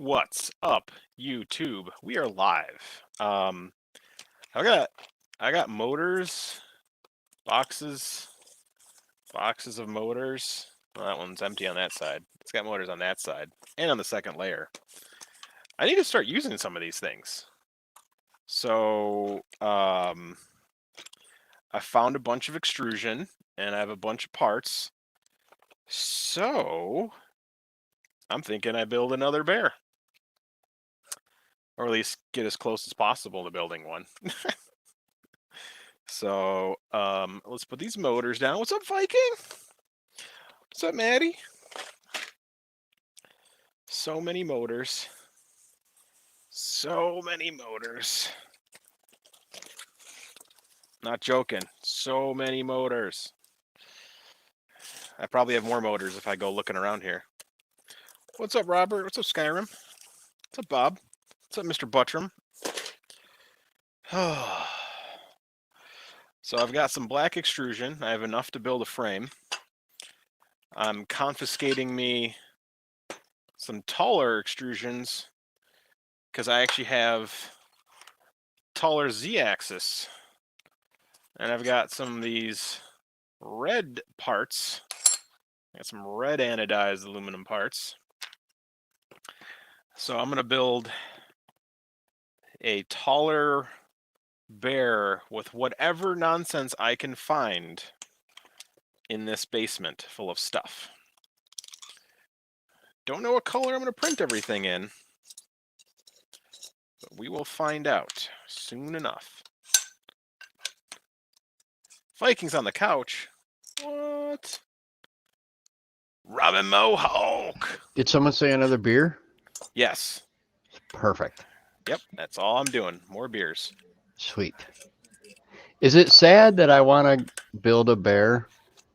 What's up, YouTube? We are live. I got motors, boxes of motors. Well, that one's empty on that side. It's got motors on that side and on the second layer. I need to start using some of these things. So, I found a bunch of extrusion and I have a bunch of parts. So, I'm thinking I build another bear. Or at least get as close as possible to building one. So, let's put these motors down. What's up, Viking? What's up, Maddie? So many motors. So many motors. Not joking. So many motors. I probably have more motors if I go looking around here. What's up, Robert? What's up, Skyrim? What's up, Bob? What's up, Mr. Buttram? So I've got some black extrusion. I have enough to build a frame. I'm confiscating me some taller extrusions because I actually have taller Z-axis. And I've got some of these red parts. I got some red anodized aluminum parts. So I'm going to build a taller bear with whatever nonsense I can find in this basement full of stuff. Don't know what color I'm going to print everything in, but we will find out soon enough. Vikings on the couch. What? Robin Mohawk. Did someone say another beer? Yes. Perfect. Yep, that's all I'm doing. More beers. Sweet. Is it sad that I want to build a bear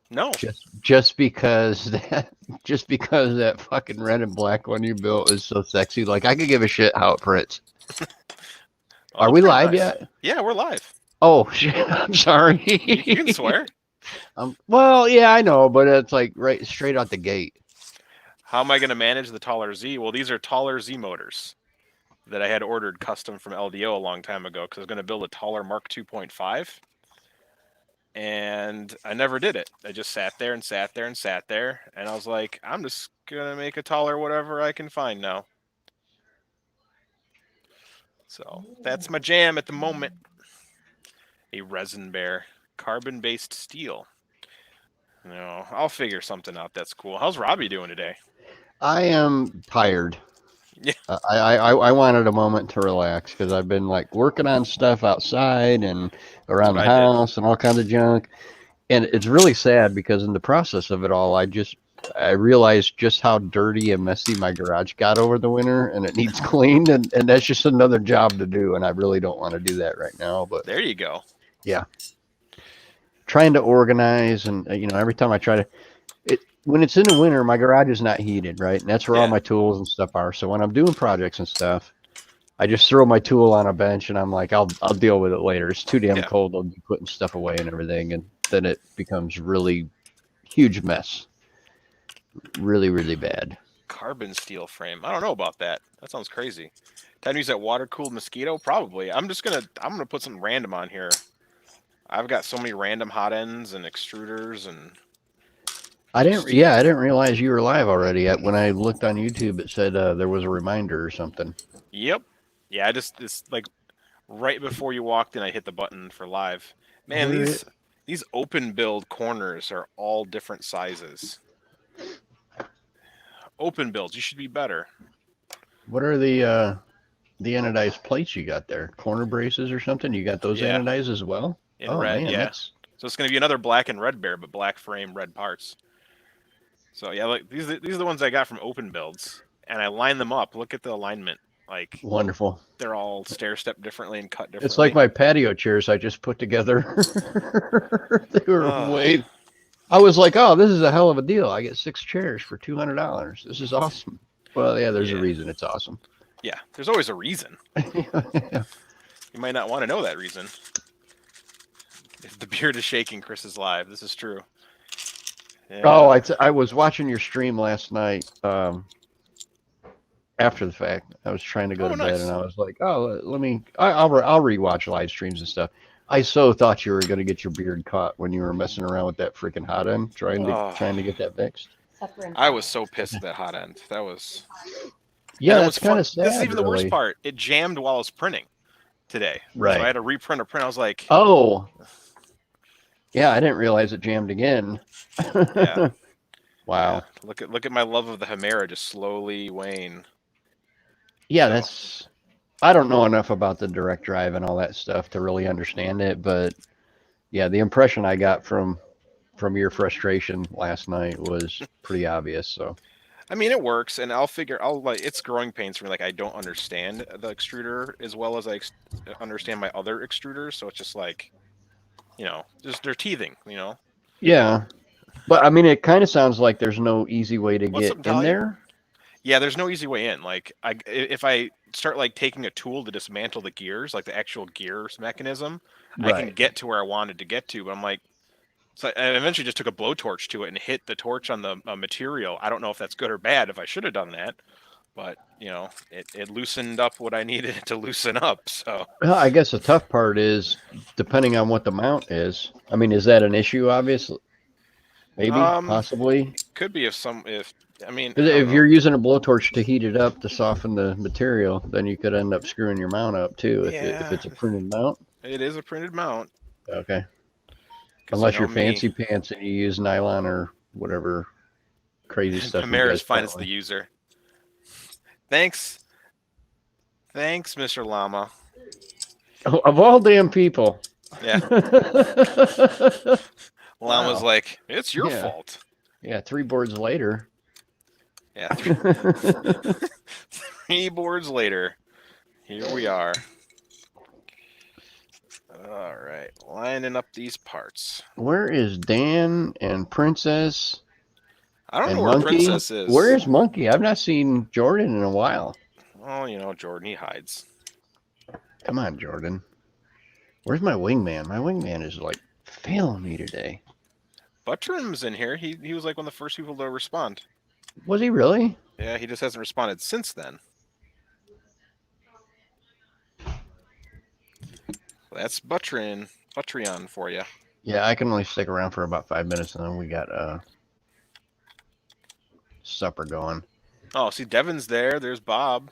No. just because that fucking red and black one you built is so sexy? Like I could give a shit how it prints. Are we live yet? Yeah, we're live. Oh shit! I'm sorry. You can swear. Well, yeah, I know, but it's like right straight out the gate. How am I going to manage the taller Z? Well, these are taller Z motors that I had ordered custom from LDO a long time ago because I was going to build a taller Mark 2.5. And I never did it. I just sat there and sat there and sat there. And I was like, I'm just going to make a taller whatever I can find now. So that's my jam at the moment. A resin bear. Carbon-based steel. No, I'll figure something out. That's cool. How's Robbie doing today? I am tired. Yeah. I wanted a moment to relax because I've been like working on stuff outside and around the house and all kinds of junk. And it's really sad because in the process of it all, I realized just how dirty and messy my garage got over the winter and it needs cleaned. And that's just another job to do. And I really don't want to do that right now. But there you go. Yeah. Trying to organize and, every time I try to, when it's in the winter, my garage is not heated, right? And that's where all my tools and stuff are. So when I'm doing projects and stuff, I just throw my tool on a bench and I'm like, I'll deal with it later. It's too damn cold. I'll be putting stuff away and everything. And then it becomes really huge mess. Really, really bad. Carbon steel frame. I don't know about that. That sounds crazy. Time to use that water cooled mosquito? Probably. I'm gonna put something random on here. I've got so many random hot ends and extruders and I didn't realize you were live already. When I looked on YouTube, it said there was a reminder or something. Yep. Yeah, it's like right before you walked in, I hit the button for live. Man, these open build corners are all different sizes. Open builds, you should be better. What are the anodized plates you got there? Corner braces or something? You got those anodized as well? In red, man, yeah. So it's going to be another black and red bear, but black frame, red parts. So yeah, like these are the ones I got from open builds, and I line them up. Look at the alignment, like wonderful. They're all stair step differently and cut differently. It's like my patio chairs I just put together. They were way. I was like, oh, this is a hell of a deal. I get 6 chairs for $200. This is awesome. Well, yeah, there's a reason it's awesome. Yeah, there's always a reason. Yeah. You might not want to know that reason. If the beard is shaking, Chris is live. This is true. Yeah. Oh, I was watching your stream last night, after the fact. I was trying to go Oh, to bed, and nice. I was like, "Oh, let me. I'll rewatch live streams and stuff." I so thought you were gonna get your beard caught when you were messing around with that freaking hot end, Oh, trying to get that fixed. I was so pissed at that hot end. That was, and Yeah, it was that's kind fun. of This is sad, even the worst really. part. It jammed while I was printing today, so I Right. had to reprint a print. I was like, Oh, yeah, I didn't realize it jammed again. yeah, yeah. Wow. Look at my love of the Chimera just slowly wane. Yeah, So, that's. I don't know enough about the direct drive and all that stuff to really understand it, but yeah, the impression I got from your frustration last night was pretty obvious. So I mean, it works, and I'll like it's growing pains for me. Like I don't understand the extruder as well as I understand my other extruders, so it's just like, just they're teething. yeah, but I mean, it kind of sounds like there's no easy way to What's up, get in Natalia? there. Yeah, there's no easy way in. Like if I start like taking a tool to dismantle the gears, like the actual gears mechanism, I can Right. get to where I wanted to get to. But I'm like, so I eventually just took a blowtorch to it and hit the torch on the material. I don't know if that's good or bad. If I should have done that, but it loosened up what I needed it to loosen up. So Well, I guess the tough part is depending on what the mount is. I mean, is that an issue? Obviously, maybe, um, possibly. it could be if I mean 'Cause I don't if know. you're using a blowtorch to heat it up to soften the material, then you could end up screwing your mount up too if Yeah, it's a printed mount. it is a printed mount Okay. because Unless you're me, fancy pants and you use nylon or whatever crazy stuff you Chimera's guys finest the apparently. user. Thanks, thanks, Mr. Llama. Of all damn people. Yeah, Llama's Wow. like, it's your Yeah. fault. Yeah. 3 boards later. Yeah, three boards later, here we are. All right, lining up these parts. Where is Dan and Princess I don't know and where Monkey? Princess Where is. is Monkey? I've not seen Jordan in a while. Oh, Jordan, he hides. Come on, Jordan. Where's my wingman? My wingman is like failing me today. Buttram's in here. He was like one of the first people to respond. Was he really? Yeah, he just hasn't responded since then. That's Buttrion for you. Yeah, I can only stick around for about 5 minutes, and then we got supper going. Oh, see, Devin's there. There's Bob.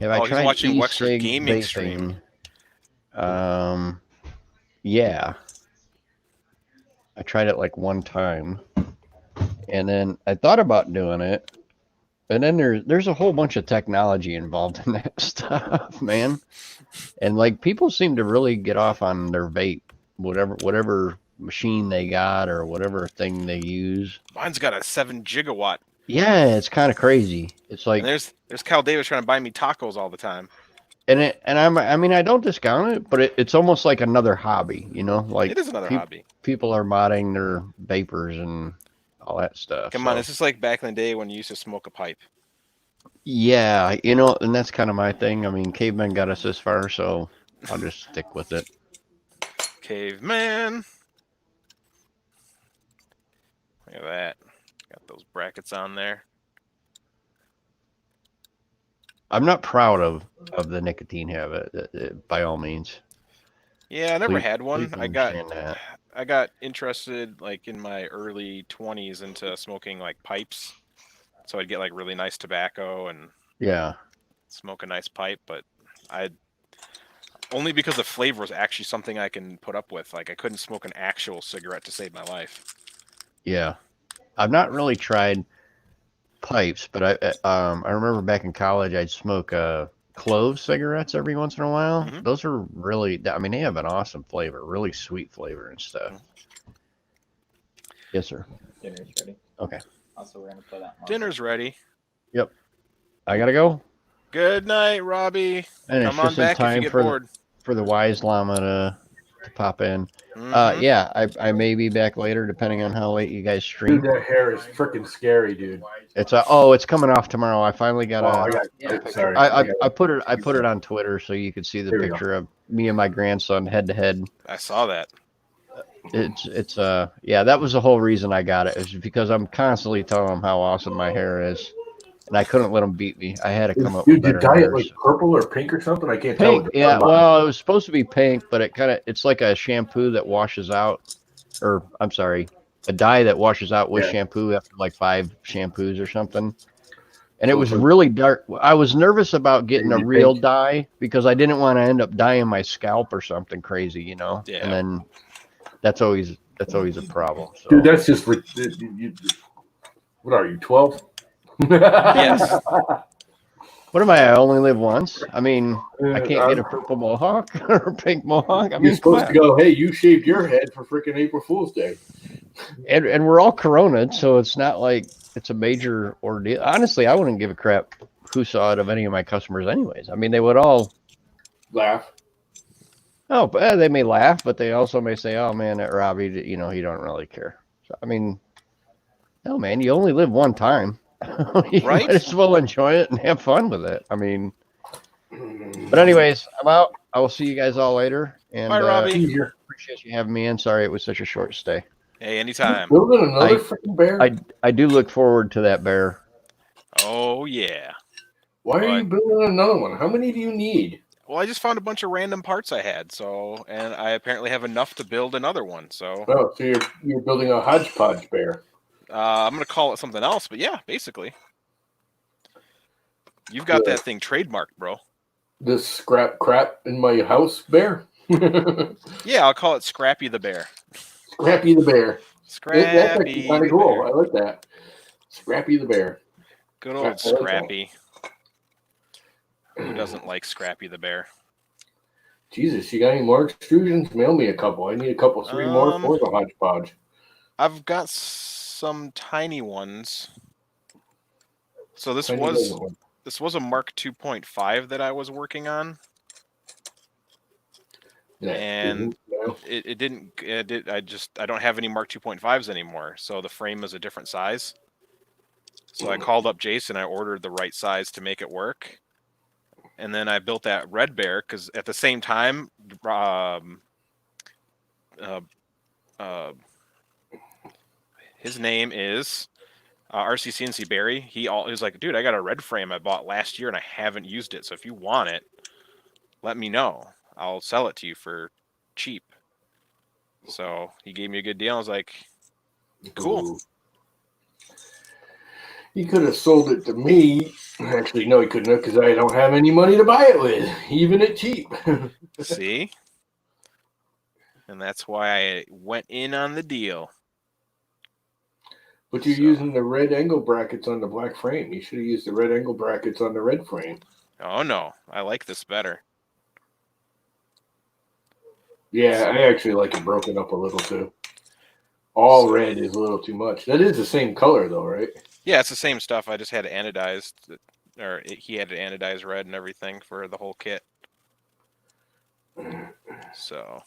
Have I Oh, he's tried watching Wexer's e-cig gaming stream. vaping? Yeah. I tried it like one time, and then I thought about doing it, and then there's a whole bunch of technology involved in that stuff, man. And like people seem to really get off on their vape, whatever machine they got or whatever thing they use. Mine's got a 7 gigawatt. Yeah, it's kind of crazy. It's like, And there's Cal Davis trying to buy me tacos all the time. I mean, I don't discount it, but it's almost like another hobby, like It is another hobby. people are modding their vapors and all that stuff. Come on, this is like back in the day when you used to smoke a pipe. Yeah, and that's kind of my thing. I mean, cavemen got us this far, so I'll just stick with it. Caveman. Look at that. Got those brackets on there. I'm not proud of the nicotine habit, by all means. Yeah, I never Please- had one. please understand that. I got interested like in my early 20s into smoking like pipes. So I'd get like really nice tobacco and Yeah, smoke a nice pipe, but I only because the flavor was actually something I can put up with. Like I couldn't smoke an actual cigarette to save my life. yeah. I've not really tried pipes, but I remember back in college I'd smoke clove cigarettes every once in a while. Mhm. Those are really, I mean, they have an awesome flavor, really sweet flavor and stuff. Yes, sir. Dinner's ready. Okay. Also, we're gonna put that. Dinner's ready. I gotta go. Good night, Robbie. And Come it's on just in back if you time get for bored. the wise llama to pop in. Mhm. Yeah, I may be back later depending on how late you guys Dude, stream. that hair is freaking scary, dude. It's it's coming off tomorrow. I finally got Sorry. I put it on Twitter so you could see the There we go. picture of me and my grandson head to head. I saw that. It's yeah, that was the whole reason I got it, is because I'm constantly telling him how awesome my hair is. and I couldn't let them beat me. I had to come up with Dude, you better dye it mirrors. like purple or pink or something? I can't tell. Pink, yeah. Well, it was supposed to be pink, but it's like a shampoo that washes out, or I'm sorry, a dye that washes out with shampoo after like 5 shampoos or something. And it So was it's like really dark. I was nervous about getting a maybe real pink. dye because I didn't want to end up dyeing my scalp or something crazy, you know. Yeah. And then that's always a problem. So. Dude, that's just what are you, 12? Yes. What am I? I only live once. I mean, I can't get a purple mohawk or a pink mohawk. I You're mean, come supposed to on. go, hey, you shaved your head for freaking April Fool's Day. And we're all corona'd, so it's not like it's a major ordeal. Honestly, I wouldn't give a crap who saw it of any of my customers, anyways. I mean, they would all Laugh. oh, but they may laugh, but they also may say, "Oh man, that Robbie, you know, he don't really care." So, I mean, no, man, you only live one time. You Right? might as well enjoy it and have fun with it. I mean, but anyways, I'm out. I will see you guys all later. And Bye, Robbie. appreciate you having me in. Sorry it was such a short stay. Hey, anytime. Building another freaking bear? I do look forward to that bear. Oh, yeah. Why are you building another one? How many do you need? Well, I just found a bunch of random parts I had, and I apparently have enough to build another one. So, Oh, so you're building a hodgepodge bear. I'm gonna call it something else, but yeah, basically, you've got that thing trademarked, bro. This scrap crap in my house bear. Yeah, I'll call it Scrappy the Bear. Scrappy the bear. Scrappy That's actually kind of the cool. Bear. I like that. Scrappy the bear. Good old Scrappy. Who doesn't like Scrappy the Bear? Jesus, you got any more extrusions? Mail me a couple. I need a couple, 3 more for the hodgepodge. I've got some tiny ones. So this Tiny was a Mark 2.5 that I was working on. And it didn't. I don't have any Mark 2.5s anymore. So the frame is a different size. So I called up Jason. I ordered the right size to make it work. And then I built that red bear because at the same time, his name is RCCNC Barry. He was like, dude, I got a red frame I bought last year and I haven't used it. So if you want it, let me know. I'll sell it to you for cheap. So he gave me a good deal. I was like, cool. Ooh. He could have sold it to me. Actually, no, he couldn't have because I don't have any money to buy it with, even at cheap. See? And that's why I went in on the deal. But you're using the red angle brackets on the black frame. You should have used the red angle brackets on the red frame. Oh, no. I like this better. Yeah, I actually like it broken up a little too. All red is a little too much. That is the same color though, right? Yeah, it's the same stuff. I just had it anodized, or he had it anodized red and everything for the whole kit. So,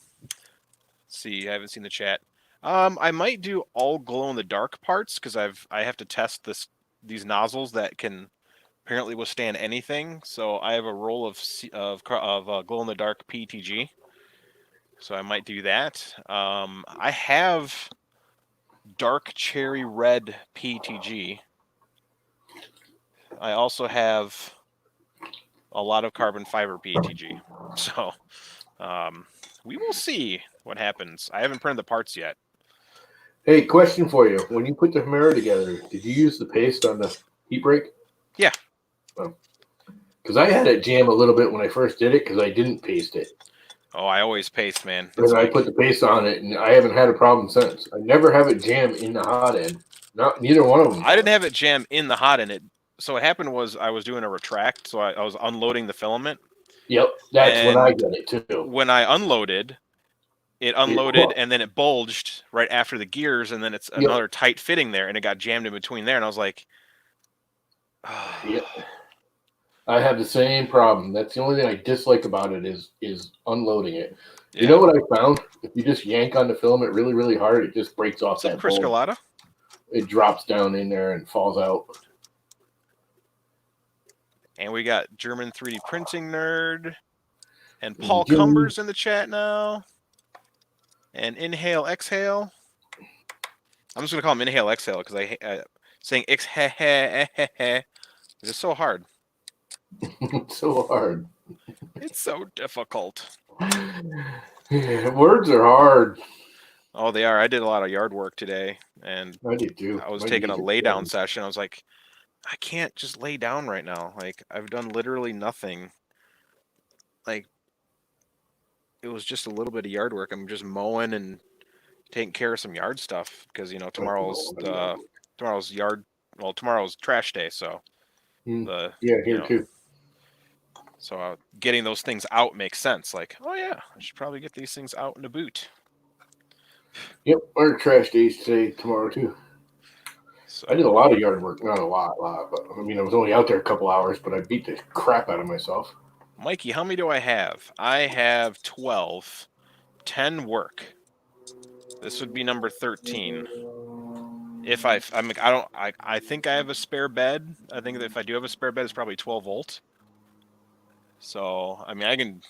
see, I haven't seen the chat. I might do all glow in the dark parts because I have to test these nozzles that can apparently withstand anything. So I have a roll of glow in the dark PETG. So I might do that. I have dark cherry red PETG. I also have a lot of carbon fiber PETG. So we will see what happens. I haven't printed the parts yet. Hey, question for you. When you put the mirror together, did you use the paste on the heat break? Yeah. Because I had it jam a little bit when I first did it because I didn't paste it. Oh, I always paste, man. And I put the paste on it, and I haven't had a problem since. I never have it jam in the hot end. Neither one of them. I didn't have it jam in the hot end. So what happened was I was doing a retract, so I was unloading the filament. Yep, that's when I did it too. When I unloaded, it unloaded and then it bulged right after the gears, and then it's another tight fitting there, and it got jammed in between there, and I was like, Yep. I have the same problem. That's the only thing I dislike about it is unloading it. Yeah. You know what I found? If you just yank on the filament really, really hard, it just breaks off that Chris Carlotta? It drops down in there and falls out. And we got German 3D printing nerd and Paul Cumbers in the chat now. And Inhale Exhale. I'm just gonna call him Inhale Exhale because I saying exhale It's just so hard. It's so hard. It's so difficult. Yeah, words are hard. Oh, they are. I did a lot of yard work today, and I did too. I was My taking a knees are lay down killing me. session. I was like, I can't just lay down right now. Like, I've done literally nothing. Like, it was just a little bit of yard work. I'm just mowing and taking care of some yard stuff because tomorrow's trash day. So the Yeah, you here know too. so getting those things out makes sense. Like, oh yeah, I should probably get these things out in a boot. Yep, our trash days today, tomorrow too. So I did a lot of yard work, not a lot, but I mean, I was only out there a couple hours, but I beat the crap out of myself. Mikey, how many do I have? I have 12. 10 work. This would be number 13. If I think I have a spare bed. I think that if I do have a spare bed, it's probably 12 volt. So, I mean, I can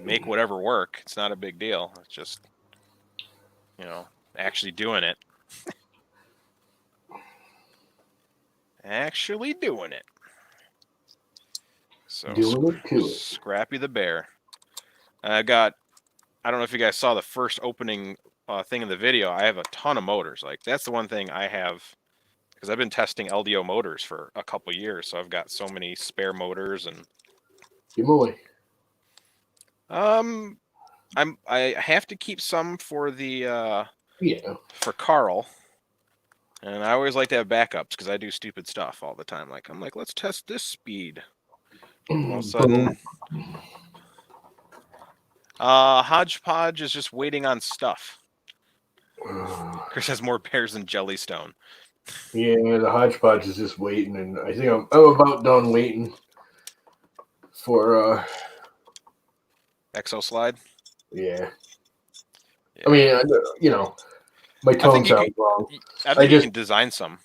make whatever work. It's not a big deal. It's just, actually doing it. Actually doing it. So, Doing it to it. Scrappy the bear. I don't know if you guys saw the first opening thing in the video. I have a ton of motors. Like, that's the one thing I have, because I've been testing LDO motors for a couple years. So I've got so many spare motors and. Give them away. I have to keep some for the Yeah. for Carl, and I always like to have backups because I do stupid stuff all the time. Like, I'm like, let's test this speed. And all of a sudden, Hodgepodge is just waiting on stuff. Chris has more pears than Jellystone. Yeah, the hodgepodge is just waiting, and I think I'm about done waiting for Exo slide. Yeah. Yeah. I mean, my tone sounds wrong. I think you can design some.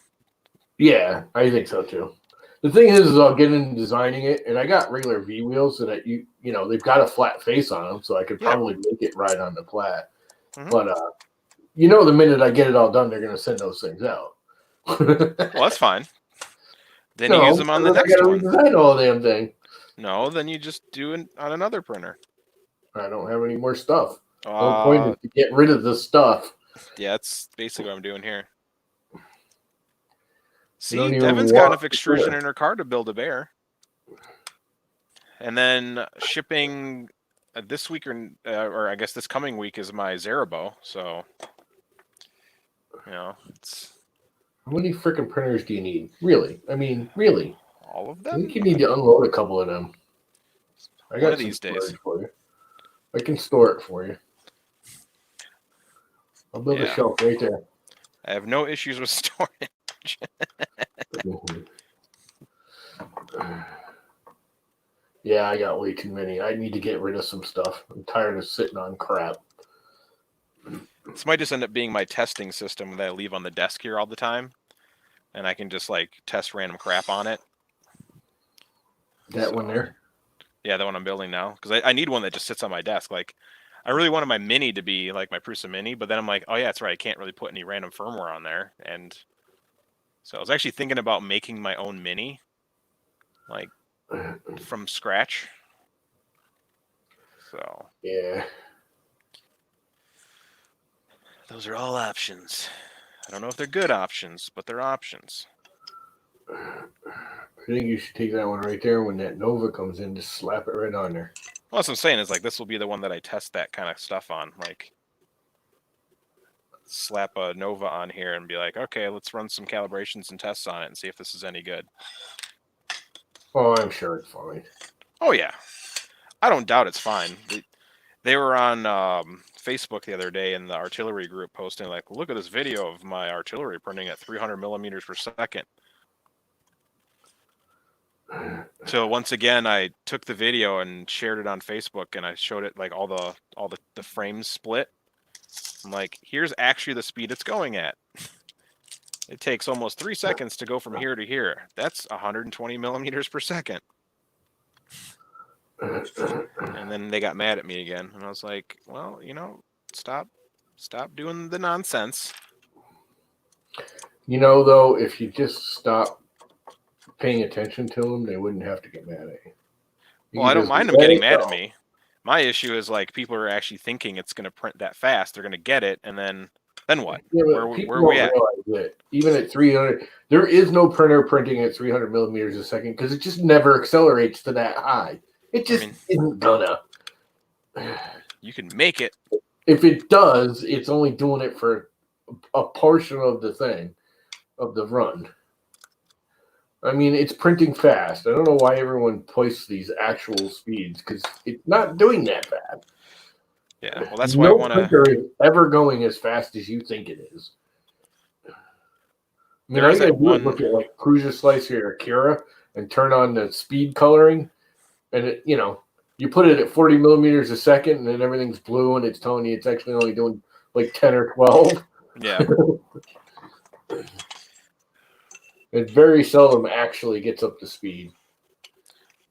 Yeah, I think so too. The thing is I'll get into designing it, and I got regular V wheels so that they've got a flat face on them, so I could probably make it right on the flat. Mm-hmm. But the minute I get it all done, they're going to send those things out. Well, that's fine. Then you use them on the next one. I redesign all the damn thing. No, then you just do it on another printer. I don't have any more stuff. The whole point is to get rid of the stuff. Yeah, that's basically what I'm doing here. See, Devin's got enough extrusion in her car to build a bear. And then shipping this week or I guess this coming week is my Zerabo. So, it's... How many freaking printers do you need? Really? I mean, really? All of them? I think you need to unload a couple of them. I got one of these days for you. I can store it for you. I'll build a shelf right there. I have no issues with storage. Yeah, I got way too many. I need to get rid of some stuff. I'm tired of sitting on crap. This might just end up being my testing system that I leave on the desk here all the time. And I can just test random crap on it. That one there? Yeah, the one I'm building now. Because I need one that just sits on my desk. Like, I really wanted my Mini to be like my Prusa Mini, but then I'm like, oh yeah, that's right. I can't really put any random firmware on there. And so I was actually thinking about making my own Mini, like from scratch. So yeah, those are all options. I don't know if they're good options, but they're options. I think you should take that one right there. When that Nova comes in, just slap it right on there. Well, that's what I'm saying is this will be the one that I test that kind of stuff on. Like, slap a Nova on here and be like, okay, let's run some calibrations and tests on it and see if this is any good. Oh, I'm sure it's fine. Oh, yeah. I don't doubt it's fine. They were on Facebook the other day in the artillery group posting, like, look at this video of my artillery printing at 300 millimeters per second. So once again, I took the video and shared it on Facebook, and I showed it all the frames split. I'm like, here's actually the speed it's going at. It takes almost 3 seconds to go from here to here. That's 120 millimeters per second. And then they got mad at me again, and I was like, well, stop doing the nonsense. Though, if you just stop paying attention to them, they wouldn't have to get mad at you. Well, I don't mind them getting mad at me. My issue is like people are actually thinking it's going to print that fast. They're going to get it, and then what? Yeah, where are we at? That even at 300, there is no printer printing at 300 millimeters a second because it just never accelerates to that high. It just isn't gonna. You can make it. If it does, it's only doing it for a portion of the thing, of the run. I mean, it's printing fast. I don't know why everyone posts these actual speeds because it's not doing that fast. Yeah, well, that's why I want to. No printer is ever going as fast as you think it is. I mean, all you gotta do is look at like Cruiser Slicer or Akira and turn on the speed coloring, and it, you put it at 40 millimeters a second, and then everything's blue, and it's telling you it's actually only doing like 10 or 12. Yeah. It very seldom actually gets up to speed,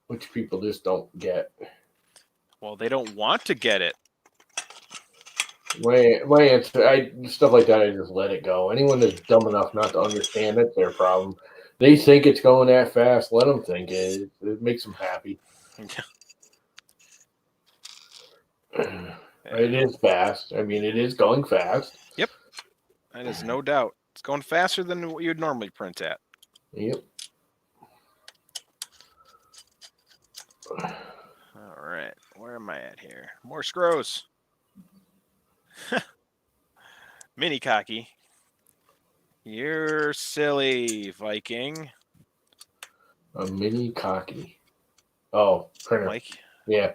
which people just don't get. Well, they don't want to get it. My answer, stuff like that, I just let it go. Anyone that's dumb enough not to understand it, their problem. They think it's going that fast. Let them think it. It makes them happy. It is fast. I mean, it is going fast. Yep. That is no doubt. It's going faster than what you'd normally print at. Yep. All right. Where am I at here? More scrows. Mini cocky. You're silly, Viking. A mini cocky. Oh, printer. Like, yeah.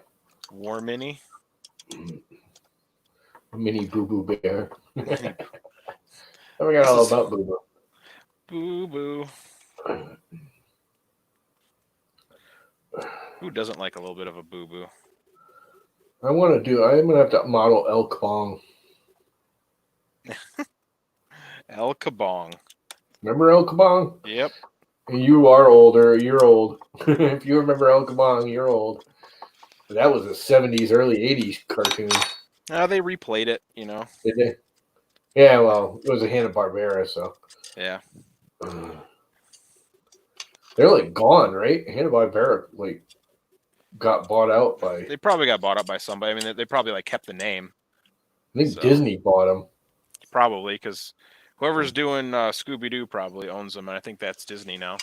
War Mini. A mini Boo Boo Bear. I forgot all about Boo Boo. Boo Boo. Who doesn't like a little bit of a boo boo? I'm going to have to model El Kabong. El Kabong. Remember El Kabong? Yep. You are older. You're old. If you remember El Kabong, you're old. That was a 70s, early 80s cartoon. They replayed it, Did they? Yeah, well, it was a Hanna-Barbera, so. Yeah. They're like gone, right? Hanna-Barbera got bought out by. They probably got bought up by somebody. I mean, they probably kept the name. I think Disney bought them. Probably because whoever's doing Scooby Doo probably owns them, and I think that's Disney now.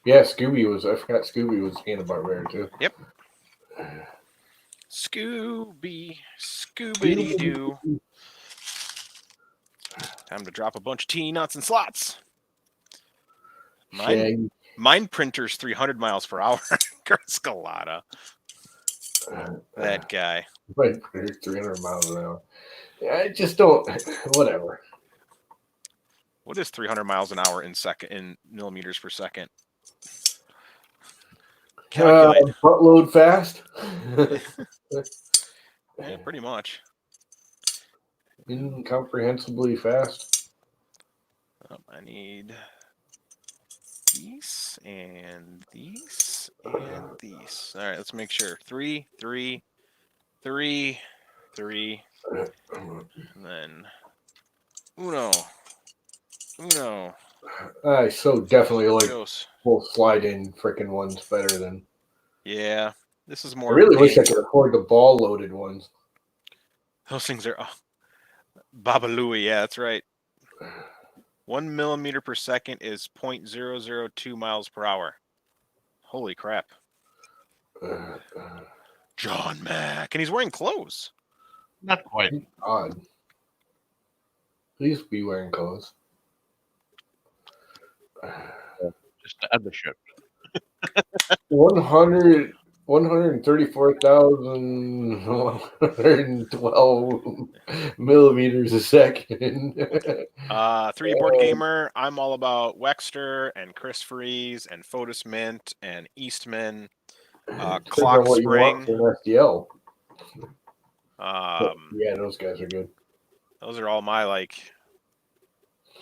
Yeah, I forgot Scooby was Hanna-Barbera too. Yep. Scooby-Doo. Time to drop a bunch of T-nuts and slots. Mine printer's 300 miles per hour. Scalata. That guy. Mine printer's 300 miles an hour. I just don't. Whatever. What is 300 miles an hour in millimeters per second? Calculate. Buttload fast. Yeah, pretty much. Incomprehensibly fast. I need these and these and these. All right, let's make sure. 3, 3, 3, 3, and then uno. I so definitely like Dos. full slide-in freaking ones better than. Yeah, this is more. I really wish I could afford the ball-loaded ones. Those things are Babalooey. Yeah, that's right. 1 millimeter per second is 0.002 miles per hour. Holy crap. John Mack. And he's wearing clothes. Not quite. Odd. Please be wearing clothes. Just to add the ship. 134,112 millimeters a second. 3D gamer. I'm all about Wexter and Chris Fries and Fotis Mint and Eastman. Clock Spring. SDL. Yeah, those guys are good. Those are all my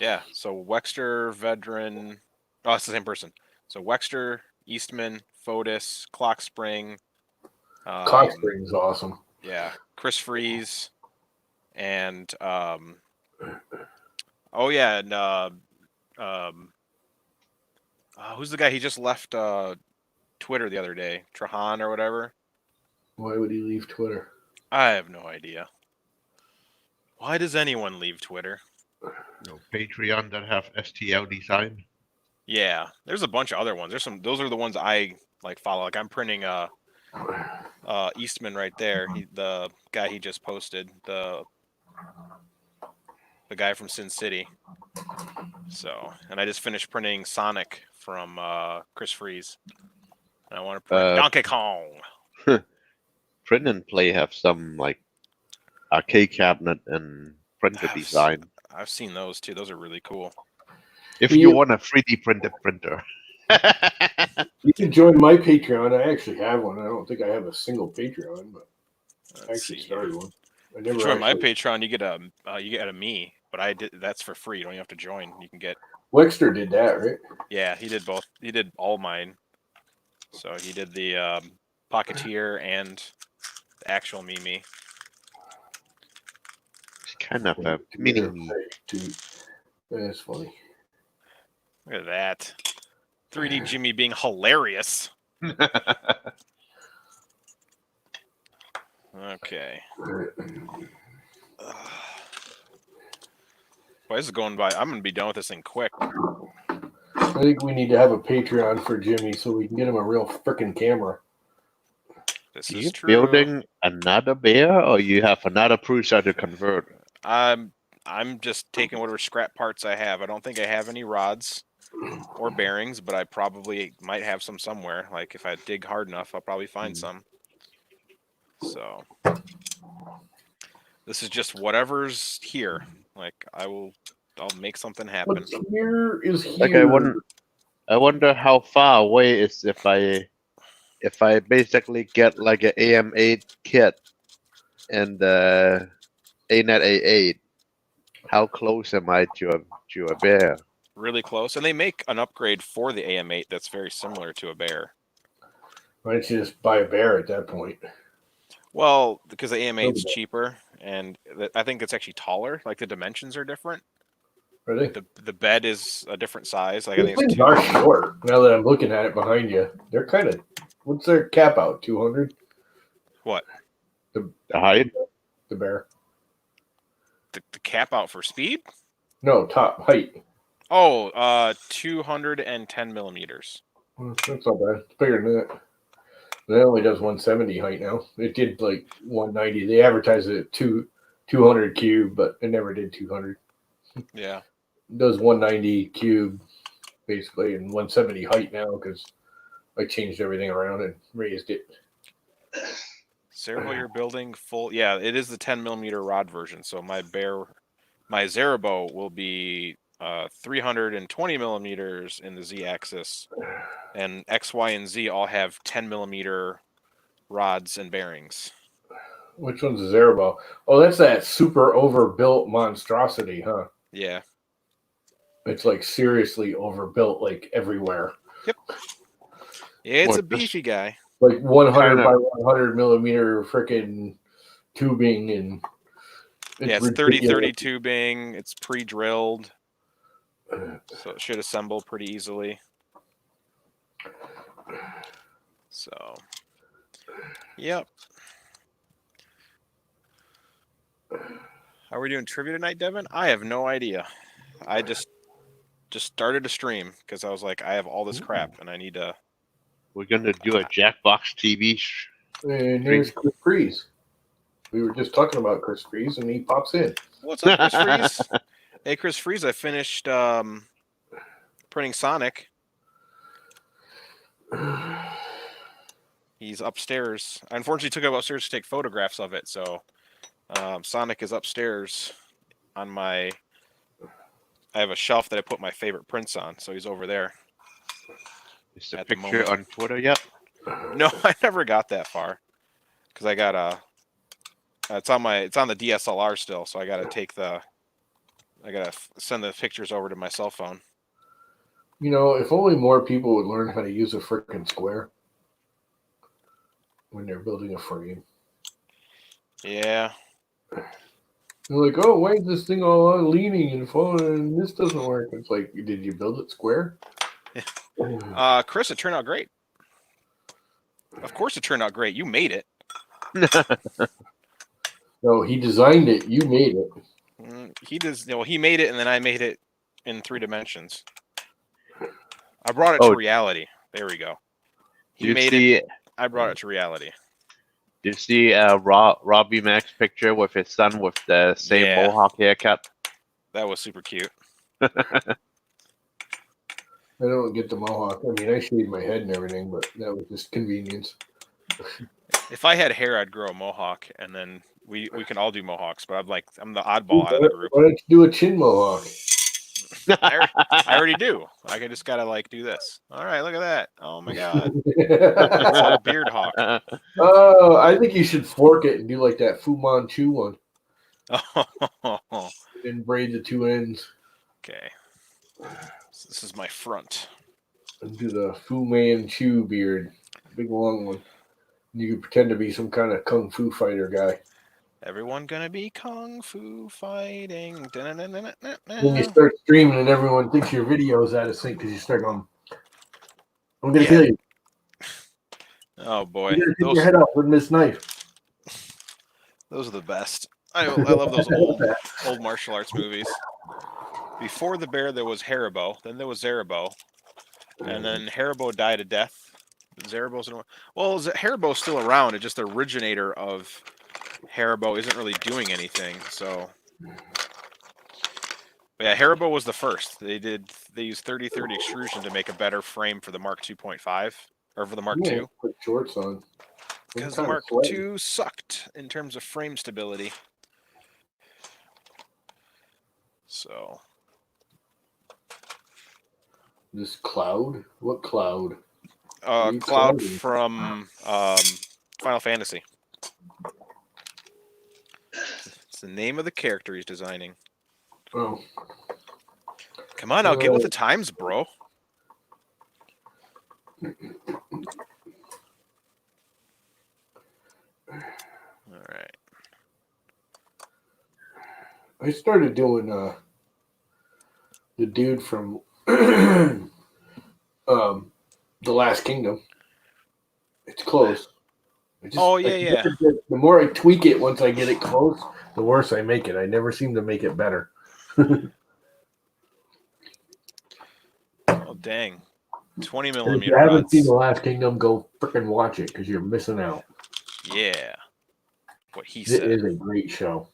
Yeah, so Wexter, Vedran. Oh, it's the same person. So Wexter, Eastman, Fotis, Clock Spring. Clock Spring is awesome. Yeah, Chris Fries, and and who's the guy? He just left Twitter the other day, Trahan or whatever. Why would he leave Twitter? I have no idea. Why does anyone leave Twitter? Patreon that have STL design. Yeah, there's a bunch of other ones. There's some. Those are the ones I like follow. Like I'm printing Eastman right there. The guy he just posted, the guy from Sin City. So, and I just finished printing Sonic from Chris Freeze. And I want to print Donkey Kong. Print and Play have some like arcade cabinet and printer design. I've seen those too. Those are really cool. If you want a 3D printed printer. You can join my Patreon. I actually have one. I don't think I have a single Patreon, but I actually started one. I never join my Patreon. You get a me, but I did that's for free. You don't even have to join. You can get. Wexter did that, right? Yeah, he did both. He did all mine. So he did the Pocketeer and the actual Mimi. It's kind of a mini me. That's funny. Look at that. 3D Jimmy being hilarious. Okay. Why is it going by? I'm going to be done with this thing quick. I think we need to have a Patreon for Jimmy so we can get him a real freaking camera. This Are is you true. building another bear, or you have another Prusa to convert? I'm just taking whatever scrap parts I have. I don't think I have any rods or bearings, but I probably might have some somewhere. Like if I dig hard enough, I'll probably find some. So this is just whatever's here. Like I'll make something happen. What's here is here. Like I wonder how far away is if I basically get like an AM8 kit and ANET A8. How close am I to a bear? Really close, and they make an upgrade for the AM8 that's very similar to a bear. Why don't you just buy a bear at that point? Well, because the AM8 is cheaper, and I think it's actually taller. Like the dimensions are different. Really? The bed is a different size. Like I think These it's things are short. Now that I'm looking at it behind you, they're kind of. What's their cap out? 200. What? The height? The bear. The cap out for speed? No, top height. Oh, 210 millimeters. That's not bad. It's bigger than that. It only does 170 height now. It did like 190. They advertised it at 200 cube, but it never did 200. Yeah. It does 190 cube basically and 170 height now because I changed everything around and raised it. Servo, you're building full. Yeah, it is the 10 millimeter rod version. So my Zerabo will be 320 millimeters in the Z axis, and X, Y, and Z all have 10 millimeter rods and bearings. Which one's a Zerabo? Oh, that's that super overbuilt monstrosity, huh? Yeah. It's like seriously overbuilt, like everywhere. Yep. Yeah, it's a beefy guy. Like 100 by 100 millimeter freaking tubing, and it's 30-30 tubing. It's pre-drilled, so it should assemble pretty easily. So, yep. How are we doing trivia tonight, Devin? I have no idea. I just started a stream because I was like, I have all this crap and I need to. We're gonna do a Jackbox TV. And there's Chris Freeze. We were just talking about Chris Freeze, and he pops in. What's up, Chris Freeze? Hey, Chris Freeze, I finished printing Sonic. He's upstairs. I unfortunately took him upstairs to take photographs of it, so Sonic is upstairs on my. I have a shelf that I put my favorite prints on, so he's over there. Is the picture on Twitter yet? No, I never got that far because I got it's on the DSLR still, so I gotta send the pictures over to my cell phone. You know, if only more people would learn how to use a frickin' square when they're building a frame. Yeah. They're like, oh, why is this thing all leaning and falling and this doesn't work? It's like, did you build it square? Chris, it turned out great. Of course it turned out great. You made it. No, he designed it. You made it. He made it, and then I made it in 3 dimensions. I brought it to reality. There we go. He made it. I brought it to reality. Do you see Robbie Mac's picture with his son with the same mohawk haircut? That was super cute. I don't get the mohawk. I mean, I shaved my head and everything, but that was just convenience. If I had hair, I'd grow a mohawk, and then we can all do mohawks. But I'm the oddball out of the group. Why don't you do a chin mohawk? I already do. I just gotta do this. All right, look at that. Oh my god, it's a beard hawk. Oh, I think you should fork it and do like that Fu Manchu one. And braid the 2 ends. Okay, so this is my front. And do the Fu Manchu beard, big long one. You could pretend to be some kind of kung fu fighter guy. Everyone gonna be kung fu fighting. Then you start streaming and everyone thinks your video is out of sync because you start going, I'm going to kill you. Oh boy. You're going to take your head off with this knife. Those are the best. I love those old martial arts movies. Before the bear, there was Haribo. Then there was Zerabo. And then Haribo died a death. Haribo's still around. It's just the originator of Haribo isn't really doing anything. So, but yeah, Haribo was the first. They used 30-30 extrusion to make a better frame for the Mark 2.5 or for the Mark II. Put shorts on. Because the Mark II sucked in terms of frame stability. So. This cloud? What cloud? Cloud from Final Fantasy. It's the name of the character he's designing. Oh. Come on, now get with the times, bro. All right. I started doing the dude from The Last Kingdom. It's close. Yeah. The more I tweak it once I get it close, the worse I make it. I never seem to make it better. Oh, dang. 20 millimeter. If you haven't seen The Last Kingdom, go freaking watch it because you're missing out. Yeah. What he said. It is a great show.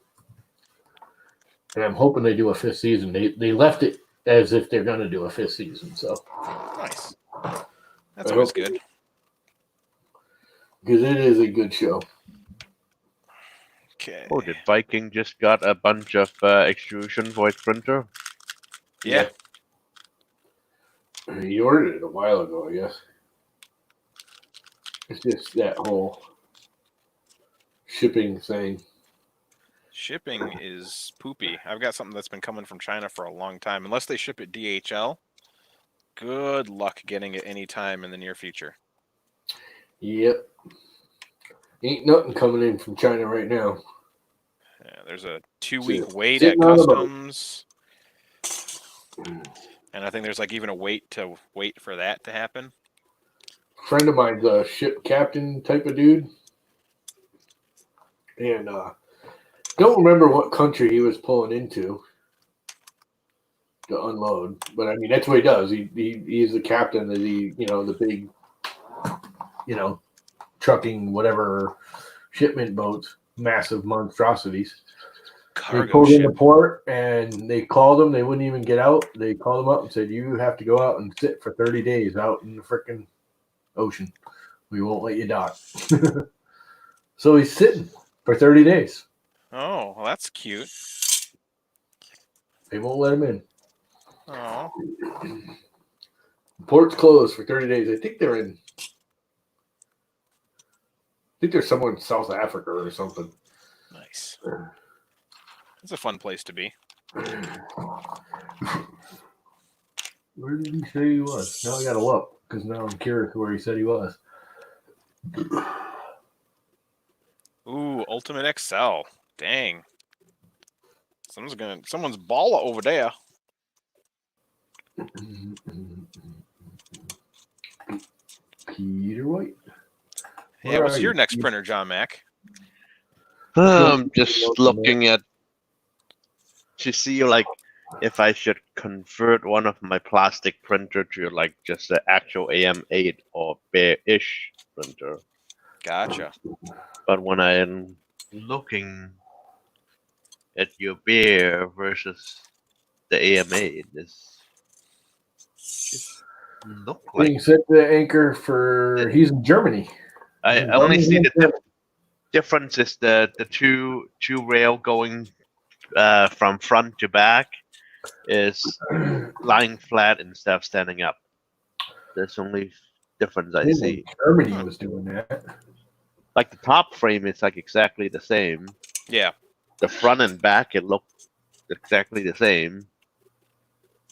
And I'm hoping they do a 5th season. They left it as if they're going to do a 5th season. So nice. That's always good. Because it is a good show. Okay. Oh, did Viking just got a bunch of extrusion voice printer? Yeah. He ordered it a while ago, I guess. It's just that whole shipping thing. Shipping is poopy. I've got something that's been coming from China for a long time. Unless they ship it DHL, good luck getting it anytime in the near future. Yep. Ain't nothing coming in from China right now. Yeah, there's a 2-week wait at customs. And I think there's even a wait for that to happen. Friend of mine's a ship captain type of dude. And don't remember what country he was pulling into to unload. But I mean, that's what he does. He's the captain of the big, trucking, whatever, shipment boats, massive monstrosities. Cargo they pulled ship. into port and they called them. They wouldn't even get out. They called them up and said, you have to go out and sit for 30 days out in the frickin' ocean. We won't let you dock. So he's sitting for 30 days. Oh, well, that's cute. They won't let him in. Oh. Port's closed for 30 days. I think they're somewhere in South Africa or something. Nice. It's a fun place to be. Where did he say he was? Now I gotta look because now I'm curious where he said he was. Ooh, Ultimate XL. Dang. Someone's baller over there. Peter White. Yeah, what's your next printer, John Mac? I'm just looking at to see like if I should convert one of my plastic printer to like just an actual AM8 or bare-ish printer. Gotcha. But when I'm looking at your bare versus the AM8, this just look like Being set the anchor for he's in Germany. I only see the difference is the two rail going from front to back is lying flat instead of standing up. That's the only difference I see. Germany was doing that. Like the top frame is like exactly the same. Yeah. The front and back it looked exactly the same.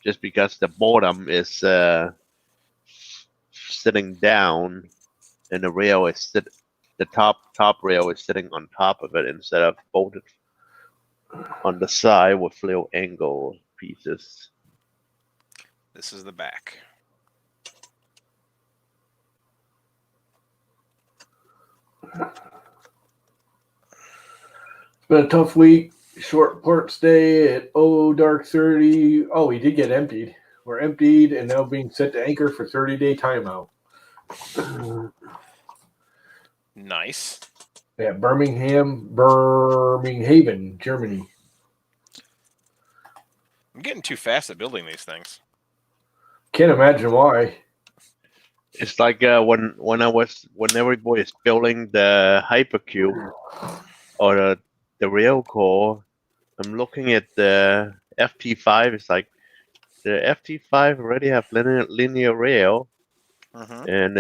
Just because the bottom is sitting down and the rail is the top rail is sitting on top of it instead of bolted on the side with little angle pieces. This is the back. It's been a tough week. Short parts day at dark 30. Oh, we did get emptied. We're emptied and now being set to anchor for 30-day timeout. Nice. Yeah, Birmingham, Germany. I'm getting too fast at building these things. Can't imagine why. It's like when everybody is building the hypercube or the rail core, I'm looking at the FT5. It's like the FT5 already have linear rail, and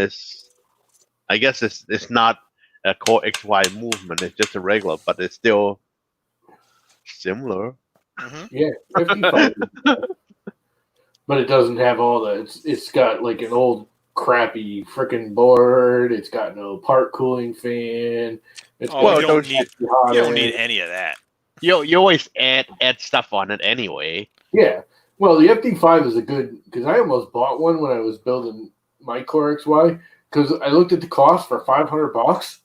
I guess it's not a core XY movement. It's just a regular, but it's still similar. Yeah, 55. But it doesn't have all the. It's got like an old crappy freaking board. It's got no part cooling fan. It's you don't need any of that. You always add stuff on it anyway. Yeah. Well, the FD5 is a good because I almost bought one when I was building my Core XY because I looked at the cost for $500.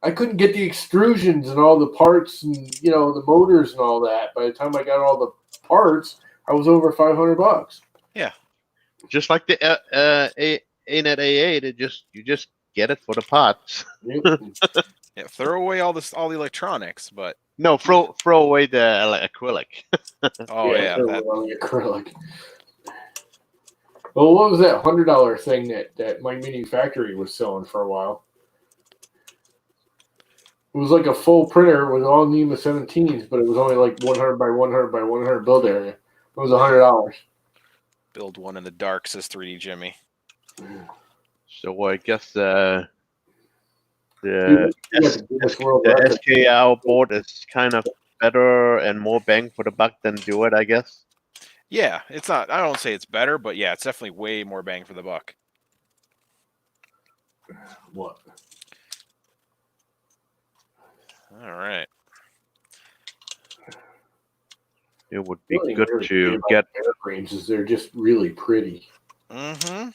I couldn't get the extrusions and all the parts and the motors and all that. By the time I got all the parts, I was over $500. Yeah, just like the ANET A8, you just get it for the parts. Yep. Yeah, throw away all the electronics, but no, throw away the acrylic. Oh yeah, the acrylic. Well, what was that $100 thing that my Mini Factory was selling for a while? It was like a full printer with all NEMA 17s, but it was only like 100 by 100 by 100 build area. It was $100. Build one in the dark, says 3D Jimmy. So I guess the SKR SKR board is kind of better and more bang for the buck than Duet, I guess. Yeah, it's not. I don't say it's better, but yeah, it's definitely way more bang for the buck. What? All right. It would be good to get airframes. Is they're just really pretty. Mm-hmm.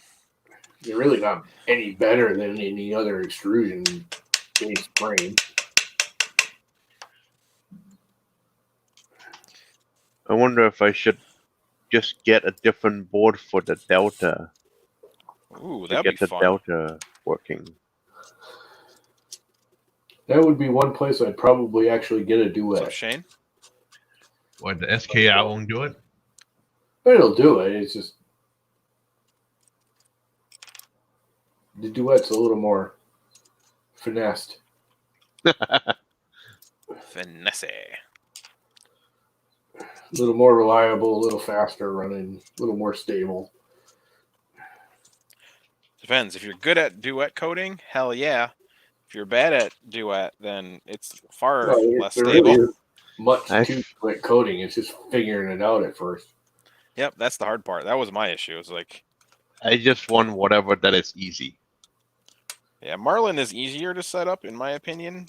They're really not any better than any other extrusion-based frame. I wonder if I should just get a different board for the Delta. Ooh, to that'd get be the fun. Delta working. That would be one place I'd probably actually get a What's up, Duet. Shane? What, the SKI won't do it? But it'll do it. It's just the Duet's a little more finessed. Finesse. A little more reliable, a little faster running, a little more stable. Depends. If you're good at duet coding, hell yeah. If you're bad at duet, then it's far less there stable. really isn't much to Duet coding. It's just figuring it out at first. Yep, that's the hard part. That was my issue. It's like, I just want whatever that is easy. yeah, Marlin is easier to set up, in my opinion.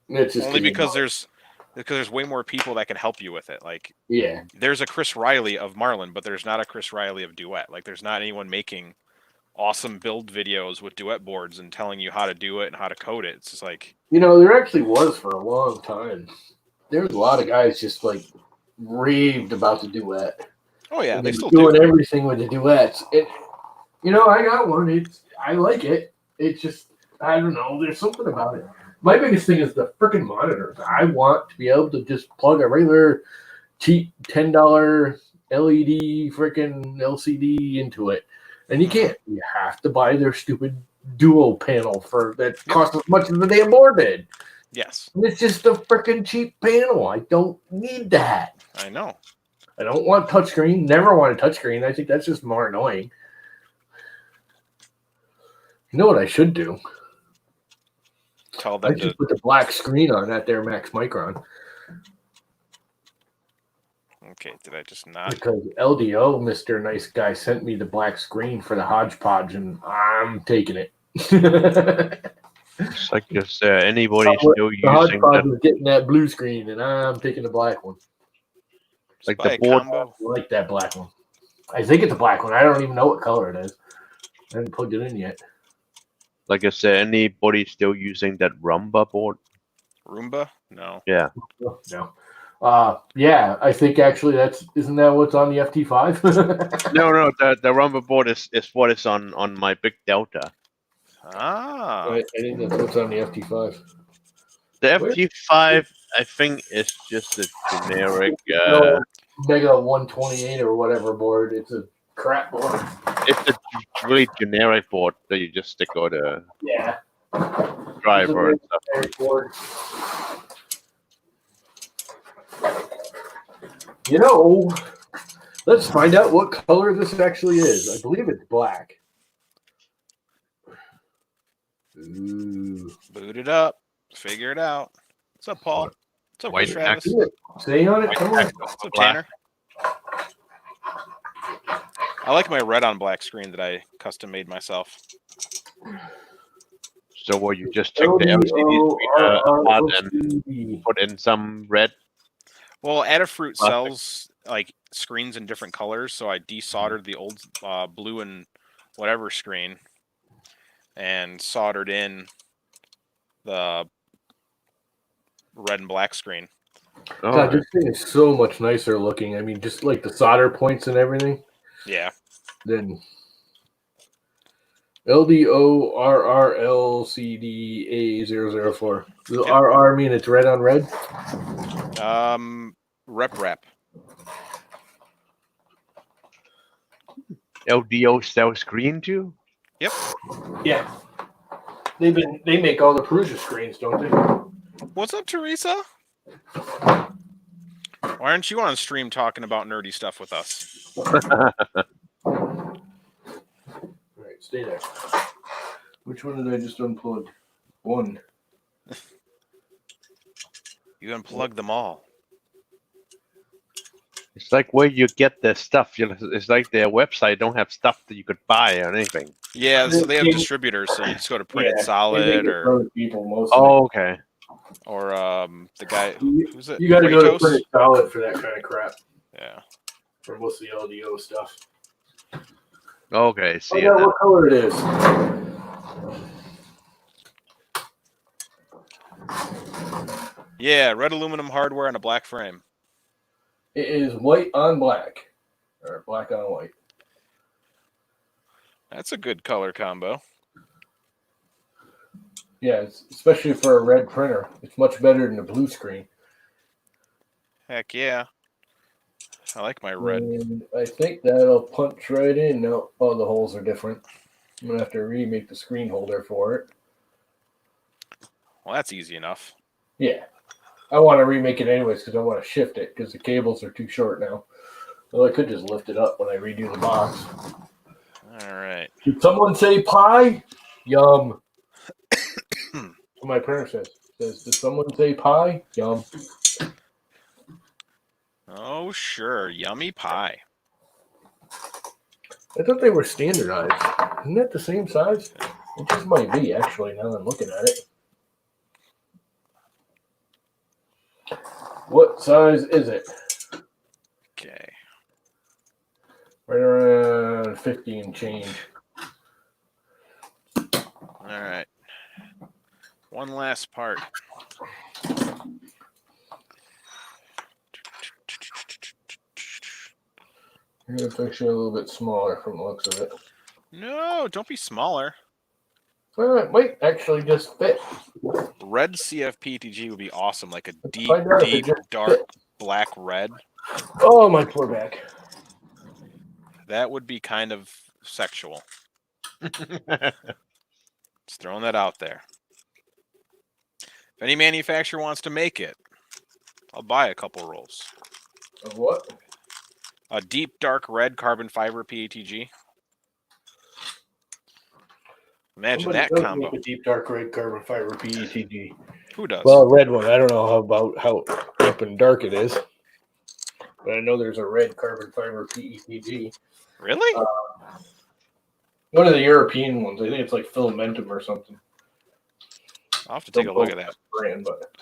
It's just Only because there's because there's way more people that can help you with it. Like, Yeah. there's a Chris Riley of Marlin, but there's not a Chris Riley of Duet. Like, there's not anyone making awesome build videos with Duet boards and telling you how to do it and how to code it. It's just like, You know, there actually was for a long time. There was a lot of guys just like raved about the Duet. oh yeah, And they were still doing do. everything with the Duets. You know, I got one. I like it. It's just, I don't know. There's something about it. My biggest thing is the freaking monitors. I want to be able to just plug a regular cheap $10 LED freaking LCD into it. And you can't. You have to buy their stupid dual panel that costs as much as the damn board did. Yes, And it's just a freaking cheap panel. I don't need that. I know. I don't want touchscreen. Never want a touchscreen. I think that's just more annoying. You know what I should do? Tell I them should to. put the black screen on that there Max Micron. Okay, did I just not? Because LDO, Mr. Nice Guy, sent me the black screen for the hodgepodge, and I'm taking it. It's like is there anybody The still using hodgepodge that? was getting that blue screen, and I'm taking the black one. Like buy the a board? combo. I like that black one. I think it's a black one. I don't even know what color it is. I haven't plugged it in yet. Like is there anybody still using that Rumba board? Roomba? No. Yeah. No. Yeah, I think actually isn't that what's on the FT5? No, the Rumba board is what is on my big Delta. Ah. I think that's what's on the FT5. The Where? FT5, I think, is just a generic. No, Mega 128 or whatever board. It's a crap board. It's a really generic board that you just stick on the Yeah. driver and stuff. Generic board. You know, let's find out what color this actually is. I believe it's black. Ooh. Boot it up. Figure it out. What's up, Paul? What's up, White Travis? Stay on it. Come on. What's up, Tanner? I like my red on black screen that I custom made myself. So what you just take the LCD apart and put in some red. Well, Adafruit Plastic. sells like screens in different colors, so I desoldered the old blue and whatever screen and soldered in the red and black screen. Oh, God, this thing is so much nicer looking. I mean, just like the solder points and everything. Yeah. Then LDORRLCDA004. The Yep. RR mean it's red on red? Rep. LDO sells screen too? Yep. Yeah. They make all the Prusa screens, don't they? What's up, Teresa? Why aren't you on stream talking about nerdy stuff with us? All right, stay there. Which one did I just unplug? One. You unplug them all. It's like where you get the stuff. It's like their website don't have stuff that you could buy or anything. Yeah, so they have distributors, so you just go to Printed Solid or people mostly. Oh, okay. the guy who's it? You got to go to Kratos? Printed Solid for that kind of crap. Yeah. For most of the LDO stuff. Okay, see Find out it now. what color it is. Yeah, red aluminum hardware and a black frame. It is white on black. Or black on white. That's a good color combo. Yeah, especially for a red printer. It's much better than a blue screen. Heck yeah. I like my red. And I think that'll punch right in. No, oh, the holes are different. I'm going to have to remake the screen holder for it. Well, that's easy enough. Yeah. I want to remake it anyways because I want to shift it because the cables are too short now. Well, I could just lift it up when I redo the box. All right. Did someone say pie? Yum. What my printer says, did someone say pie? Yum. Oh, sure. Yummy pie. I thought they were standardized. Isn't that the same size? It just might be, actually, now that I'm looking at it. What size is it? Okay. Right around 15 change. All right. One last part. I'm going to fix you a little bit smaller from the looks of it. No, don't be smaller. Well, it might actually just fit. Red CFPTG would be awesome, like a deep, find out if it deep, just dark fits. black red. Oh, my poor back. That would be kind of sexual. Just throwing that out there. If any manufacturer wants to make it, I'll buy a couple rolls. Of what? A deep, dark red carbon fiber PETG. Imagine Somebody that does combo. make a deep dark red carbon fiber PETG. Who does? Well, a red one. I don't know about how deep and dark it is, but I know there's a red carbon fiber PETG. Really? One of the European ones. I think it's like Filamentum or something. I'll have to take a look at that. Brand, but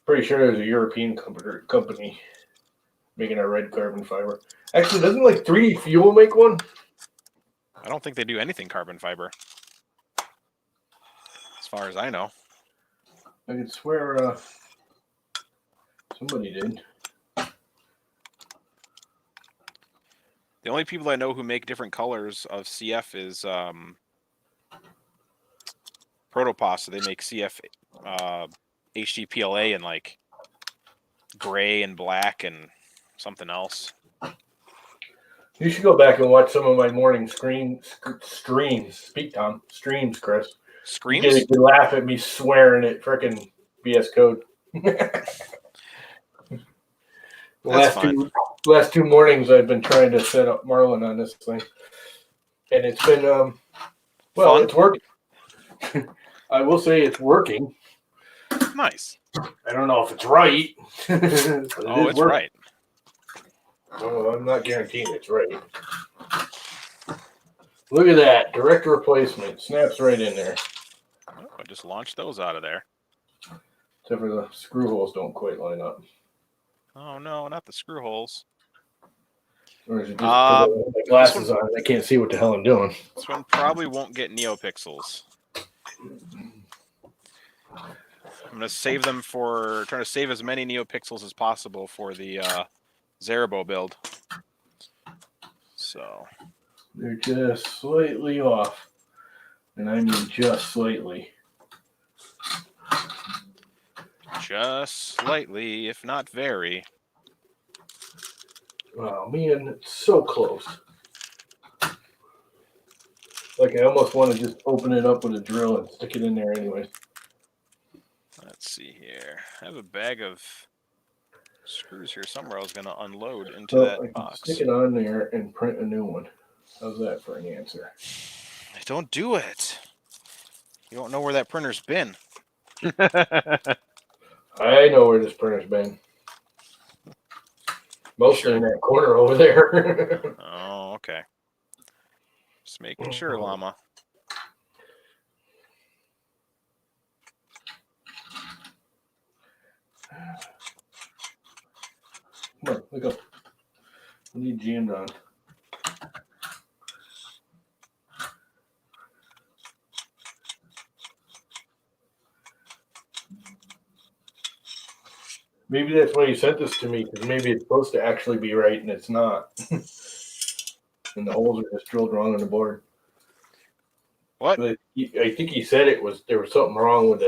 pretty sure there's a European company making a red carbon fiber. Actually, doesn't like 3D Fuel make one? I don't think they do anything carbon fiber. As far as I know. I could swear somebody did. The only people I know who make different colors of CF is Protopasta. They make CF HDPLA in like gray and black and something else. You should go back and watch some of my morning streams. Speak, Tom. Streams, Chris. Screams? You could laugh at me swearing at frickin' BS code. Last two mornings I've been trying to set up Marlin on this thing. And it's been well, fun? It's working. I will say it's working. Nice. I don't know if it's right. But It's working. right. Oh, I'm not guaranteeing it's right. Look at that. Direct replacement. Snaps right in there. Oh, I just launched those out of there. Except for the screw holes don't quite line up. Oh no, not the screw holes. Or is it just because I have my glasses on? I can't see what the hell I'm doing. This one probably won't get NeoPixels. I'm gonna save them for trying to save as many NeoPixels as possible for the Zerbo build. So They're just slightly off. And I mean just slightly. just slightly, if not very. Oh man, it's so close. Like I almost want to just open it up with a drill and stick it in there anyway. Let's see here. I have a bag of screws here somewhere I was going to unload into So I that can box. stick it on there and print a new one. How's that for an answer? Don't do it. You don't know where that printer's been. I know where this printer's been. Mostly in that corner over there. Oh, okay. Just making sure, Llama. Come on, look up. I need jammed on. Maybe that's why you sent this to me, because maybe it's supposed to actually be right and it's not. And the holes are just drilled wrong on the board. What? But I think he said there was something wrong with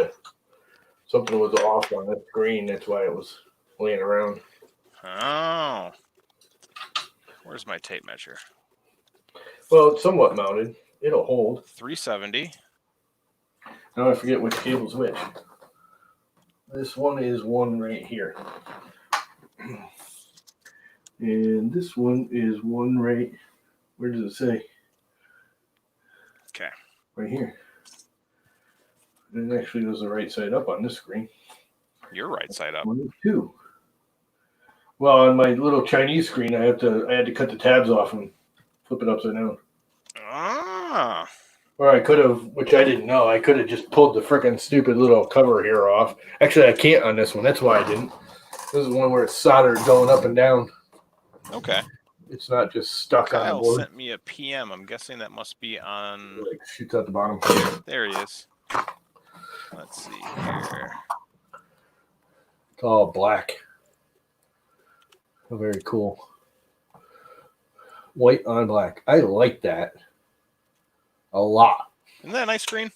something was off on the screen. That's why it was laying around. Oh. Where's my tape measure? Well, it's somewhat mounted. It'll hold. 370. Now I forget which cable's which. This one is one right here. And this one is one right, where does it say? Okay. Right here. And it actually goes the right side up on this screen. You're right side up. 1 and 2. Well, on my little Chinese screen, I had to cut the tabs off and flip it upside down. Ah. Or I could have, which I didn't know, I could have just pulled the freaking stupid little cover here off. Actually, I can't on this one. That's why I didn't. This is one where it's soldered going up and down. Okay. It's not just stuck on the Kyle board. sent me a PM. I'm guessing that must be on. Like shoots out the bottom. There he is. Let's see here. It's all black. Oh, very cool. White on black. I like that a lot. Isn't that a nice screen?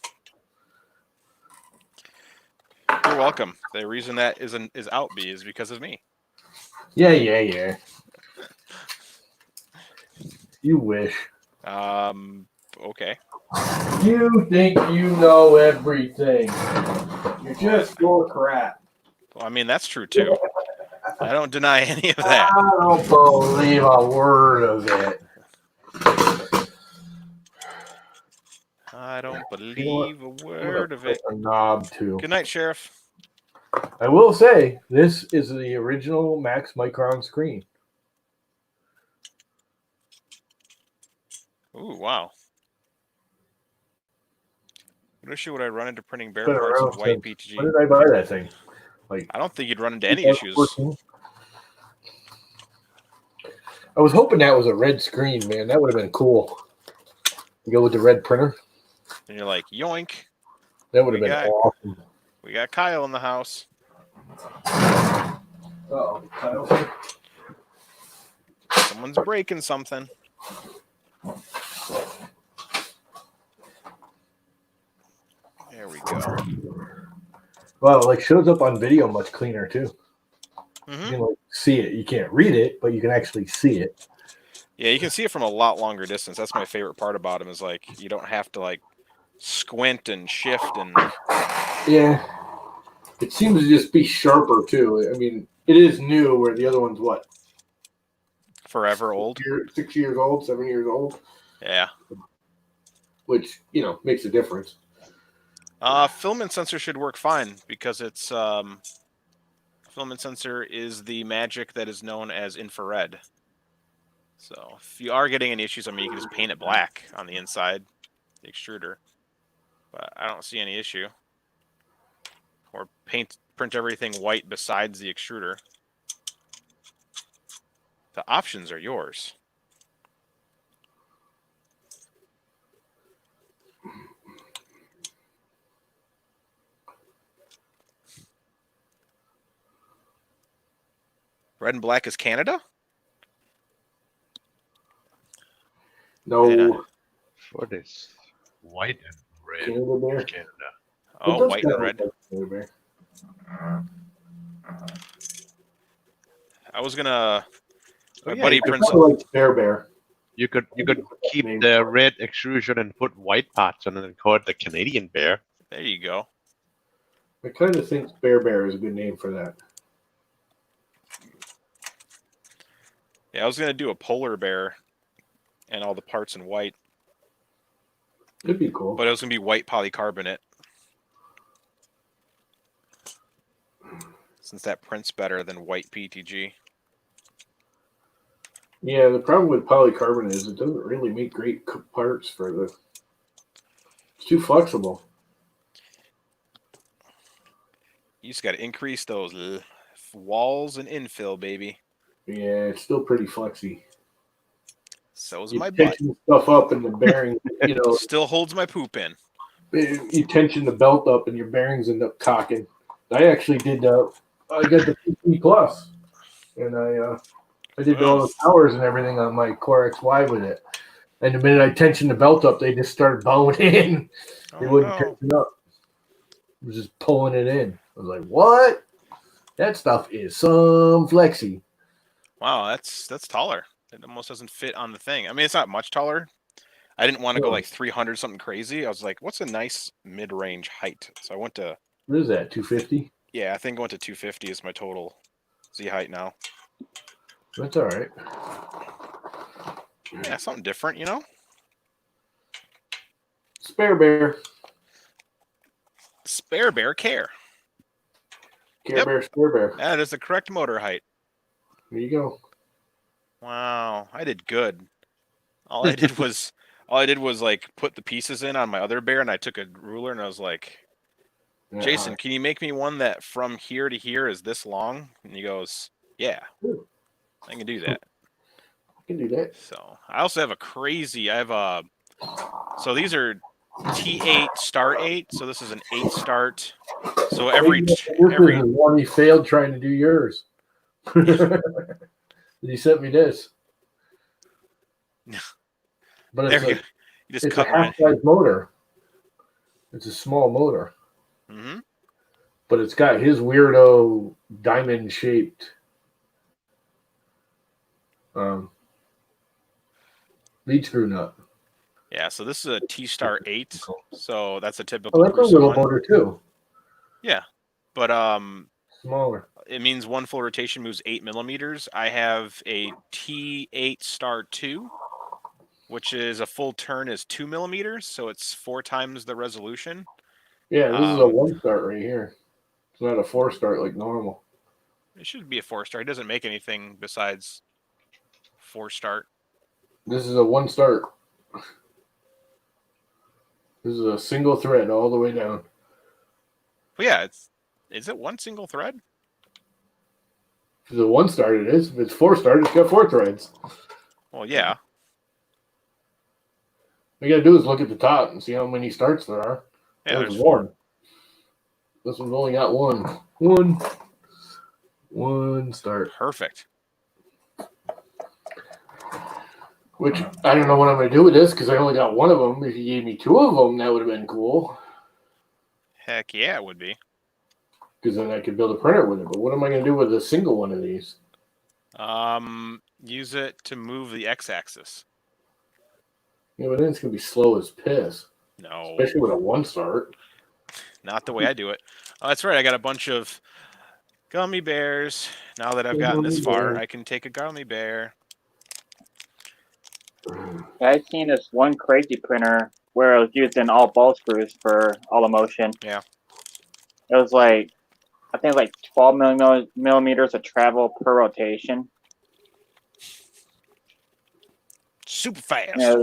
You're welcome. The reason that is out B is because of me. Yeah. You wish. Okay. You think you know everything. You're just full of crap. Well, I mean, that's true too. I don't deny any of that. I don't believe a word of it. I don't believe a word of it. A knob too. Good night, Sheriff. I will say this is the original Max Micron screen. Ooh, wow. What issue would I run into printing bare Been parts around of white since- PTG? When did I buy that thing? I don't think you'd run into any issues. 2014? I was hoping that was a red screen, man. That would have been cool. To go with the red printer. And you're like, yoink. That would have We been got- awesome. We got Kyle in the house. Oh, Kyle. Someone's breaking something. There we go. Well, it like shows up on video much cleaner too. You Hmm. can like see it. You can't read it, but you can actually see it. Yeah, you can see it from a lot longer distance. That's my favorite part about him is like you don't have to like squint and shift and Yeah. It seems to just be sharper too. I mean, it is new where the other one's what? forever old. 6 years old, 7 years old, Yeah. which, you know, makes a difference. Filament sensor should work fine because it's filament sensor is the magic that is known as infrared. So if you are getting any issues, I mean, you can just paint it black on the inside, the extruder. But I don't see any issue. Or print everything white besides the extruder. The options are yours. Red and black is Canada? No, Yeah. What is? White and red. Canada Bear. Canada. Oh, It does white kinda and red. look like Canada Bear. I was gonna. My yeah, buddy you could prints. Kinda like Bear. You could keep the red extrusion and put white parts on it and call it the Canadian bear. There you go. I kind of think Bear is a good name for that. Yeah, I was gonna do a polar bear, and all the parts in white, It'd be cool. but it was gonna be white polycarbonate. Since that prints better than white PTG. Yeah, the problem with polycarbonate is it doesn't really make great parts for the. It's too flexible. You just got to increase those walls and infill, baby. Yeah, it's still pretty flexy. So's You my butt. tension stuff up and the bearing, you know, Still holds my poop in. you tension the belt up and your bearings end up cocking. I actually did. I got the PT Plus, and I did all the powers and everything on my Core XY with it. And the minute I tensioned the belt up, they just started bowing in. They Oh, wouldn't no. tension up. It was just pulling it in. I was like, "What? That stuff is some flexy." Wow, that's taller. It almost doesn't fit on the thing. I mean, it's not much taller. I didn't want to go No. like 300 something crazy. I was like, what's a nice mid-range height? So I went to, What is that? 250? yeah, I think I went to 250 is my total Z height now. That's all right. Yeah, something different, you know? Spare Bear. Spare bear care. Care Yep. Bear, Spare Bear. That is the correct motor height. There you go. Wow, I did good. All I did was like put the pieces in on my other bear, and I took a ruler and I was like, Jason, can you make me one that from here to here is this long? And he goes, yeah, Sure. I can do that. I can do that. So I also have so these are T8 start 8. So this is an 8 start. So every This is one he failed trying to do yours. He sent me this. But there it's you just it's a cut mine. half-size motor. It's a small motor. Mm-hmm. But it's got his weirdo diamond-shaped lead screw nut. Yeah, so this is a T Star 8. So that's a Oh, typical that's a Crusoe little one. motor too. Yeah, but Smaller. it means one full rotation moves 8 millimeters. I have a T8 Star 2, which is a full turn is 2 millimeters, so it's 4 times the resolution. Yeah, this is a 1-start right here. It's not a 4-start like normal. It should be a 4-star. He doesn't make anything besides 4-start. This is a 1-start. This is a single thread all the way down. But yeah, is it one single thread? If it's a 1-start, it is. If it's 4-start, it's got 4 threads. Well, yeah. All you gotta do is look at the top and see how many starts there are. Yeah, There's there's one. This one's only got one. One start. Perfect. Which I don't know what I'm gonna do with this because I only got one of them. If you gave me 2 of them, that would have been cool. Heck yeah, it would be. Because then I could build a printer with it. But what am I gonna do with a single one of these? Use it to move the x-axis. Yeah, but then it's gonna be slow as piss. No, Especially with a 1-start. not the way I do it. Oh, that's right. I got a bunch of gummy bears. Now that I've gotten this far, I can take a gummy bear. I've seen this one crazy printer where it was using all ball screws for all the motion. Yeah. It was like, I think like 12 millimeters of travel per rotation. Super fast. And it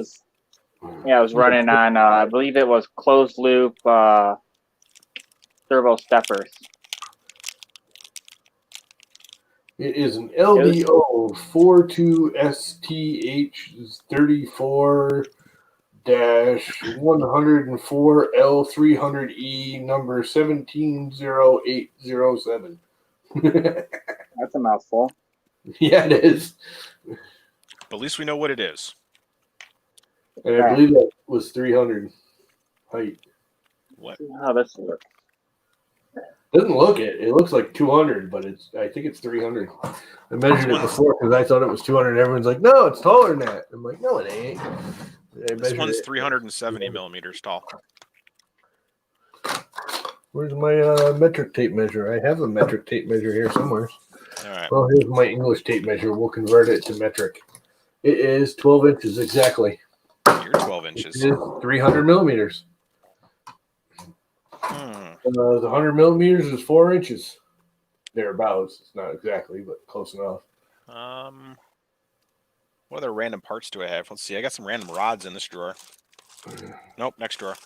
was running on, I believe it was closed loop servo steppers. It is an LDO 42STH34-104L300E number 170807. That's a mouthful. Yeah, it is. But at least we know what it is. And I believe that was 300 height. What? How this looks. Doesn't look it. It looks like 200, but I think it's 300. I measured it before because I thought it was 200. Everyone's like, no, it's taller than that. I'm like, no, it ain't. This one's 370 millimeters tall. Where's my metric tape measure? I have a metric tape measure here somewhere. All right. Well, here's my English tape measure. We'll convert it to metric. It is 12 inches exactly. You're 12 inches. It is 300 millimeters. The 100 millimeters is 4 inches. Thereabouts. It's not exactly, but close enough. What other random parts do I have? Let's see. I got some random rods in this drawer. Nope, next drawer.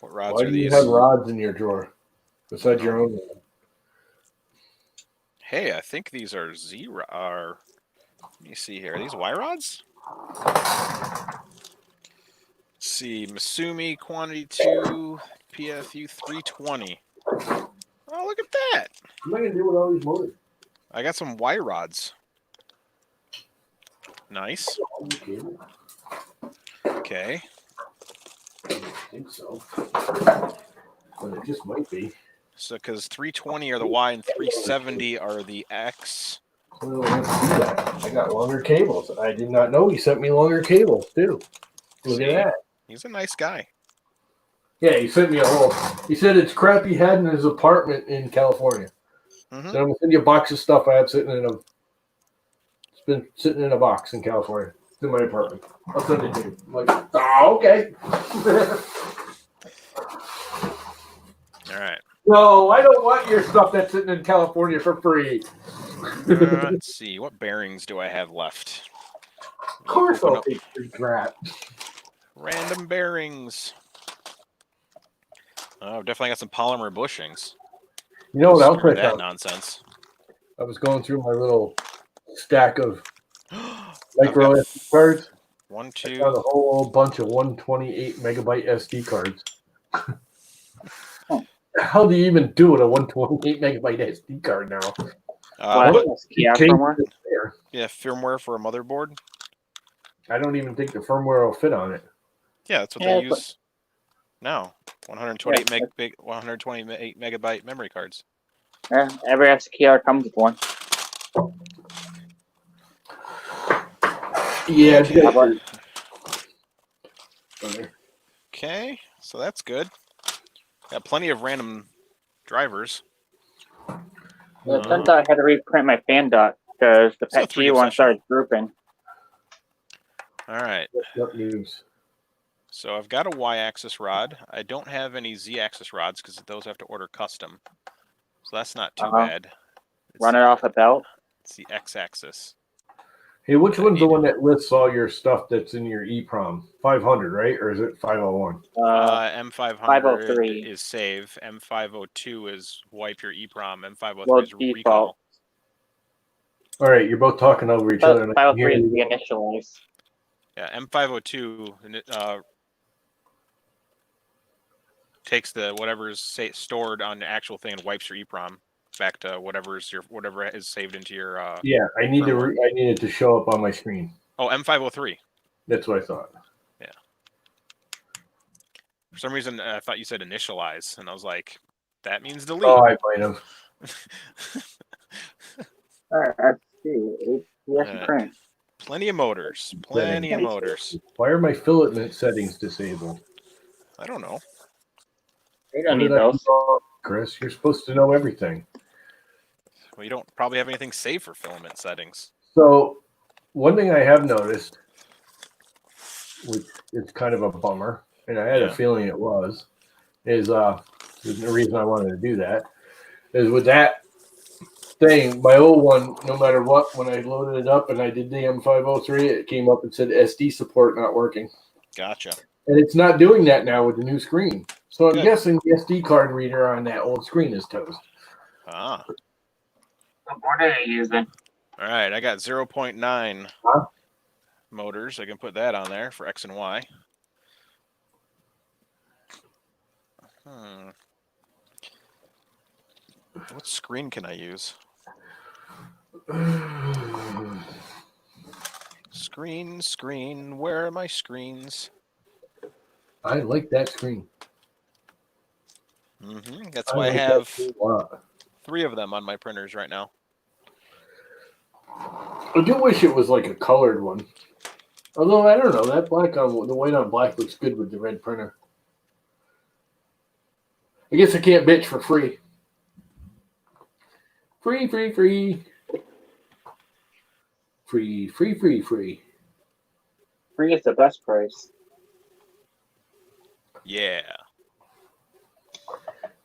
What rods Why are do you these? have rods in your drawer besides your own? Hey, I think these are let me see here. Are these Y rods? Let's see. Masumi quantity 2, PFU 320. Oh, look at that. What am I going to do with all these motors? I got some Y rods. Nice. Okay. I don't think so. But it just might be. So, because 320 are the Y and 370 are the X. Well, let's do that. I got longer cables. I did not know he sent me longer cables, too. Look at that. He's a nice guy. Yeah, he sent me a whole. He said it's crap he had in his apartment in California. Mm-hmm. So I'm going to send you a box of stuff I have sitting in a. It's been sitting in a box in California. It's in my apartment. I'll send it to you. I'm like, oh, okay. All right. No, I don't want your stuff that's sitting in California for free. Let's see. What bearings do I have left? Of course I'll take your crap. Random bearings. Oh, I've definitely got some polymer bushings. You know what else Screw I that found? nonsense. I was going through my little stack of I've micro got SD cards. one, I two. found a whole bunch of 128 megabyte SD cards. How do you even do it? A 128 megabyte SD card now? What? What? Yeah, Change firmware? it there. Yeah, firmware for a motherboard. I don't even think the firmware will fit on it. Yeah, that's what Yeah, they but- use now. 128 Yeah, meg, 128 megabyte memory cards. Yeah, every SD card comes with one. Yeah. Okay. How about Okay, so that's good. Got plenty of random drivers. it turns out I had to reprint my fan duct because the So PET G 3D one session. started drooping. All right. What news? So I've got a Y-axis rod. I don't have any Z-axis rods because those have to order custom. So that's not too bad. It's Run the- it off a belt. It's the X-axis. Hey, which I one's the need- one that lists all your stuff that's in your EEPROM? 500, right? Or is it 501? M500 503. is save. M502 is wipe your EEPROM. M503 Well, is default. recall. All right, you're both talking over each other. And I can hear 503 is you. the initialize. Yeah, M502 takes the whatever's stored on the actual thing and wipes your EEPROM back to whatever is saved into your. Yeah, I need firmware. I need it to show up on my screen. Oh, M503. That's what I thought. For some reason, I thought you said initialize, and I was like, that means delete. Oh, I might have. Alright, let's see. Alright. Print. Plenty of motors. Plenty of motors. Why are my filament settings disabled? I don't know. You don't What need did I do those. wrong, Chris? You're supposed to know everything. Well, you don't probably have anything saved for filament settings. So, one thing I have noticed, which is kind of a bummer, and I had a feeling it was, is there's no reason I wanted to do that, is with that thing, my old one, no matter what, when I loaded it up and I did the M503, it came up and said SD support not working. Gotcha. And it's not doing that now with the new screen. So I'm Good. guessing the SD card reader on that old screen is toast. Ah. What board are you using? All right, I got 0.9 Huh? motors. I can put that on there for X and Y. What screen can I use? Screen. Where are my screens? I like that screen. That's why I like that have screen a lot. 3 of them on my printers right now. I do wish it was like a colored one. Although I don't know, that black on the white on black looks good with the red printer. I guess I can't bitch for free. Free. Free is the best price. Yeah.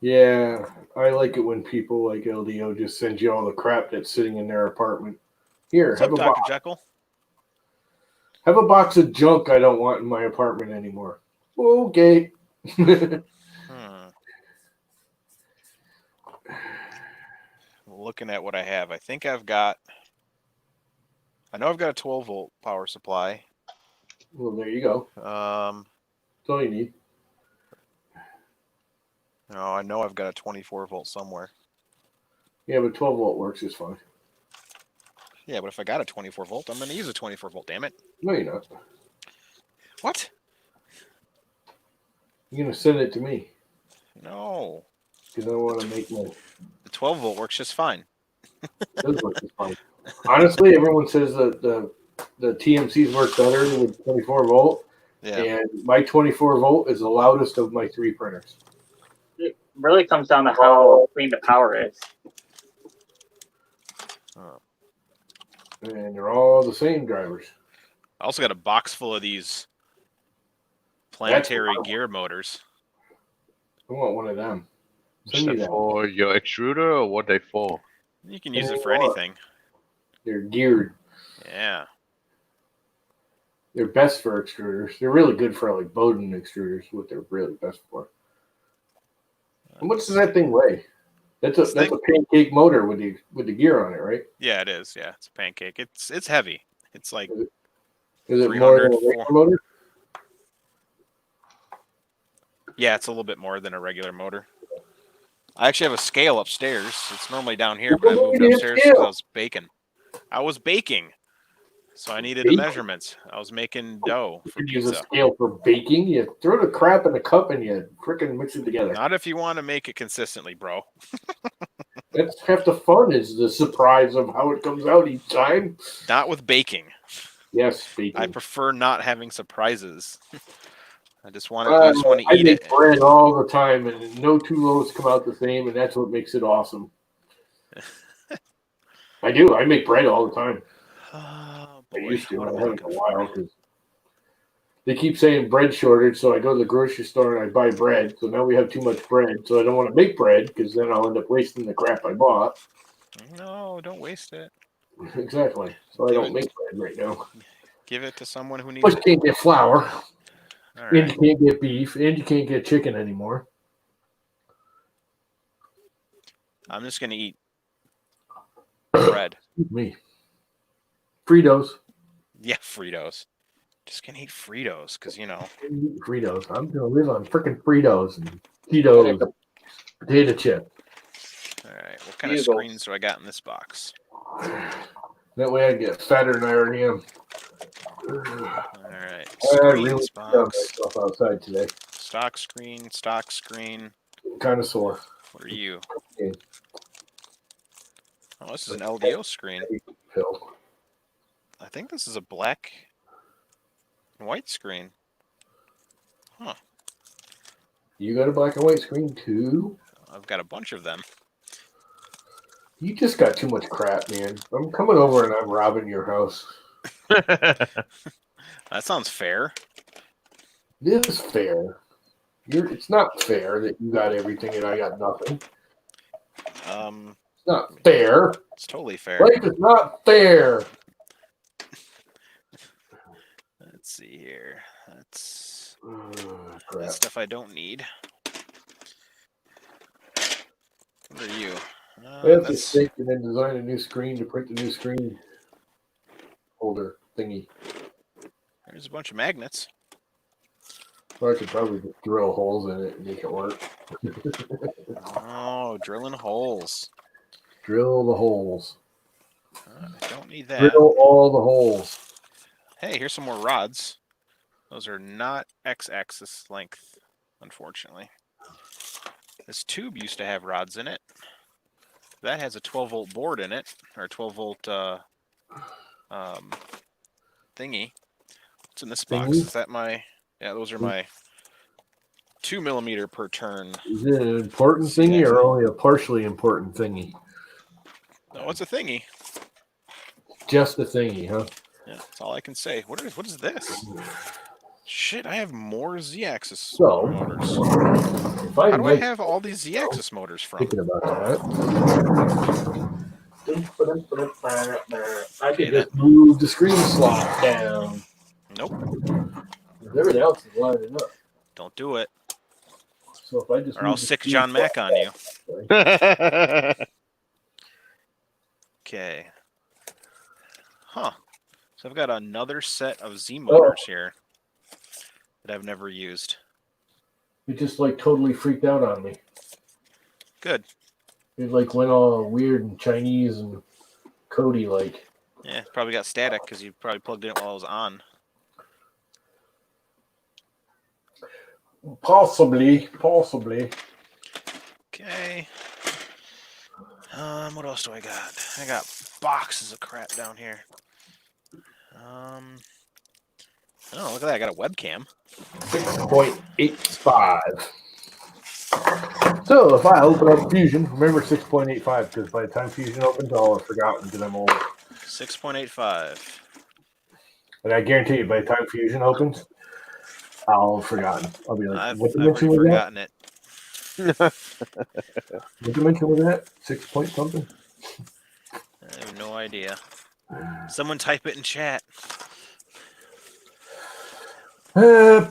Yeah, I like it when people like LDO just send you all the crap that's sitting in their apartment. Here, What's have up, a Dr. box. Jekyll? Have a box of junk I don't want in my apartment anymore. Okay. Looking at what I have, I think I know I've got a 12 volt power supply. Well, there you go. That's all you need. No, I know I've got a 24 volt somewhere. Yeah, but 12 volt works just fine. Yeah, but if I got a 24 volt, I'm going to use a 24 volt, damn it. No, you're not. What? You're going to send it to me. No. Because I want to make my... The 12 volt works just fine. It does work just fine. Honestly, everyone says that the TMCs work better with 24 volt. Yeah. And my 24 volt is the loudest of my 3 printers. It really comes down to how clean the power is. And they're all the same drivers. I also got a box full of these planetary gear motors. I want one of them. Is Send me that that. for your extruder or what they for? You can use it for anything. They're geared. Yeah. They're best for extruders. They're really good for like Bowden extruders, what they're really best for. How much does that thing weigh? That's a pancake motor with the gear on it, right? Yeah, it is. Yeah, it's a pancake. It's heavy. It's like Is it more than a 300, regular motor? yeah, it's a little bit more than a regular motor. I actually have a scale upstairs. It's normally down here, but I moved upstairs because I was baking. So I needed the measurements. I was making dough for You could use a pizza. scale for baking. You throw the crap in a cup and you frickin' mix it together. Not if you want to make it consistently, bro. That's half the fun, is the surprise of how it comes out each time. Not with baking. Yes, baking. I prefer not having surprises. I just want to I eat make it. bread all the time, and no two loaves come out the same, and that's what makes it awesome. I do. I make bread all the time. Oh, I boy. used to. What I am I haven't in looking a while for? because they keep saying bread shortage, so I go to the grocery store and I buy bread. So now we have too much bread, so I don't want to make bread because then I'll end up wasting the crap I bought. No, don't waste it. Exactly. So I don't make bread right now. Give it to someone who needs Plus, you it. can't get flour, All and right. you can't get beef, and you can't get chicken anymore. I'm just going to eat bread. Excuse me. Fritos. Yeah, Fritos. Just going to eat Fritos because, Fritos. I'm gonna live on freaking Fritos and Cheetos, potato chip. All right. What kind of screens do I got in this box? That way I get fatter than I already am. All right. I really Screens found box. myself outside today. Stock screen. Stock screen. Kind of sore. What are you? Yeah. Oh, this is an LDO screen. Pill. I think this is a black and white screen. Huh. You got a black and white screen too? I've got a bunch of them. You just got too much crap, man. I'm coming over and I'm robbing your house. That sounds fair. It is fair. It's not fair that you got everything and I got nothing. It's not fair. It's totally fair. Life is not fair. Let's see here. That's Crap. stuff I don't need. What are you? I have to think and then design a new screen to print the new screen holder thingy. There's a bunch of magnets. Or I could probably just drill holes in it and make it work. Oh, drilling holes. Drill the holes. I don't need that. Drill all the holes. Hey, here's some more rods. Those are not x-axis length, unfortunately. This tube used to have rods in it. That has a 12-volt board in it, or a 12-volt thingy. What's in this box? Is that my... Yeah, those are my 2mm per turn. Is it an important thingy or only a partially important thingy? No, it's a thingy. Just a thingy, huh? Yeah, that's all I can say. What is this? Shit, I have more Z-axis So, motors. if How do I have all these Z-axis motors from? Thinking about that. I could just move the screen slot down. Nope. Everything else is lining up. Don't do it. So if I just Or I'll sick John Mack on you. Okay. Huh. So I've got another set of Z motors here that I've never used. You just like totally freaked out on me. Good. It like went all weird and Chinese and Cody like. Yeah, probably got static because you probably plugged it in while I was on. Possibly. Okay. What else do I got? I got boxes of crap down here. Oh, look at that. I got a webcam. 6.85. So if I open up Fusion, remember 6.85 because by the time Fusion opens, I'll have forgotten because I'm old. 6.85. And I guarantee you, by the time Fusion opens, I'll have forgotten. I'll be like, I've what dimension already was that? forgotten it. What dimension was that? 6 point something? I have no idea. Someone type it in chat. Oh,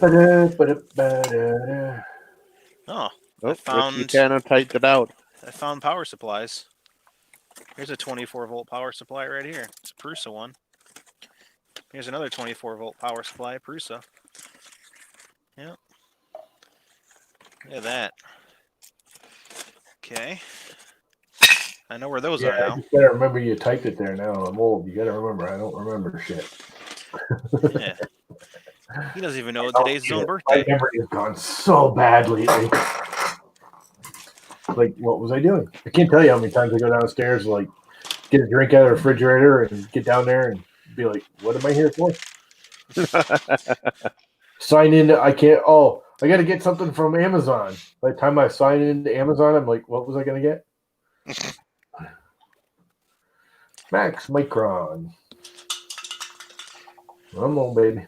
Oh, Oh, Ricky found- Tanner typed it out. I found power supplies. Here's a 24-volt power supply right here. It's a Prusa one. Here's another 24-volt power supply, Prusa. Yep. Look at that. Okay. I know where those are I now. just gotta remember you typed it there now. I'm old. You gotta remember, I don't remember shit. Yeah. He doesn't even know today's his own My birthday. memory has gone so bad lately. Like, what was I doing? I can't tell you how many times I go downstairs, like, get a drink out of the refrigerator and get down there and be like, what am I here for? Sign in. I can't. Oh, I got to get something from Amazon. By the time I sign into Amazon, I'm like, what was I going to get? Max Micron. Come on, baby.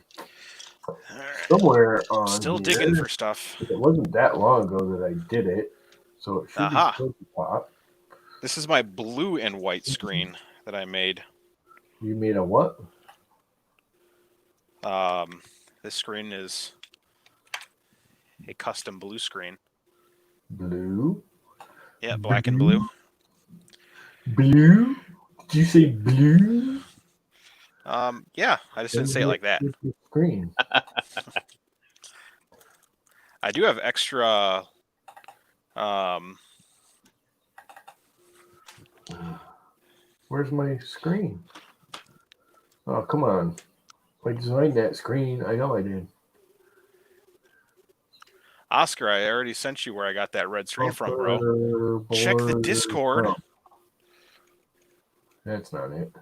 All right. Somewhere on Still here, digging for stuff. it wasn't that long ago that I did it, so it should Aha. be close to top. This is my blue and white screen that I made. You made a what? This screen is a custom blue screen. Blue. Yeah, black and blue. Blue? Did you say blue? Yeah, I just didn't say it like that. Screen. I do have extra. Where's my screen? Oh, come on. I designed that screen. I know I did. Oscar, I already sent you where I got that red screen from, bro. Check the Discord. Oh, that's not it.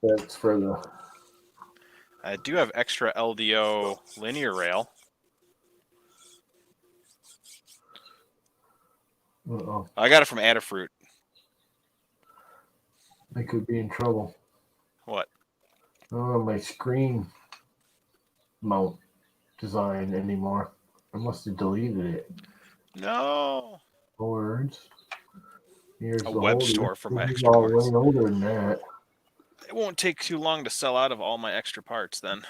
That's for the. I do have extra LDO linear rail. Uh-oh. I got it from Adafruit. I could be in trouble. What? Oh, my screen mount design anymore. I must have deleted it. No. Boards. Here's A the web holder. store for my This is extra all parts. way older than that. It won't take too long to sell out of all my extra parts then.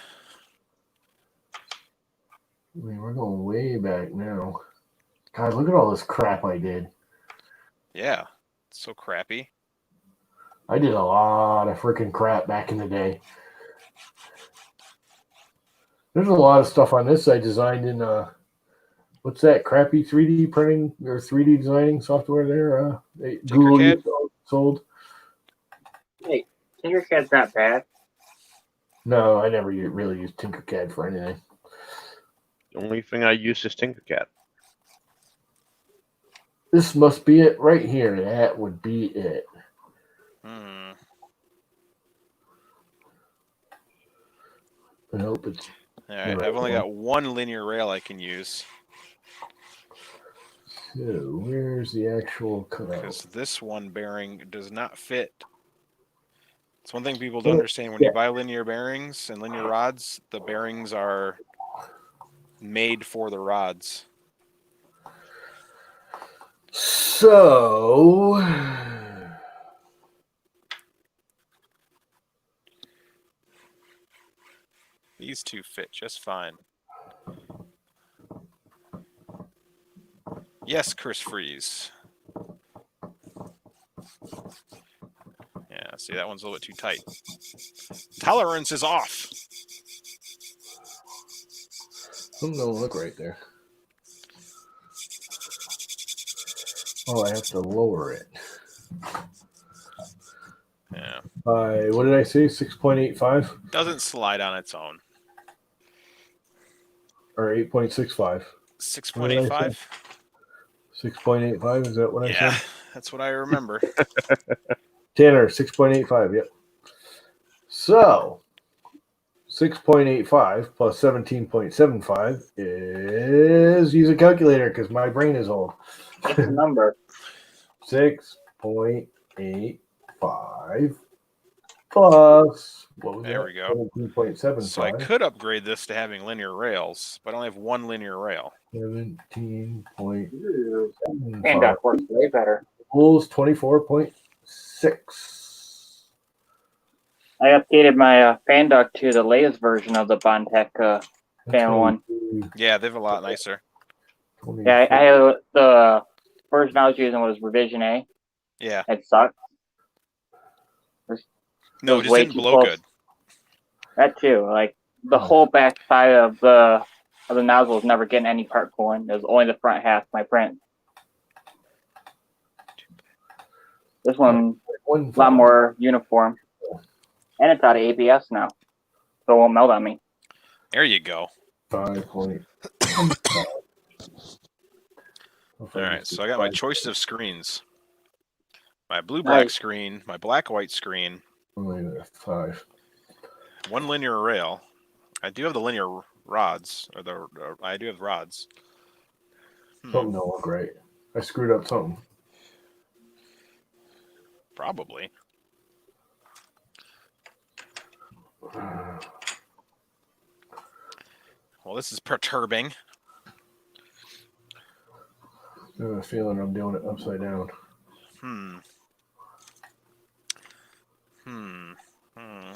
I mean, we're going way back now. God, look at all this crap I did. Yeah. It's so crappy. I did a lot of freaking crap back in the day. There's a lot of stuff on this I designed in what's that crappy 3D printing or 3D designing software there? Google Tinkercad? sold. Hey, Tinkercad's not bad. No, I never really used Tinkercad for anything. The only thing I use is Tinkercad. This must be it right here. That would be it. Hmm. I hope it's. All right. I've only got one linear rail I can use. So, where's the actual cutout? Because this one bearing does not fit. It's one thing people don't understand when you buy linear bearings and linear rods, the bearings are made for the rods. So, These two fit just fine. Yes, Chris Freeze. Yeah, see, that one's a little bit too tight. Tolerance is off. something don't look right there. Oh, I have to lower it. Yeah. What did I say? 6.85 Doesn't slide on its own. or 8.65? 6.85? 6.85, is that what I Yeah, said? that's what I remember. Tanner, 6.85, yep. So, 6.85 plus 17.75 is, use a calculator because my brain is old. What's the number? 6.85 plus, what was There that? we go. 17.75. So I could upgrade this to having linear rails, but I only have one linear rail. 17.75 Fan duct works way better. equals 24.6. I updated my fan duct to the latest version of the Bondtech fan one. Yeah, they have a lot nicer. Yeah, I had the version I was using was revision A. Yeah. It sucked. No, was it just way didn't too blow close. good. That too. Like the whole back side of the nozzle was never getting any part cooling. It was only the front half my print. This one a lot more uniform. And it's out of ABS now. So it won't melt on me. There you go. 5.5. All right, so I got my choices of screens. My blue-black Nice. screen, my black-white screen, 5. one linear rail. I do have the linear rods, or I do have rods. Something don't look right. I screwed up something. Probably. Well, this is perturbing. I have a feeling I'm doing it upside down.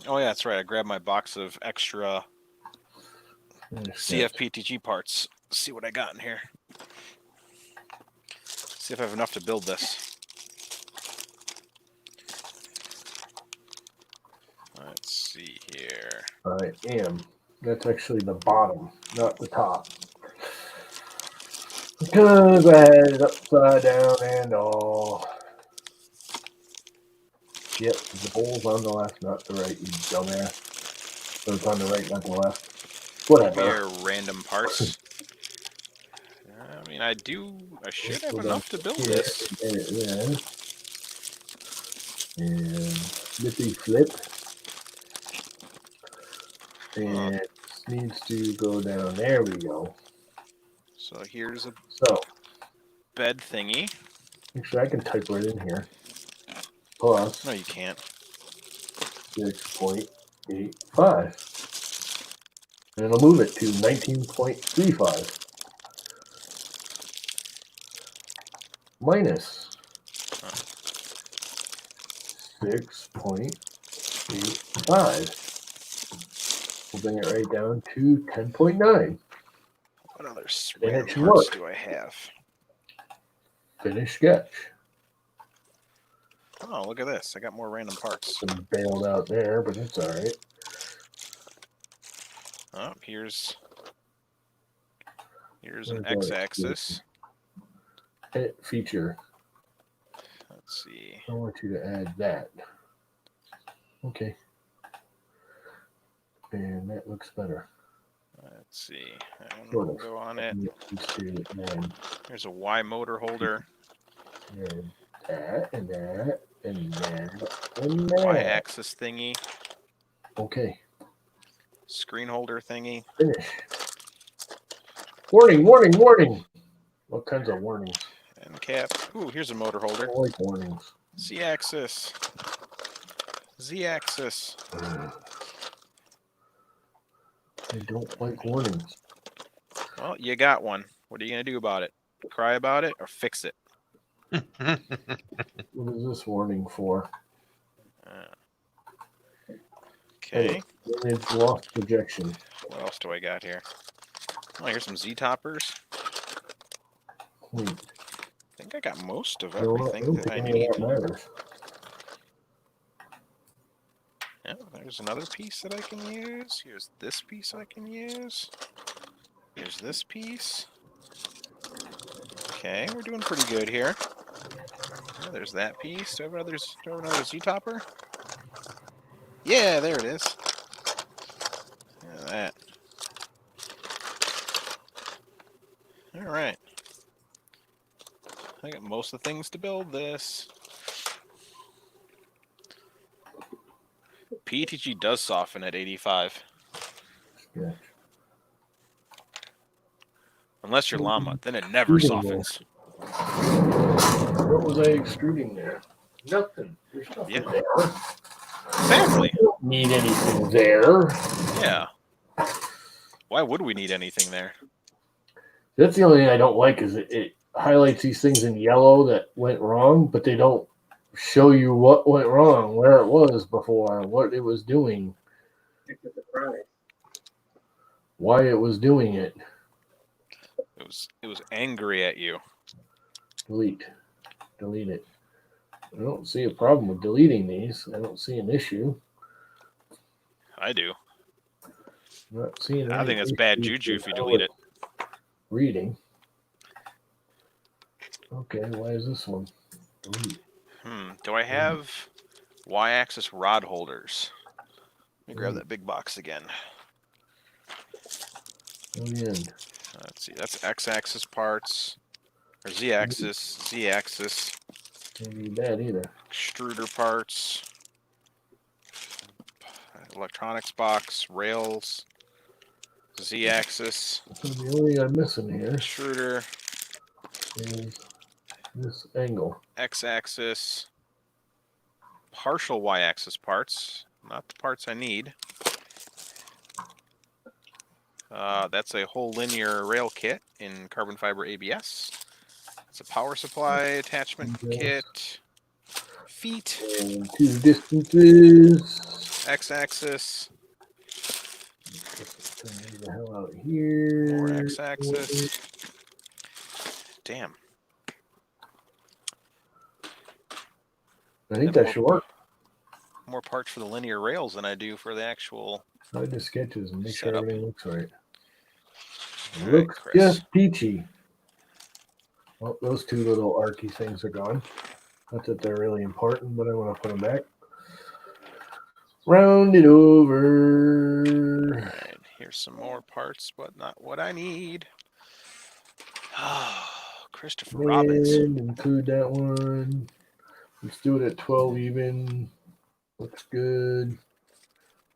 Oh, yeah, that's right. I grabbed my box of extra CFPTG parts. See what I got in here. See if I have enough to build this. Let's see here. I am. That's actually the bottom, not the top. Because I had it upside down and all. Yep, the hole's on the left, not the right, you dumbass. So it's on the right, not the left. Whatever. Here, random parts. I mean, I should have enough to build this. And slippy flip. And this needs to go down. There we go. So here's a So bed thingy. actually I can type right in here. Plus No, you can't. 6.85. And it'll move it to 19.35. Minus 6.85. We'll bring it right down to 10.9. What other And random it should parts work. do I have? Finish sketch. Oh, look at this. I got more random parts. Some bailed out there, but it's all right. Oh, here's an x-axis. Edit feature. Let's see. I want you to add that. Okay. And that looks better. Let's see. And Sort we'll of. go on it. And There's a Y motor holder. that, and that, and that, and that. Y-axis thingy. Okay. Screen holder thingy. Finish. Warning, warning, warning. What kinds of warnings? End cap. Ooh, here's a motor holder. I like warnings. Z-axis. Z-axis. I don't like warnings. Well, you got one. What are you going to do about it? Cry about it or fix it? What is this warning for? Okay. It's lost projection. What else do I got here? Oh, here's some Z-toppers. Wait, I think I got most of you know what? everything that I any need. of that matters. Yeah, there's another piece that I can use. Here's this piece I can use. Here's this piece. Okay, we're doing pretty good here. Yeah, there's that piece. Do I have another Z-topper? Yeah, there it is. Yeah, that. All right. I got most of the things to build this. PETG does soften at 85. Yeah. Unless you're llama, then it never softens. What was I extruding there? Nothing. There's nothing Yeah. there. Exactly. I don't need anything there. Yeah. Why would we need anything there? That's the only thing I don't like is it highlights these things in yellow that went wrong, but they don't show you what went wrong, where it was before, what it was doing, why it was doing it. It was angry at you. Delete it. I don't see a problem with deleting these. I don't see an issue. I do. I'm not seeing. I think that's bad juju if you delete it. Reading. Okay, why is this one? Delete. Do I have y-axis rod holders? Let me grab that big box again. Oh, yeah. Let's see. That's x-axis parts, or z-axis, z-axis. Don't need that either. Extruder parts, electronics box, rails, z-axis, So the only thing I'm missing here extruder, is this angle. x-axis, partial y-axis parts, not the parts I need. That's a whole linear rail kit in carbon fiber ABS. It's a power supply attachment kit. Feet. And two distances. X-axis. Get the hell out of here. More x-axis. Damn. I think that should work. More parts for the linear rails than I do for the actual. Slide the sketches and make sure Setup. everything looks right. All right, Looks Chris. just peachy. Well, those two little archy things are gone. Not that they're really important, but I want to put them back. Round it over. All right, here's some more parts, but not what I need. Christopher Robbins. And include that one. Let's do it at 12 even. Looks good.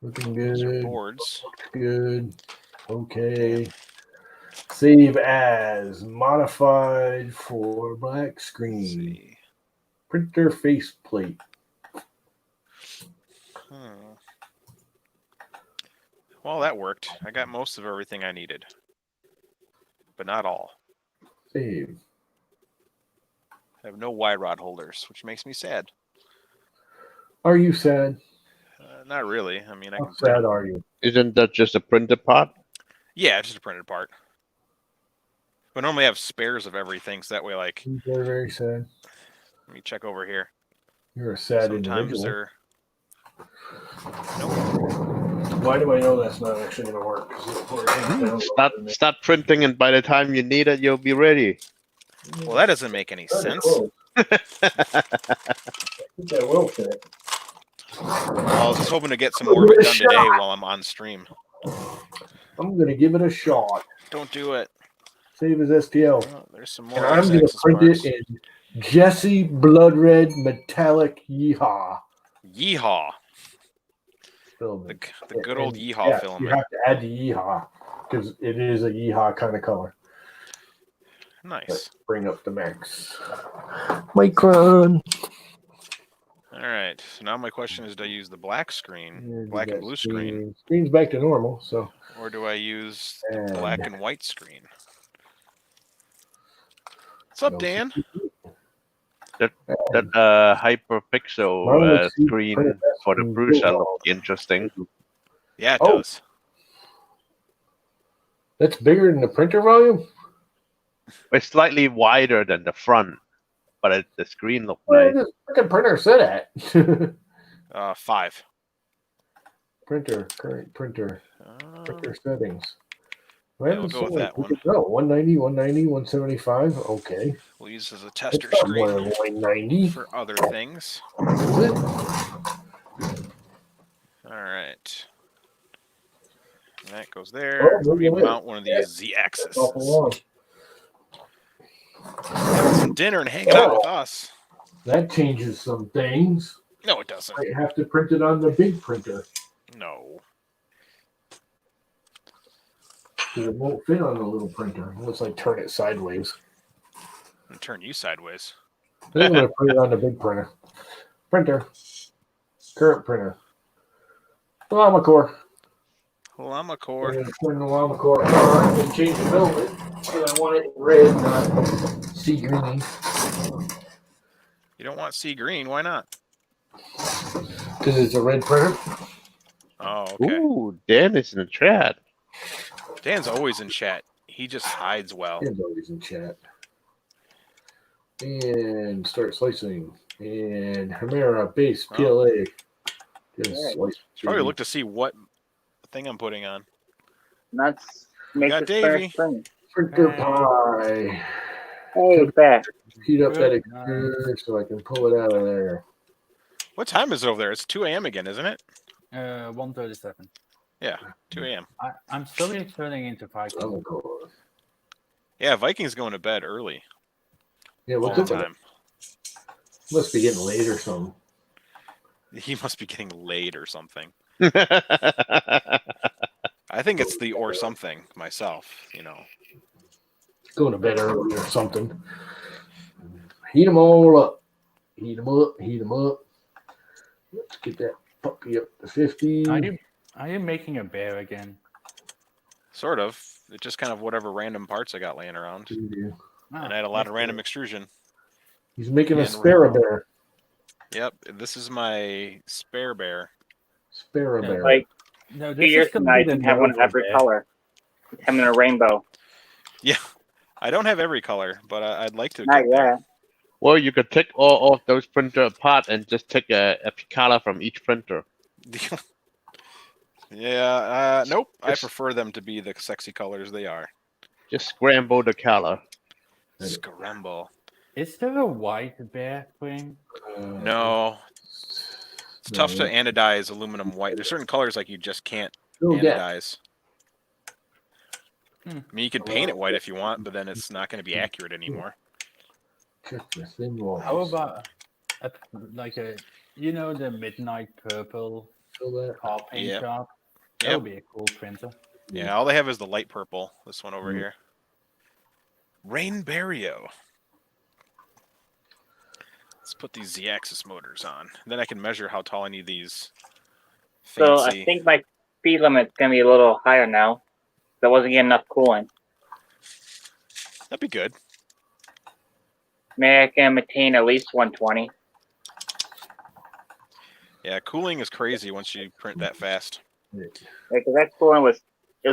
Looking These are good. boards. Looks good. Okay. Save as modified for black Let's screen. see. Printer faceplate. Well, that worked. I got most of everything I needed, but not all. Save. I have no Y rod holders, which makes me sad. Are you sad? Not really. I mean, I How can print. sad are you? Isn't that just a printed part? Yeah, it's just a printed part. But normally I have spares of everything, so that way, like, You're very, very sad. let me check over here. You're a sad Sometimes individual. they're. Why do I know that's not actually going to work? 'Cause it's pouring down. Start printing, and by the time you need it, you'll be ready. Well, that doesn't make any sense. I think that will fit. Well, I was just hoping to get some more of it done today while I'm on stream. I'm going to give it a shot. Don't do it. Save as STL. Oh, there's some more. And I'm going to X-axis print parts. it in Jesse Blood Red Metallic Yeehaw. Yeehaw. Filament. The good old Yeehaw You filament. have to add the Yeehaw because it is a Yeehaw kind of color. Nice. Let's bring up the max. Micron. All right. So now my question is, do I use the black screen, black and blue screen, Screen's back to normal, so. or do I use the And- black and white screen? What's up, Dan? That hyperpixel Well, screen for the Prusa look interesting. Yeah, it Oh. does. That's bigger than the printer volume? It's slightly wider than the front, but the screen looked Where nice. does the freaking printer sit at? 5. Printer, current printer, Uh, printer settings. Yeah, we'll go with that one. No, 190, 190, 175. Okay. we'll use this as a It's tester not more than screen 190. for other things. Is it? All right. And that goes there. Oh, look We at it. mount one of these Z-axis. Awful long. Having some dinner and hanging out with us. That changes some things. No, it doesn't. I have to print it on the big printer No. because it won't fit on the little printer. Unless I turn it sideways. I'm gonna turn you sideways. I think I'm going to put it on the big printer. Printer. Current printer. Llama core. Llama We're core. going to turn the llama core on and change the filament because I want it red, not sea green. You don't want sea green. Why not? Because it's a red printer. Oh, okay. Ooh, Dan is in the chat. Dan's always in chat. He just hides well. Tim's always in chat. And start slicing. And Chimera base Oh. PLA. Just Alright. slice. Probably look to see what thing I'm putting on. Let's make got this better Davey. spring. Printer Hey. pie. Hey, back. Heat up that Good extruder so I can pull it out of there. What time is it over there? It's 2 a.m. again, isn't it? 1:37. Yeah, 2 a.m. I'm slowly turning into Viking. I'm going. Yeah, Vikings going to bed early Yeah, all what's the up with it? time. Must be getting late or something. He must be getting laid or something. I I think it's the or something myself, you know. Going to bed early or something. Heat them all up. Heat them up. Heat them up. Let's get that puppy up to 50. Are you making a bear again? Sort of. It's just kind of whatever random parts I got laying around. Ah, And I had a lot of that's random good. extrusion. He's making a And spare bear. Yep, this is my spare bear. Spare Yeah, bear. Like, No, 2 this years is from gonna now, be you the can have one of Nova every bear. color. Come in a rainbow. Yeah, I don't have every color, but I'd like to Not get there. yet. well, you could take all of those printer apart and just take a color from each printer. Yeah, nope. I Yes. prefer them to be the sexy colors they are. Just scramble the color. Scramble. Is there a white bear thing? No, it's tough to anodize aluminum white. There's certain colors like you just can't anodize. Hmm. I mean, you can paint it white if you want, but then it's not going to be accurate anymore. How about the midnight purple car paint Yep. shop? That Yep. would be a cool printer. Yeah, all they have is the light purple. This one over Mm. here. Rainberrio. Let's put these Z-axis motors on. Then I can measure how tall I need these. So Fancy. I think my speed limit's gonna be a little higher now. That wasn't getting enough cooling. That'd be good. Maybe I can maintain at least 120. Yeah, cooling is crazy once you print that fast. Because that cooling was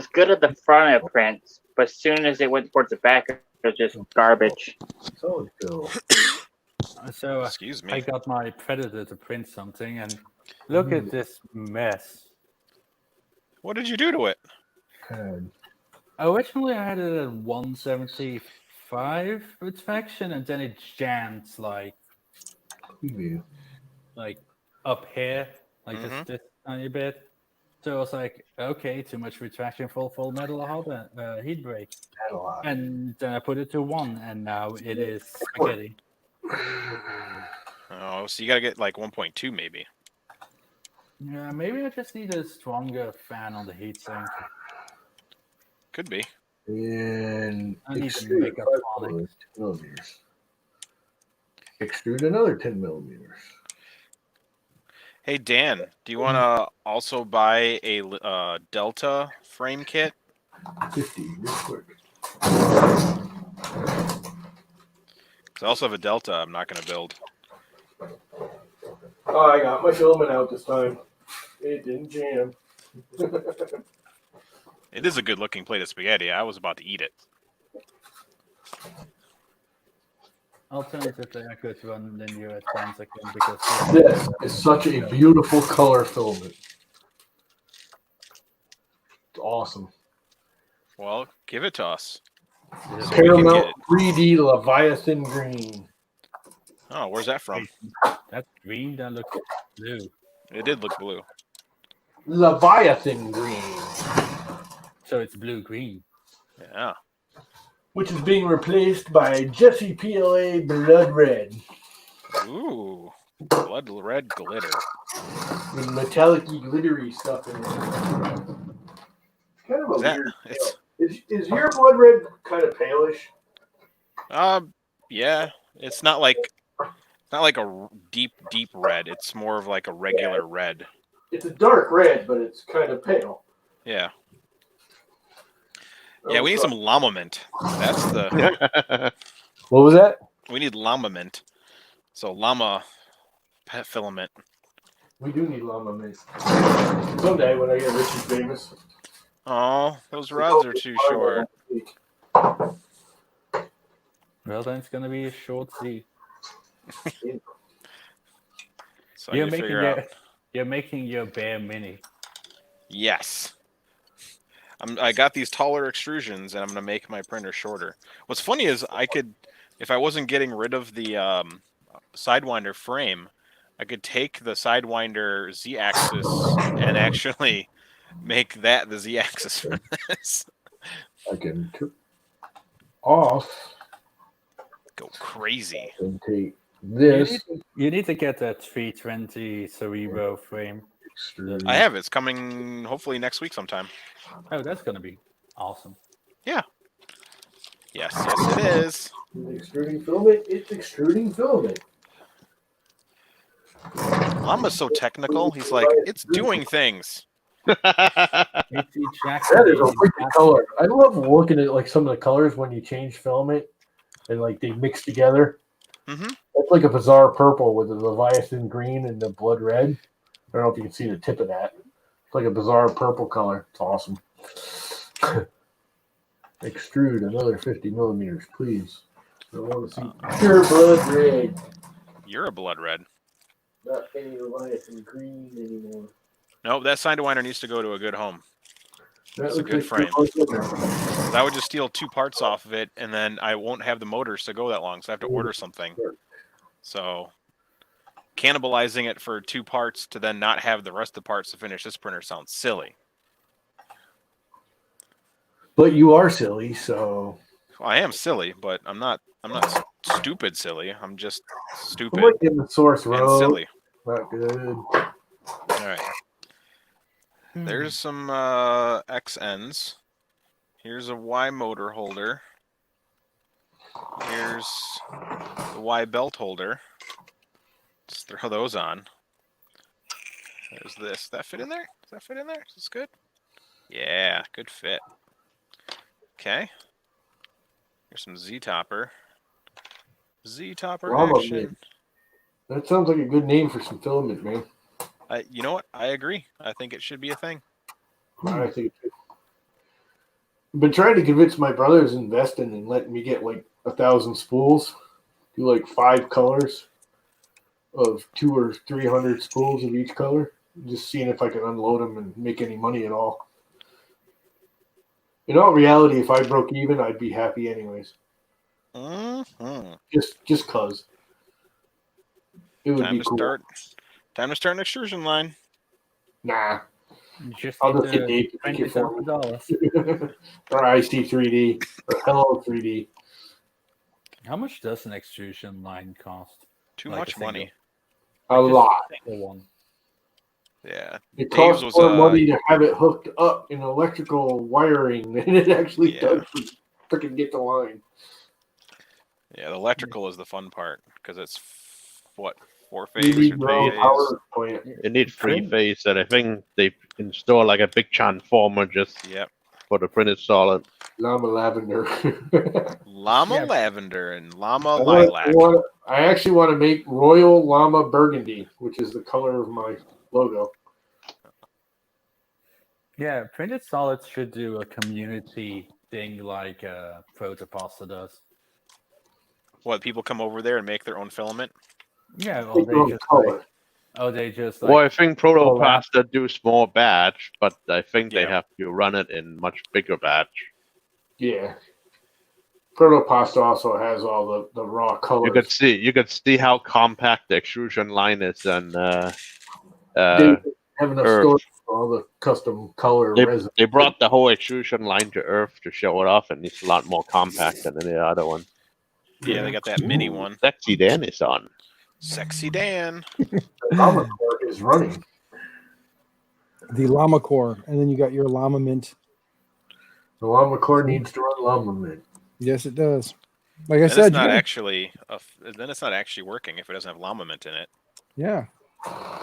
good at the front of prints, but as soon as it went towards the back, it was just garbage. Solid fill. So Excuse I me. got my Predator to print something, and look at this mess. What did you do to it? Originally, I had it at 175 retraction, and then it jammed like up here, like this tiny bit. So I was like, okay, too much retraction for full metal heat break. And then I put it to 1, and now it is spaghetti. Oh, so you gotta get like 1.2 maybe. Yeah, maybe I just need a stronger fan on the heatsink. Could be. And I need to extrude make up 5 on it. millimeters. Extrude another 10 millimeters. Hey Dan, do you want to also buy a Delta frame kit? 50 real quick. 'Cause I also have a Delta I'm not going to build. Oh, I got my filament out this time. It didn't jam. It is a good looking plate of spaghetti. I was about to eat it. Alternatively, I could run the new advance again because This is such a beautiful color filament. It's awesome. Well, give it to us. So we can get Paramount it. 3D Leviathan green. Oh, where's that from? That's green. That looks blue. It did look blue. Leviathan green. So it's blue green. Yeah. Which is being replaced by Jesse PLA Blood Red. Ooh. Blood red glitter. With metallic-y, glittery stuff in it. Kind of a weird It's Is your blood red kind of palish? yeah. It's not like a deep red. It's more of like a regular red. It's a dark red, but it's kind of pale. Yeah. Yeah, we need some llama mint. That's the What was that? we need llama mint. So llama pet filament. We do need llama mint. Someday when I get rich and famous. Oh, those rods are too short. Well, then it's gonna be a short C. So I need to figure out. You're making your bear mini. Yes. I got these taller extrusions, and I'm going to make my printer shorter. What's funny is I could, if I wasn't getting rid of the Sidewinder frame, I could take the Sidewinder Z-axis and actually make that the Z-axis for this. I can off. Go crazy. And take this. You need to get that 320 Cerebro frame. Extrude. I have it. It's coming hopefully next week sometime. Oh, that's gonna be awesome. Yeah. Yes, it is. Extruding filament. It's extruding filament. Llama's so technical. He's like, it's doing things. That is a wicked color. I love looking at like some of the colors when you change filament and like they mix together. Mm-hmm. That's like a bizarre purple with the Leviathan green and the blood red. I don't know if you can see the tip of that. It's like a bizarre purple color. It's awesome. Extrude another 50 millimeters, please. I want to see pure blood red. You're a blood red. Not any Leviathan green anymore. Nope, that Sidewinder needs to go to a good home. It's a good frame. I would just steal 2 parts off of it, and then I won't have the motors to go that long, so I have to order something. So cannibalizing it for 2 parts to then not have the rest of the parts to finish this printer sounds silly. But you are silly, so Well, I am silly, but I'm not stupid silly. I'm just stupid I'm in the source and road. silly. Not good. All right. There's some X ends. Here's a Y motor holder. Here's the Y belt holder. Just throw those on. There's this. Does that fit in there? Does that fit in there? Is this good? Yeah, good fit. Okay. Here's some Z-topper. Z-topper action. That sounds like a good name for some filament, man. You know what? I agree. I think it should be a thing. I think I've been trying to convince my brothers to invest in and letting me get like 1,000 spools, do like 5 colors of 200 or 300 spools of each color, just seeing if I can unload them and make any money at all. In all reality, if I broke even, I'd be happy anyways. Mm-hmm. Just cause it would be cool. Time to start an extrusion line. Nah. Just I'll just get Dave to make it for me. Or IC3D or Hello 3D. How much does an extrusion line cost? Too much money. A lot. One. Yeah. It costs more money to have it hooked up in electrical wiring than it actually does to freaking get the line. Yeah, the electrical is the fun part because it's what, 4-phase You or 3-phase? You need 3-phase, and I think they install like a big transformer just for the printed solid. Llama lavender. Llama lavender and llama lilac. I actually want to make Royal Llama Burgundy, which is the color of my logo. Yeah, printed solids should do a community thing like Protopasta does. What, people come over there and make their own filament? Yeah, or they just well, I think Protopasta do small batch, but I think they have to run it in much bigger batch. Yeah. Protopasta also has all the raw colors. You could see how compact the extrusion line is, and they have enough storage for all the custom color resin. They brought the whole extrusion line to Earth to show it off, and it's a lot more compact than any other one. Yeah, they got that mini one. Sexy Dan is on. Sexy Dan. The Llama Core is running. The Llama Core, and then you got your Llama Mint. The Llama Core needs to run Llama Mint. Yes, it does. Like I said, it's not actually then it's not actually working if it doesn't have Llama Mint in it. Yeah.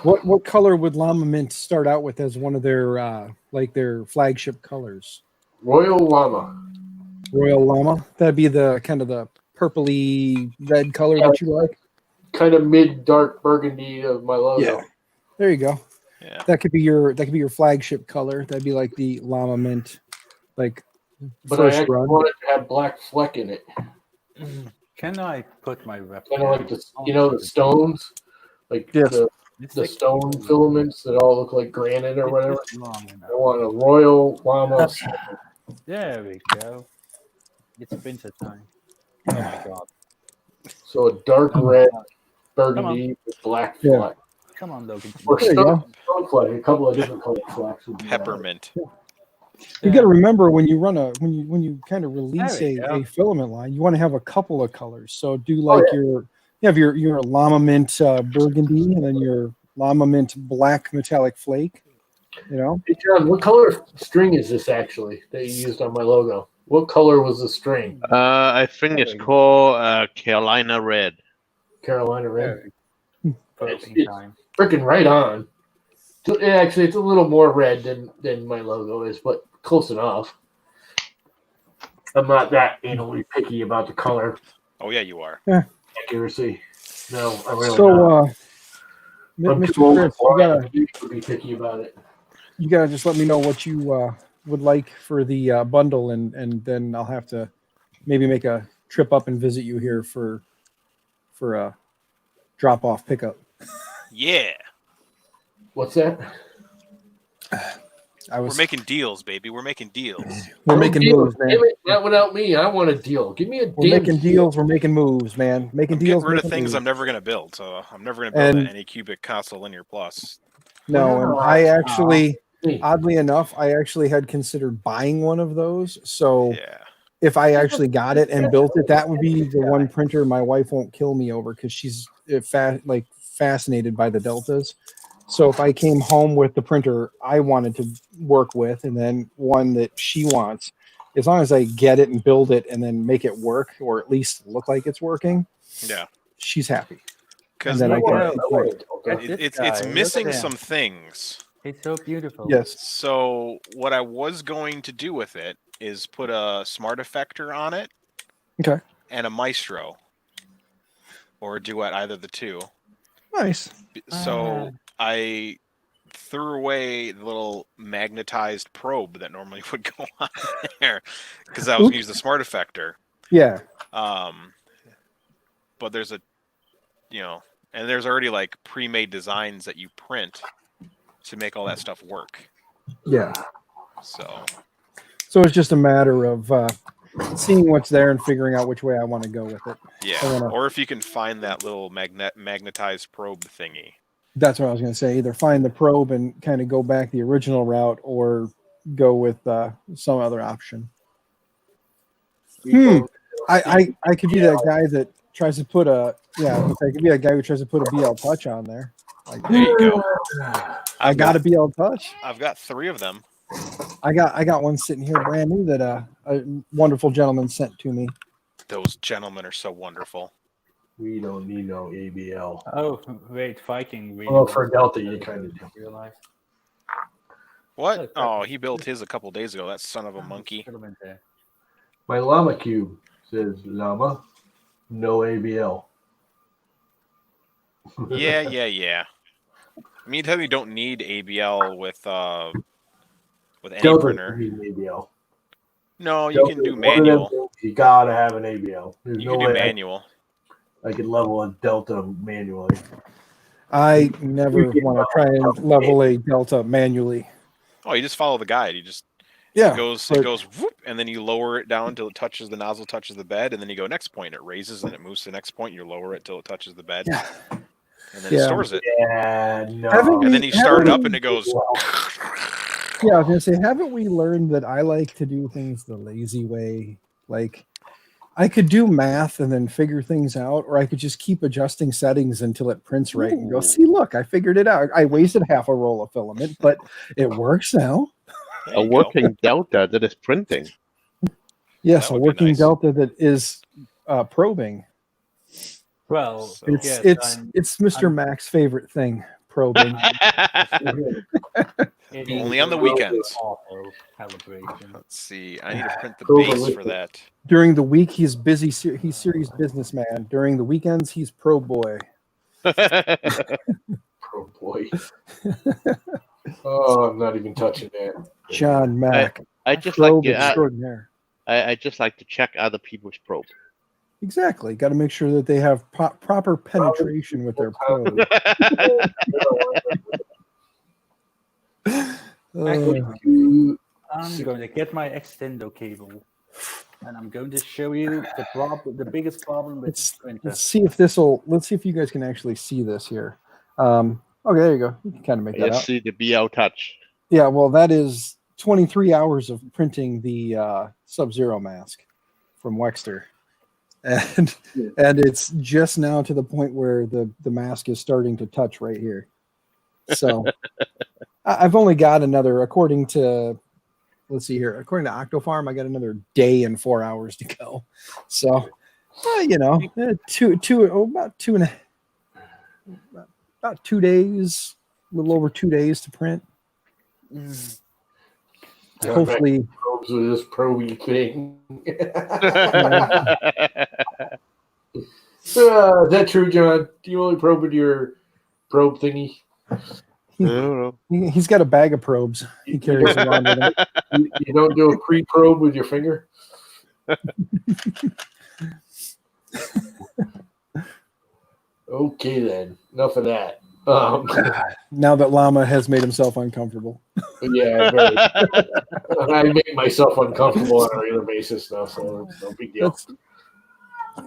What color would Llama Mint start out with as one of their their flagship colors? Royal Llama. Royal Llama. That'd be the kind of the purpley red color that you like. Kind of mid dark burgundy of my logo. Yeah. There you go. Yeah. That could be your flagship color. That'd be like the Llama Mint, like but First I actually run. want it to have black fleck in it. Can I put my rep? Kind of like the stones, like Yes. the stone filaments that all look like granite or whatever. Long enough. I want a royal llama. There we go. It's printer time. Oh my god. So a dark red burgundy with black Yeah. fleck. Come on, Logan. Or There you go. stone fleck, a couple of different color flecks. would be Peppermint. You got to remember when you run when you kind of release There we go. a filament line, you want to have a couple of colors. So do like you have your llama mint burgundy and then your llama mint black metallic flake. You know. Hey John, what color string is this actually that you used on my logo? What color was the string? I think it's called Carolina Red. Carolina red. Probing It's time. freaking right on. Actually, it's a little more red than my logo is, but close enough. I'm not that anally picky about the color Oh yeah, you are. accuracy. No, I really So, not. I'm Mr. too old Chris, for you it to be picky about it. gotta just let me know what you would like for the bundle, and then I'll have to maybe make a trip up and visit you here for a drop off pickup. Yeah. What's that? We're making deals, baby. We're making deals. We're making moves, man. Damn it, not without me. I want a deal. Give me a We're damn making deals. We're making moves, man. Making I'm deals. getting rid of making things moves. I'm never going to build. So I'm never going to build And- an Anycubic console linear plus. No, and I actually, Me. oddly enough, I actually had considered buying one of those. So Yeah. if I actually got it and built it, that would be the one printer my wife won't kill me over because she's fascinated by the deltas. So if I came home with the printer I wanted to work with, and then one that she wants, as long as I get it and build it and then make it work, or at least look like it's working, Yeah. she's happy. Because And then Look I at can. this guy. it's Look at missing him. some things. He's so beautiful. Yes. So what I was going to do with it is put a smart effector on it. Okay. And a maestro. Or a duet, either the two. Nice. So I threw away the little magnetized probe that normally would go on there because I was going to use the smart effector. Yeah. But there's and there's already like pre-made designs that you print to make all that stuff work. Yeah. So it's just a matter of seeing what's there and figuring out which way I want to go with it. yeah, or if you can find that little magnetized probe thingy. That's what I was going to say. Either find the probe and kind of go back the original route, or go with some other option. I could be that guy that tries to put I could be that guy who tries to put a BL Touch on there. Like, There you go. I got a BL Touch. I've got 3 of them. I got one sitting here brand new that a wonderful gentleman sent to me. Those gentlemen are so wonderful. We don't need no ABL. Oh, wait, Viking. Really Well, for Delta, you kind of do. Realize. What? Oh, he built his a couple days ago. That son of a monkey. Filament there. My Llama Cube says Llama, no ABL. Yeah. I mean, you don't need ABL with any Delta printer. needs ABL. No, you Delta can do is one of them manual. things You gotta have an ABL. There's You no can do way manual. I could level a Delta manually. I never want to try and level a Delta manually. Oh, you just follow the guide. You just Yeah, it goes whoop, and then you lower it down until it touches the nozzle, touches the bed, and then you go next point. It raises and it moves to the next point. You lower it till it touches the bed, Yeah. and then it stores it. Yeah, no. Haven't And then you start it up, and it goes. Yeah, I was gonna say, haven't we learned that I like to do things the lazy way? Like, I could do math and then figure things out, or I could just keep adjusting settings until it prints right and go, see, look, I figured it out. I wasted half a roll of filament, but it works now. There A you go. working Delta that is printing. Yes, That a would be working nice. Delta that is probing. Well, So- It's Mr. Mac's favorite thing, probing. it Only is on the weekends. auto calibration. Let's see. I need to print the Pro base liquid. for that. During the week, he's busy. He's serious businessman. During the weekends, he's pro boy. Oh boy. Oh, I'm not even touching that. John Mac. I just Probe like extraordinaire. I just like to check other people's probe. Exactly. Got to make sure that they have proper penetration with their probe. I'm going to get my extendo cable, and I'm going to show you the biggest problem with this printer. Let's see if you guys can actually see this here. Okay, there you go. You can kind of make that out. See the BL touch. Yeah, well, that is 23 hours of printing the Sub-Zero mask from Wexter. And it's just now to the point where the mask is starting to touch right here. So I've only got another, according to Octofarm, I got another day and 4 hours to go. So, about 2 days, a little over 2 days to print. Hopefully, probes with this probey thing. Is that true, John? Do you only probe with your probe thingy? He's got a bag of probes he carries around with him. You don't do a pre-probe with your finger? Okay, then. Enough of that. Now that Llama has made himself uncomfortable. Yeah, very. I make myself uncomfortable on a regular basis now, so it's no big deal.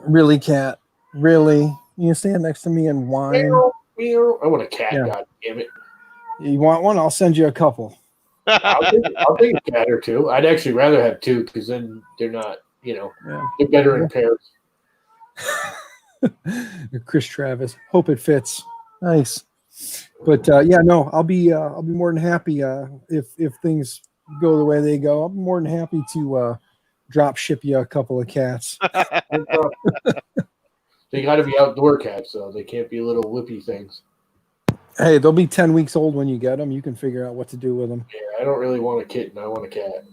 Really, Cat? Really? You stand next to me and whine? I want a cat, God damn it. You want one? I'll send you a couple. I'll take a cat or two. I'd actually rather have two because then they're not, they're better in pairs. Chris Travis. Hope it fits. Nice. But I'll be more than happy if things go the way they go. I'll be more than happy to drop ship you a couple of cats. They got to be outdoor cats, though. They can't be little whippy things. Hey, they'll be 10 weeks old when you get them. You can figure out what to do with them. Yeah, I don't really want a kitten. I want a cat.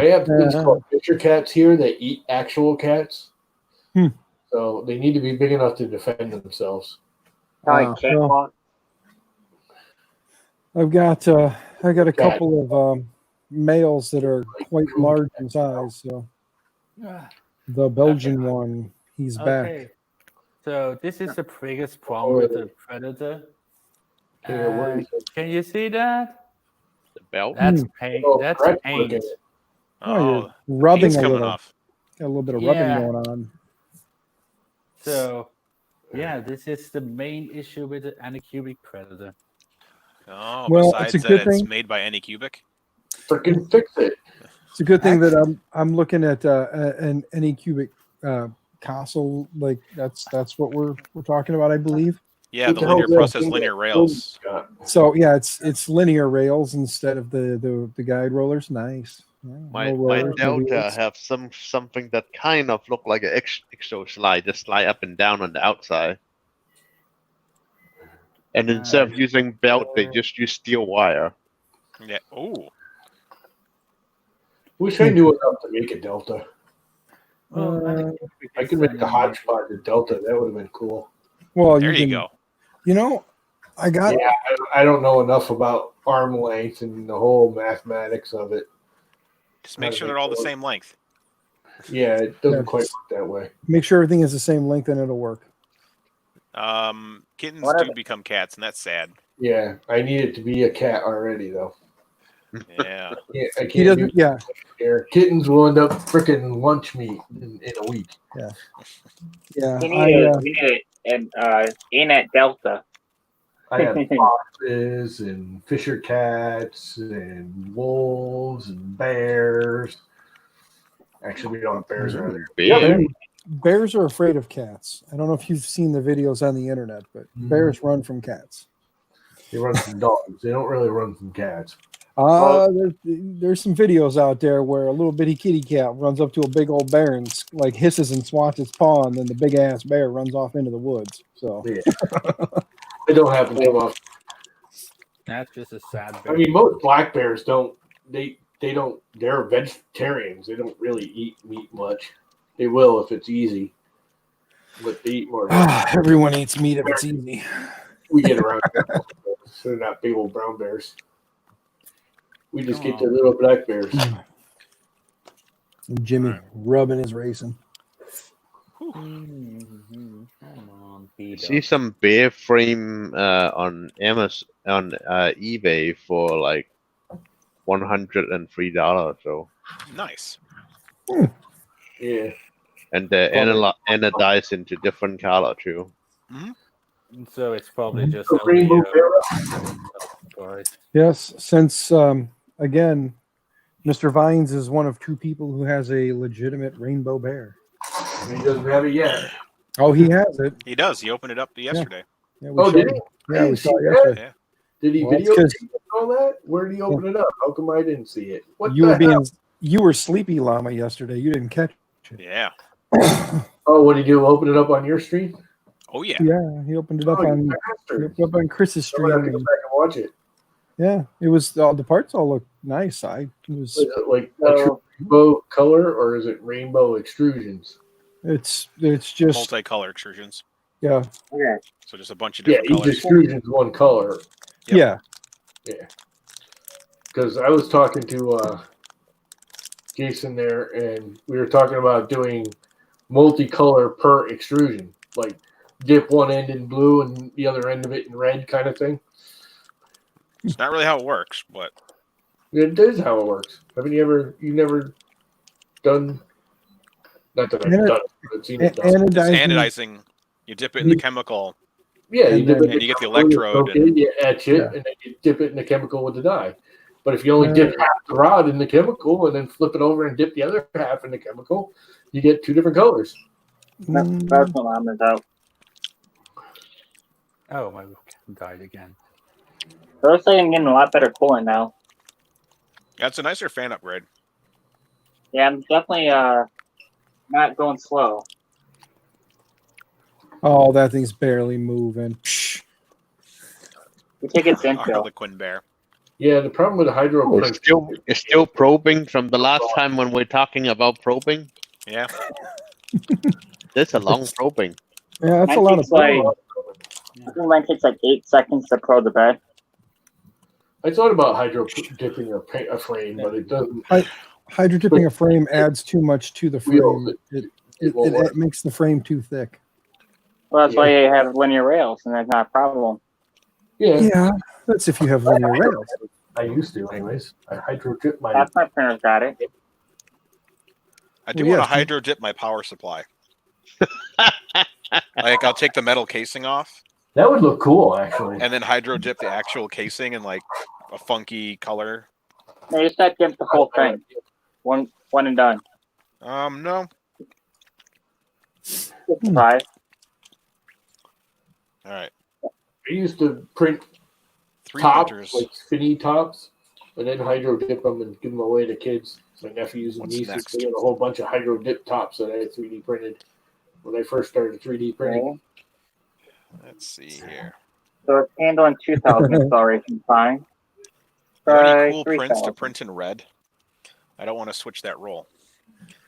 I have things called fisher cats here that eat actual cats. So they need to be big enough to defend themselves. I've got a couple of males that are quite large in size. So the Belgian one, he's back. So this is the biggest problem with the Predator. Can you see that? The belt? That's paint. That's paint. You're rubbing paint's a coming little. off. Got a little bit of rubbing going on. So, this is the main issue with the Anycubic Predator. Oh, well, besides it's a that, good it's thing. made by Anycubic. Freaking fix it. It's a good thing that I'm looking at an Anycubic console. Like that's what we're talking about, I believe. Yeah, the linear process, linear rails. So it's linear rails instead of the guide rollers. Nice. My Delta have something that kind of look like an exo slide, just slide up and down on the outside. And instead of using belt, they just use steel wire. Yeah. Oh. Wish I knew enough to make a Delta. I could make a hodgepodge of Delta. That would have been cool. Well, there you go. I got. Yeah, I don't know enough about arm length and the whole mathematics of it. Just make sure they're all the same length. Yeah, it doesn't quite work that way. Make sure everything is the same length and it'll work. Kittens do become cats, and that's sad. Yeah, I need it to be a cat already, though. Yeah. I can't. Kittens will end up freaking lunch meat in a week. Yeah. Yeah. We need an ANET Delta. I have foxes and fisher cats and wolves and bears. Actually, we don't have bears around there. Bears are afraid of cats. I don't know if you've seen the videos on the internet, but bears run from cats. They run from dogs. They don't really run from cats. There's some videos out there where a little bitty kitty cat runs up to a big old bear and like hisses and swats its paw, and then the big ass bear runs off into the woods. So yeah. It don't happen too often. That's just a sad bear. I mean, most black bears don't. They don't. They're vegetarians. They don't really eat meat much. They will if it's easy, but they eat more. Everyone eats meat if it's easy. We get around. So they're not big old brown bears. We just get the little black bears. And Jimmy rubbing his racing. Come on, I Peter. see some bear frame on Amazon on eBay for like $103. So Nice. Yeah. and they're anodized into different color too. So it's probably just A rainbow Yes, since again, Mr. Vines is one of 2 people who has a legitimate rainbow bear. He doesn't have it yet. Oh, he has it. He does. He opened it up yesterday. Yeah, we Did showed he? it. Yeah, we didn't saw see it that. yesterday. Yeah. Did he Well, that's video 'cause- all that? Where did he open it up? How come I didn't see it? What You the hell? you were sleepy llama yesterday. You didn't catch it. Yeah. Oh, what did he do? Open it up on your stream? Oh yeah. Yeah, he opened it up you on bastard. Chris's I'm gonna have stream. to go And, back and watch it. yeah, it was all the parts all look nice. It was Is it like a true rainbow color, or is it rainbow extrusions? it's just Multicolor extrusions. yeah. Okay. So just a bunch of Yeah, different each colors. extrusion is one color. Yep. Yeah. Because I was talking to Jason there, and we were talking about doing multicolor per extrusion, like dip one end in blue and the other end of it in red, kind of thing. It's not really how it works, but It is how it works. Haven't you never done? Not that I've done it, but I've seen it done. it's anodizing. You dip it in the chemical. Yeah, you and dip then- it And you get the electrode and- you etch it, Yeah. and then you dip it in the chemical with the dye. But if you only dip half the rod in the chemical and then flip it over and dip the other half in the chemical, you get 2 different colors. That's what I'm about. Oh, my book died again. It looks like I'm getting a lot better cooling now. Yeah, it's a nicer fan upgrade. Yeah, I'm definitely not going slow. Oh, that thing's barely moving. Psh. You take its Our intro. Harlequin bear. Yeah, the problem with the hydro print, It's still probing from the last time when we're talking about probing. Yeah. That's a long probing. Yeah, that's a Mine lot of takes like power. I think mine takes like 8 seconds to probe the bed. I thought about hydro dipping a frame, but it doesn't. Hydro dipping a frame adds too much to the Wheels, frame. it won't work. It makes the frame too thick. Well, that's why you have linear rails, and that's not a problem. Yeah, Yeah, that's if you have linear rails. I used to, anyways. I hydro dip my. That's my printer's got it. I do Well, want yes, to hydro dip my power supply. Like I'll take the metal casing off That would look cool, actually. and then hydro dip the actual casing in like a funky color. No, you just got to dip the whole thing. One and done. No. Try. All right. I used to print 3 tops, printers. like spinny tops, and then hydro dip them and give them away to kids, my nephews and What's nieces. next? They had a whole bunch of hydro dip tops that I had 3D printed when I first started 3D printing. Okay. Let's see here. So it's handling 2,000 acceleration fine. Are there Try any cool prints to 3,000. print in red? I don't want to switch that roll.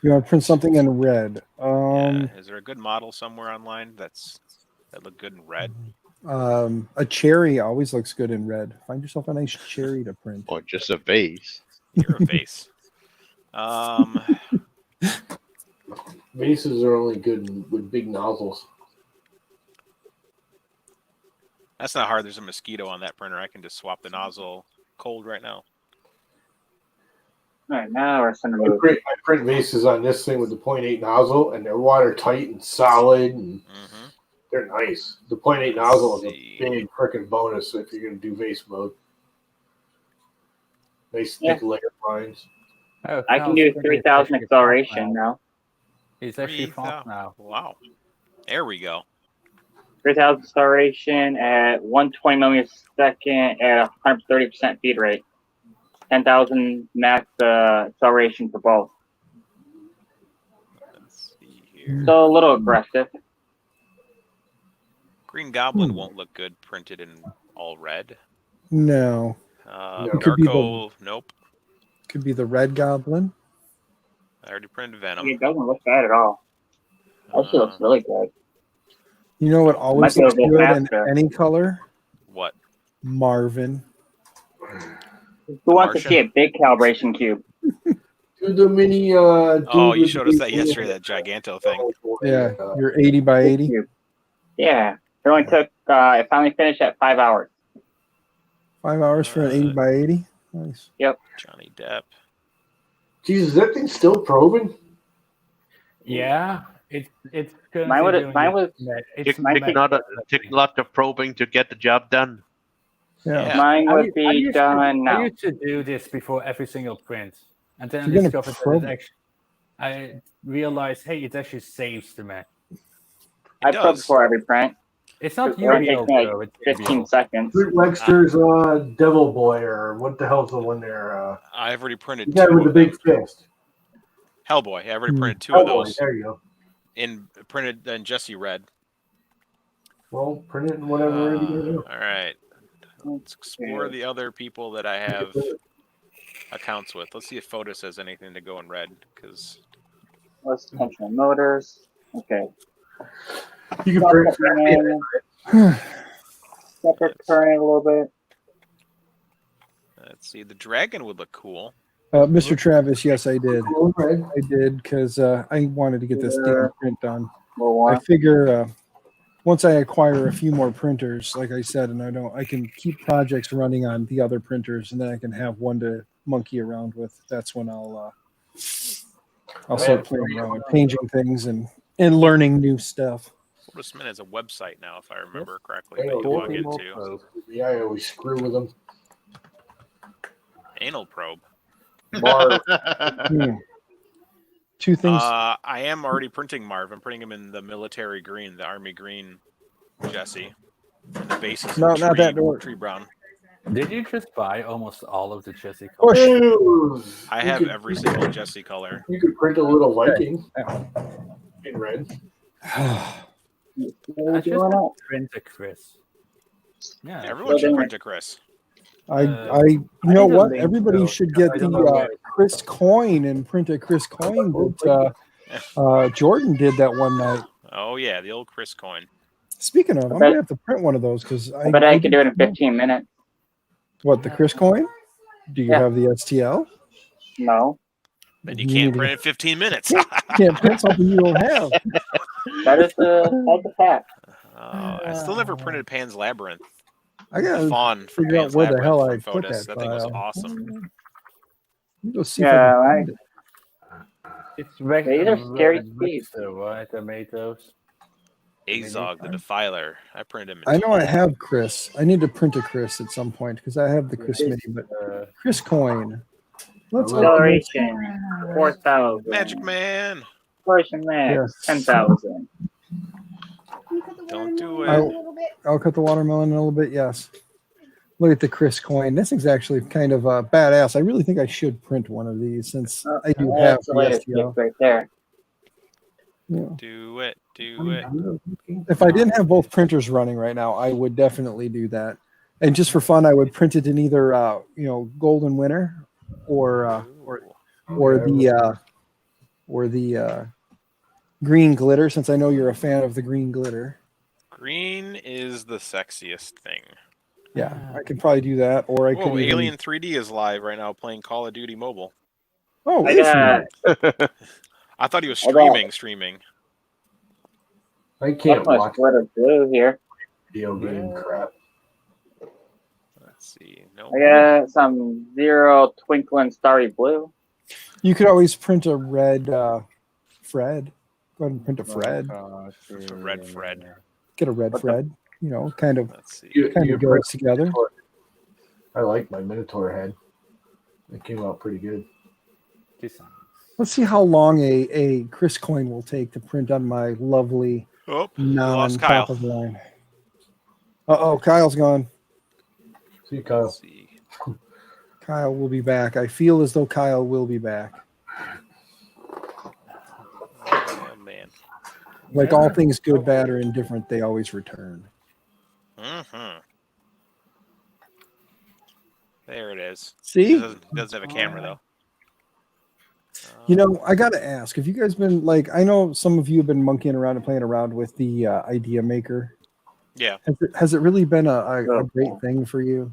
You want to print something in red. Yeah. Is there a good model somewhere online that look good in red? A cherry always looks good in red. Find yourself a nice cherry to print. Or just a vase. You're a vase. Vases are only good with big nozzles. That's not hard. There's a mosquito on that printer. I can just swap the nozzle cold right now. All right, now we're sending I print vases on this thing with the 0.8 nozzle, and they're watertight and solid, and they're nice. The 0.8 nozzle is a big freaking bonus if you're going to do vase mode. Nice thick layer lines. Oh, I can do 3,000 acceleration now. It's actually fast now. Wow. There we go. 3,000 acceleration at 120 millimeters a second at 130% feed rate. 10,000 max acceleration for both. Let's see here. So a little aggressive. Green Goblin won't look good printed in all red. No. It could be the- Darko, nope. Could be the red goblin. I already printed Venom. It doesn't look bad at all. Actually looks really good. You know what always Might be a looks bit good in faster. any color? What? Marvin. Who wants to Martian. see a big calibration cube? Do the mini. Oh, you showed us that yesterday, that Giganto thing. Yeah, you're 80 by 80. Yeah, it only took. It finally finished at 5 hours. 5 hours for an 80 by 80. Nice. Yep. Johnny Depp. Jesus, is that thing still probing? Yeah, it's Mine was it's Take a lot of probing to get the job done. Yeah. mine would be done I now. used to do this before every single print, and then I You're gonna discovered probe that it actually. I realized, hey, it actually saves the Mac. I probed before every print. It's not It only UBL takes me though. like It's 15 UBL. seconds. Lexter's Devil Boy, or what the hell's the one there? I've already printed The guy two with the of big them. fist. Hellboy. I've already printed two of Hellboy, those. there you go. Printed in Jesse Red. Well, print it in whatever it is. All right. Let's explore the other people that I have accounts with. Let's see if Photos has anything to go in red, because Let's tensional motors. Okay. You can print Separate current a little bit. let's see. The dragon would look cool. Mr. Travis, yes, I did. Okay. I did because I wanted to get this damn print done. More. I figure once I acquire a few more printers, like I said, and I can keep projects running on the other printers, and then I can have one to monkey around with. That's when I'll start playing around with changing things and learning new stuff. Photos has a website now, if I remember correctly, Hey, that you log Dorothy into. Yeah, I always screw with them. Anal probe. Marv. Two things. I am already printing Marv. I'm printing him in the military green, the army green, Jesse. And the base is No, not that door. tree brown. Did you just buy almost all of the Jesse Oh, colors? I have every single Jesse color. You could print a little Viking in red. I just want to print a Chris. Yeah, Everyone should print a Chris. You know what? Everybody should get the Chris coin and print a Chris coin that Jordan did that one night. Oh yeah, the old Chris coin. Speaking of, I'm gonna have to print one of those because I bet I can do it in 15 minutes. What, the Chris coin? Do you have the STL? No. Then you can't print in 15 minutes. Can't print something you don't have. That is the fact. I still never printed Pan's Labyrinth. I gotta Fawn from figure out Pan's where the Labyrinth hell from I put Photos. that That thing was file. awesome. Go see if I can find it. It's These are scary speeds. Right? Tomatoes. Azog the Defiler. I printed him. I know I have Chris. I need to print a Chris at some point because I have the Chris Mini, but Chris coin. Let's Acceleration 4,000. Magic Man. Exploration Max 10,000. Don't do it. I'll cut the watermelon in a little bit. Yes. Look at the Chris coin. This thing's actually kind of badass. I really think I should print one of these since I do have the STL. Right there. Yeah. Do it. Do it. If I didn't have both printers running right now, I would definitely do that. And just for fun, I would print it in either Golden Winter or the green glitter, since I know you're a fan of the green glitter. Green is the sexiest thing. Yeah, I could probably do that, or I could. Whoa, Alien 3D is live right now playing Call of Duty Mobile. Oh, I thought he was streaming. I can't watch glitter blue here. video game crap. Let's see. No. I got some Zero Twinkling Starry Blue. You could always print a red Fred. Go ahead and print a Fred. A red Fred. Get a red Fred. Kind of. Let's see. Kind of goes together. I like my Minotaur head. It came out pretty good. Let's see how long a Chris coin will take to print on my lovely lost Kyle. top of the line. Kyle's gone. See you, Kyle. Let's see. Kyle will be back. I feel as though Kyle will be back. Oh man. Like all things good, bad, or indifferent, they always return. Mm-hmm. There it is. See? It doesn't have a camera though. I gotta ask, have you guys been I know some of you have been monkeying around and playing around with the Idea Maker. Yeah. Has it really been a great thing for you?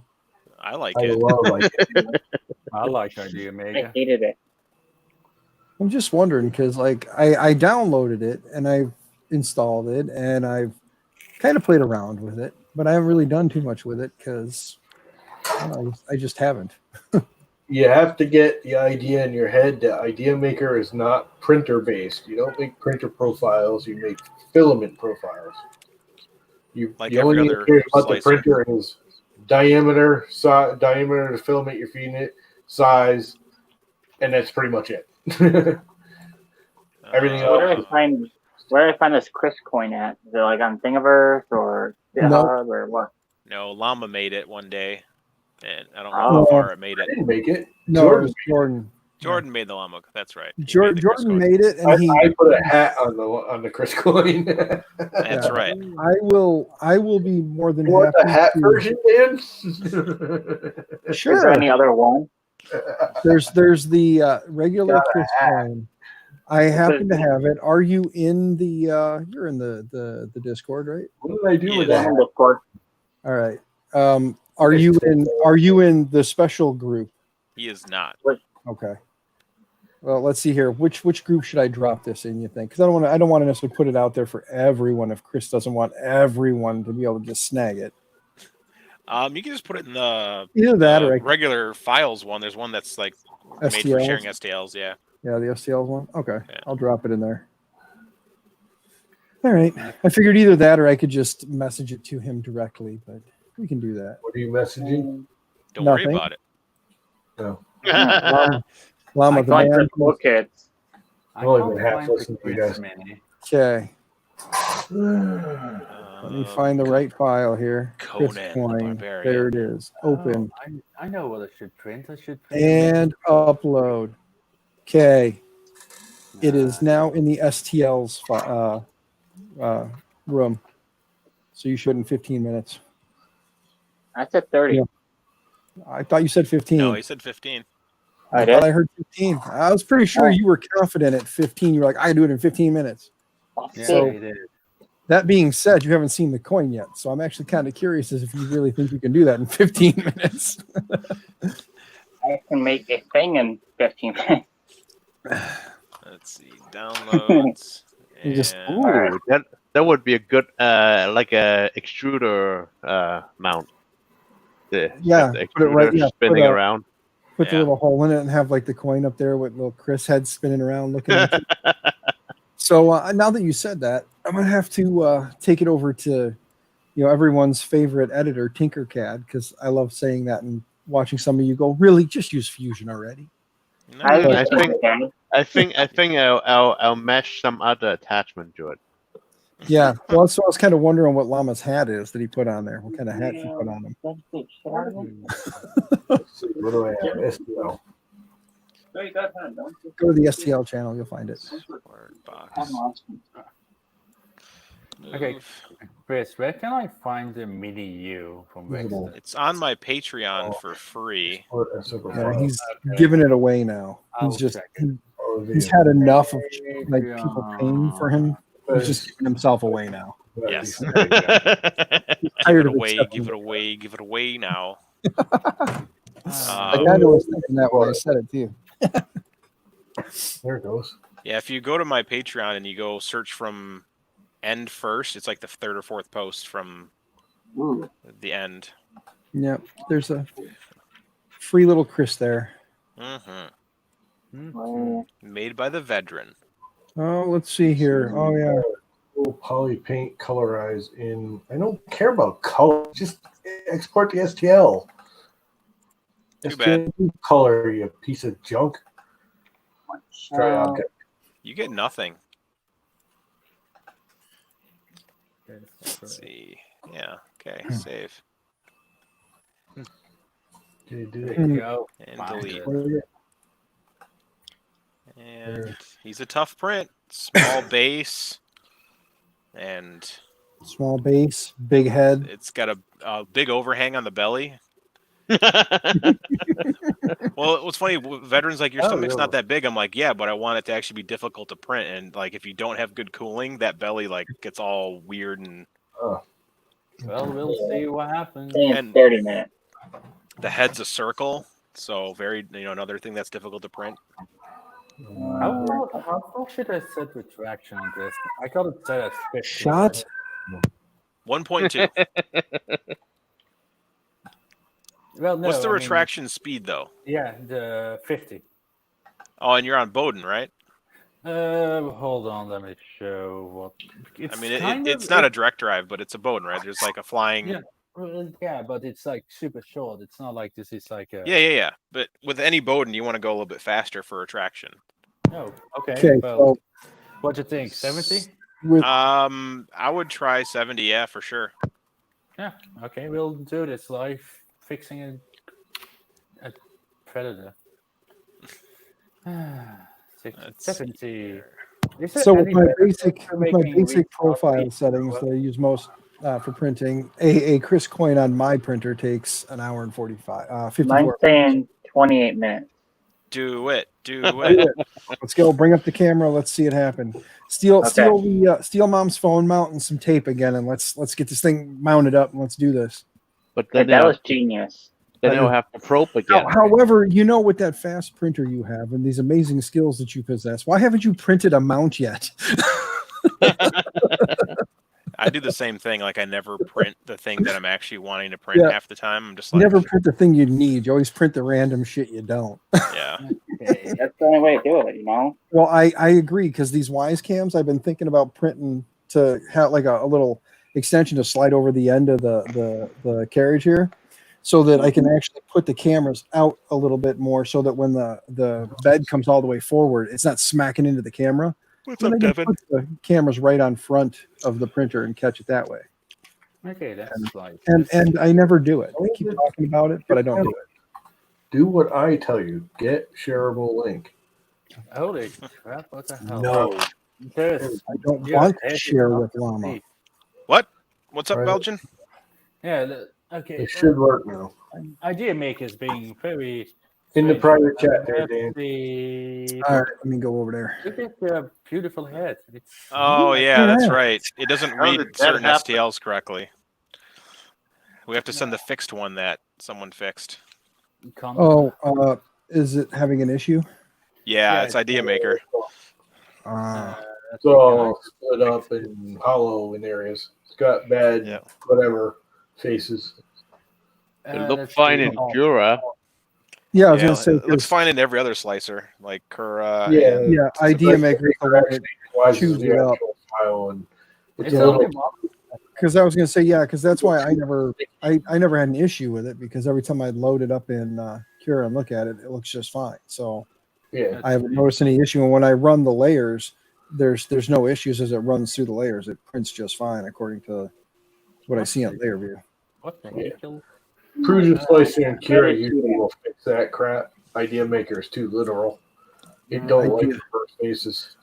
I like I it. love it. I like Idea Maker. I hated it. I'm just wondering because like I downloaded it and I've installed it and I've kind of played around with it, but I haven't really done too much with it because I just haven't. You have to get the idea in your head that Idea Maker is not printer based. You don't make printer profiles, you make filament profiles. Like the only every thing other you care about the slicer. printer is diameter, diameter of the filament you're feeding it, size, and that's pretty much it. Everything So where else. do I find this Chris coin at? Is it like on Thingiverse or GitHub or what? No, Llama made it one day, and I don't know Oh. how far it made I it. didn't make it. No, it was Jordan. Jordan made the Llama. That's right. He Jordan made it, and I put a hat on the Chris coin. That's right. I will be more than You want happy the hat to. version, Dan? Sure. Is there any other one? There's the regular Got a Chris hat. coin. I happen to have it. Are you in the? You're in the Discord, right? What did I do with Yeah. that? Discord. All right. Are you in the special group? He is not. Okay. Well, let's see here. Which group should I drop this in? You think? Because I don't want to necessarily put it out there for everyone if Chris doesn't want everyone to be able to just snag it. You can just put it in the Either that or regular files one. There's one that's like made for STLs? sharing STLs. Yeah. Yeah, the STL one. Okay, Yeah. I'll drop it in there. All right. I figured either that or I could just message it to him directly, but we can do that. What are you messaging? Don't worry Nothing. about it. No. Llama the Going for man. cool kids. I've only been half listening to you guys. Okay. Let me find the right file here. Chris Conan the Coin. Barbarian. There it is. Open I know what I should print. I should print and upload. Okay. It is now in the STL's room. So you should in 15 minutes. I said 30. Yeah. I thought you said 15. No, he said 15. I thought I heard 15. I was pretty sure you were confident at 15. You were like, I can do it in 15 minutes. Yeah, So- it is. That being said, you haven't seen the coin yet. So I'm actually kind of curious as if you really think you can do that in 15 minutes. I can make a thing in 15 minutes. Let's see. Downloads. You just- and- Ooh, that would be a good like a extruder mount. The Yeah, put it right- extruder yeah, spinning put a- around. Put the Yeah. little hole in it and have like the coin up there with little Chris head spinning around looking at you. So now that you said that, I'm gonna have to take it over to, everyone's favorite editor, Tinkercad, because I love saying that and watching some of you go, really, just use Fusion already. No, I think I'll mesh some other attachment to it. Yeah. Well, so I was kind of wondering what Llama's hat is that he put on there. What kind of hat he put on him? Let's see, what do I have? STL. Go to the STL channel, you'll find it. Word box. Okay. Move. Chris, where can I find the mini U from Wexford? It's on my Patreon for free. Yeah, he's giving it away now. I'll He's just check he's had enough of like people paying for him. He's just giving himself away now. Yes. He's Give tired it of away, accepting give it away, give it away now. I kind of was thinking that when I said it too. There it goes. Yeah, if you go to my Patreon and you go search from end first, it's like the third or fourth post from the end. Yep, there's a free little Chris there. Made by the veteran. Oh, let's see here. Oh yeah, Poly paint colorize in. I don't care about color. Just export the STL. Too bad. STL color, you piece of junk. Try out. You get nothing. Let's see. Yeah. Okay. Save Do There you go. and Found delete. it. And he's a tough print. Small base, and small base, big head. it's got a big overhang on the belly. Well, what's funny, veterans like your stomach's not that big. I'm like, yeah, but I want it to actually be difficult to print, and like if you don't have good cooling, that belly like gets all weird and. Well, we'll see what happens. And 30 minutes. The head's a circle, so very another thing that's difficult to print. How far should I set retraction on this? I got it set at 50. Shot. 1.2. Well, no. What's the I mean, retraction speed though? yeah, the 50. Oh, and you're on Bowden, right? Hold on, let me show what. It's I mean, it's kind not a direct drive, but it's a Bowden, right? There's like a flying. Yeah, well, yeah, but it's like super short. It's not like this is like a. Yeah. But with any Bowden, you want to go a little bit faster for retraction. Oh, okay. Okay, Well, what do you think? 70? With I would try 70. Yeah, for sure. Yeah. Okay, we'll do this live fixing a Predator. 70. Is there so with any my better basic for with my making basic profile retract- settings that I use most for printing, a Chris coin on my printer takes an hour and 54. Mine's saying 28 minutes. Do it. Let's go. Bring up the camera. Let's see it happen. Steal mom's phone, mount, and some tape again, and let's get this thing mounted up and let's do this. But Okay, then that was genius. you'll have to probe again. However, with that fast printer you have and these amazing skills that you possess, why haven't you printed a mount yet? I do the same thing. Like I never print the thing that I'm actually wanting to print Yeah. half the time. I'm just You like, never print the thing you need. You always print the random shit you don't. yeah. Okay. That's the only way to do it, Well, I agree because these Wise cams, I've been thinking about printing to have like a little extension to slide over the end of the carriage here, so that I can actually put the cameras out a little bit more, so that when the bed comes all the way forward, it's not smacking into the camera. What's Then up, I can Devin? put the cameras right on front of the printer and catch it that way. Okay, that's like. And I never do it. I keep talking about it, but I don't do it. Do what I tell you. Get shareable link. Holy crap! What the hell? No, There's, I don't yeah, want to there's share enough with to Llama. see. What? What's up, Right. Belgian? Yeah. Okay. It should work now. Idea makers being very. In the strange. private chat there, Let's Dan. see. All right, let me go over there. Look at the beautiful head. It's Oh yeah, that's Yeah. right. It doesn't How read did that certain happen? STLs correctly. We have to send the fixed one that someone fixed. Oh, is it having an issue? Yeah, Yeah, it's Idea Maker. So split up and hollow in areas. It's got bad, Yeah. whatever, faces. It looked fine in Cura. Yeah, I was Yeah, gonna say it looks 'cause- fine in every other slicer, like Cura. Yeah. and- Yeah, Idea Maker is the one that Why chews the it up. actual file and It's it's a little only one. Because I was gonna say because that's why I never had an issue with it, because every time I load it up in Cura and look at it, it looks just fine. So yeah. I haven't noticed any issue. And when I run the layers, there's no issues as it runs through the layers. It prints just fine according to what I see on layer view. What the Yeah. hell? Cruiser Slicer and Cura usually will fix that crap. Idea Maker is too literal. It don't like the first faces.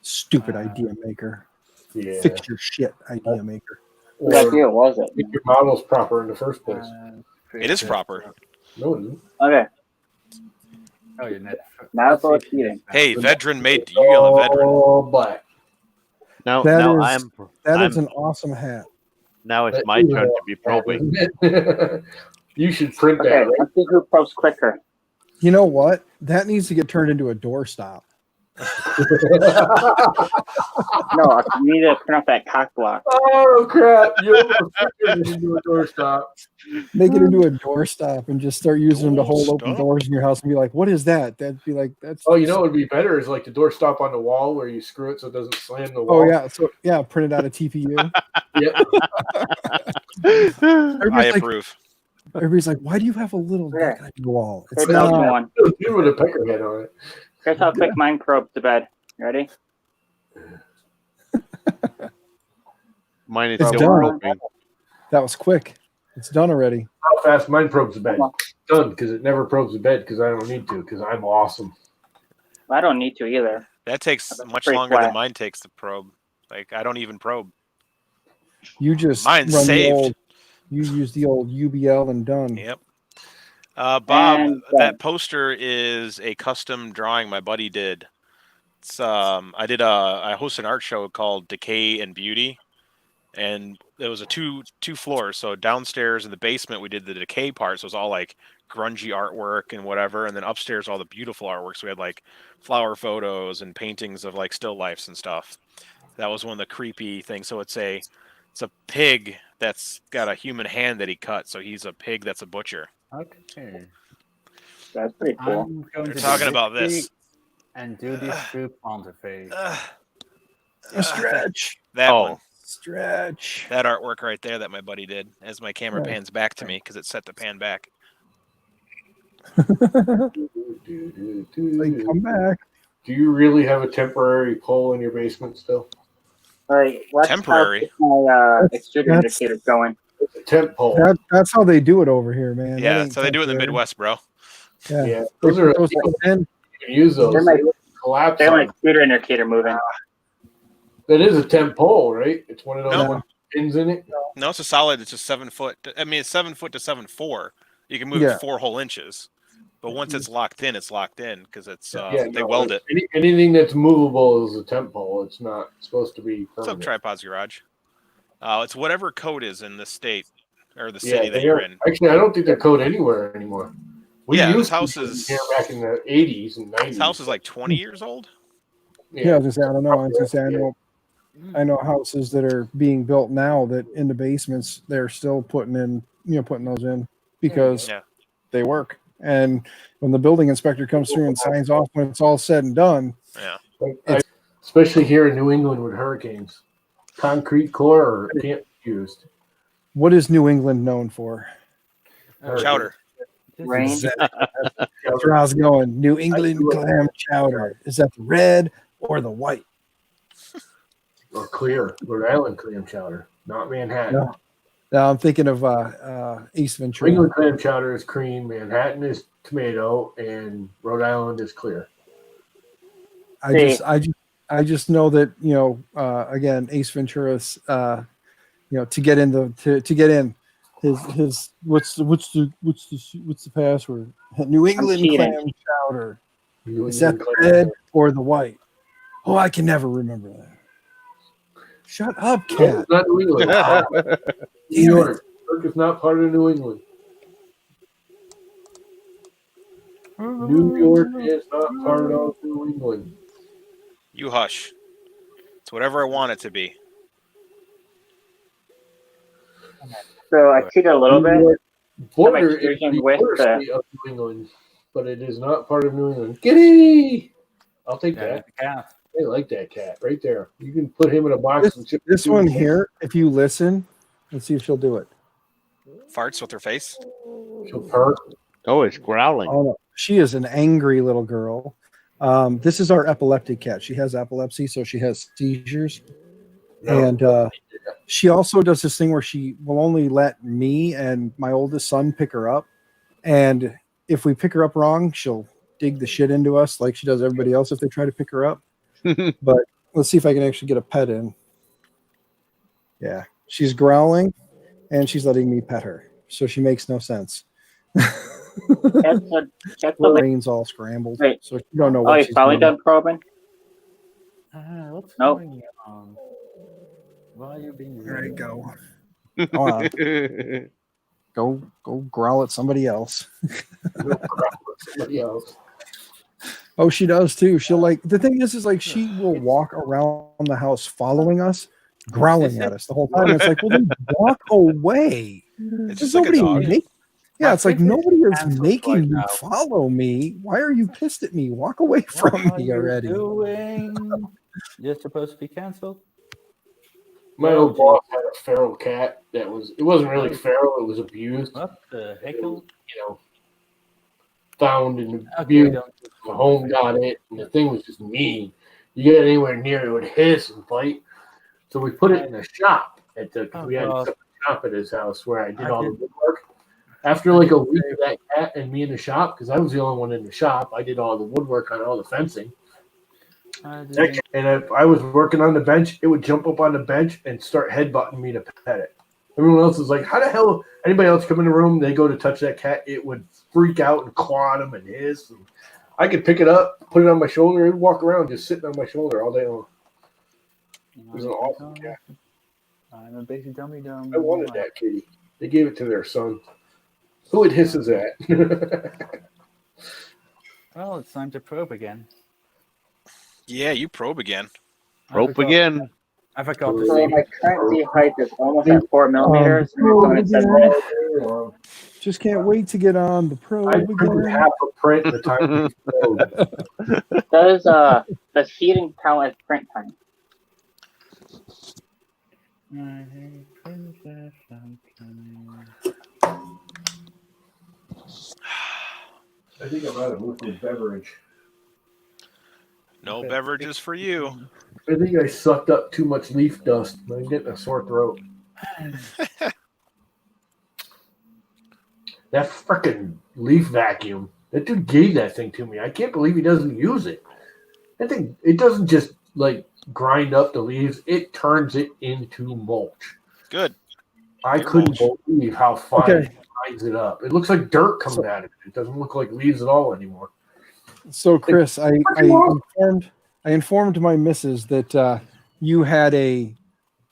Stupid Idea Maker. Yeah. Fix your shit, Idea Maker. What Or idea was it? make your models proper in the first place. It is proper. No, it isn't. Okay, Oh, you're net. now it's all cheating. Hey, veteran mate, do you yell at veteran? Oh, black. Now, That now is- That is I'm- an awesome hat. now it's my turn to be probing. You should print Okay, that. Right? let's see who probes quicker. You know what? That needs to get turned into a doorstop. No, you need to print off that cock block. Oh crap! You almost into a doorstop. Make it into a doorstop and just start using them to hold open Doorstop? doors in your house and be like, what is that? That'd be like, that's. Oh, you know what would be better is like the doorstop on the wall where you screw it so it doesn't slam the wall. Oh, yeah. So, yeah, print it out of TPU. Yep. I Everybody's like, approve. why do you have a little Yeah. deck on your wall? It's Here's the not. one. You with a pecker head on it. Here's how quick mine probes to bed. You ready? Mine is It's still done. probing. That was quick. It's done already. How fast mine probes the bed? Done, because it never probes the bed because I don't need to because I'm awesome. I don't need to either. That takes That's much pretty longer than flat. mine takes to probe. Like I don't even probe. You just Mine's run saved. the old. You use the old UBL and done. Yep. Bob, And, that poster is a custom drawing my buddy did. It's I hosted an art show called Decay and Beauty, and it was a two floors. So downstairs in the basement we did the decay part, so it was all like grungy artwork and whatever, and then upstairs all the beautiful artwork. So we had like flower photos and paintings of like still lifes and stuff. That was one of the creepy things. So it's a pig that's got a human hand that he cut. So he's a pig that's a butcher. Okay. That's pretty cool. I'm going They're to talking do about this. and do this through Pontific. A stretch. That Oh. one. Stretch. That artwork right there that my buddy did as my camera Right. pans back to me because it's set to pan back. Like, come back. Do you really have a temporary pole in your basement still? All right, let's Temporary. get my extruder That's- indicator going. It's a temp pole. That's how they do it over here, man. That Yeah, ain't so they do it in the temporary. Midwest, bro. Yeah. Yeah, They those are put those things in. you can use those. They're like- They collapse. They have on. an extruder indicator moving. That is a temp pole, right? It's one of those No. with pins in it. No, it's a solid. It's just 7 foot. I mean, it's 7 foot to 7'4". You can move Yeah. it 4 whole inches, but once it's locked in because it's Yeah, they no, weld it. Anything that's movable is a temp pole. It's not supposed to be What's up, permanent. Tripods Garage? It's whatever code is in the state or the Yeah, city that they you're are. in. Actually, I don't think they're code anywhere anymore. We Yeah, this used house to is- here back in the 80s and 90s. This house is like 20 years old. Yeah, I was gonna say, I don't know. I was gonna say, I know houses that are being built now that in the basements they're still putting those in because Yeah. they work. And when the building inspector comes through and signs off when it's all said and done, Yeah. Especially here in New England with hurricanes. Concrete core can't be used. what is New England known for? Chowder. Rain. That's where I was going. New England clam chowder. Is that the red or the white? Or clear. Rhode Island clam chowder, not Manhattan. No. Now I'm thinking of Ace Ventura. New England clam chowder is cream, Manhattan is tomato, and Rhode Island is clear. I just know that again Ace Ventura's to get in his what's the password? New England cheating. clam chowder. New Is that England the clam red chowder. or the white? Oh, I can never remember that. Shut up, No, cat. it's not New England. New Damn it. York. New York is not part of New England. New York is not part of New England. You hush. It's whatever I want it to be. So I cheated a little New bit. York border is extrusion the with border the- state of New England, but it is not part of New England. Giddy! I'll take that. I like that cat right there. You can put him in a box and chip This one here, if you listen, let's see if she'll do it. Farts with her face. She'll purr. Oh, it's growling. Oh no, she is an angry little girl. This is our epileptic cat. She has epilepsy, so she has seizures. And she also does this thing where she will only let me and my oldest son pick her up. And if we pick her up wrong, she'll dig the shit into us like she does everybody else if they try to pick her up. But let's see if I can actually get a pet in. Yeah, she's growling and she's letting me pet her. So she makes no sense. That's Her the brain's all scrambled. Wait. So you don't know Oh, what you she's finally doing. done probing? What's Nope. going on? Why are you being There you rude? go. Go on. Go growl at somebody else. Somebody else. Oh, she does too. She'll the thing is like she will walk around the house following us, growling at us the whole time. It's like, well, then walk away. It's There's just like a nobody dog. yeah, it's like Fix it. nobody is Cancel making right you now. follow me. Why are you pissed at me? Walk away from What are me you already. doing? You're supposed to be cancelled. My old boss had a feral cat that it wasn't really feral, it was abused, What the heck? found and Okay, abused. don't. The home got it, and the thing was just mean. You get anywhere near it, it would hiss and bite. So we put it in a shop we had a shop at his house where I did all the woodwork. After like a week of that cat and me in the shop, because I was the only one in the shop, I did all the woodwork on all the fencing. And if I was working on the bench, it would jump up on the bench and start headbutting me to pet it. Everyone else was like, how the hell, anybody else come in the room, they go to touch that cat, it would freak out and claw at him and hiss. And I could pick it up, put it on my shoulder, and walk around just sitting on my shoulder all day long. It was an awesome cat. I'm a basic dummy dumb. I wanted that kitty. They gave it to their son. Who it hisses at? Well, it's time to probe again. Yeah, you probe again. Rope again. I forgot to So say. my current Z height is almost at 4 millimeters, and it's going at 7 minutes. Just can't wait to get on the I probe printed again. half a print in the time. Does heating count as print time? I think I'm out of liquid beverage. No beverages for you. I think I sucked up too much leaf dust. I'm getting a sore throat. That frickin' leaf vacuum. That dude gave that thing to me. I can't believe he doesn't use it. I think it doesn't just like grind up the leaves, it turns it into mulch. Good. I Good couldn't mulch. believe how fine Okay. it grinds it up. It looks like dirt coming out of it. It doesn't look like leaves at all anymore. So, Chris, I informed my missus that you had a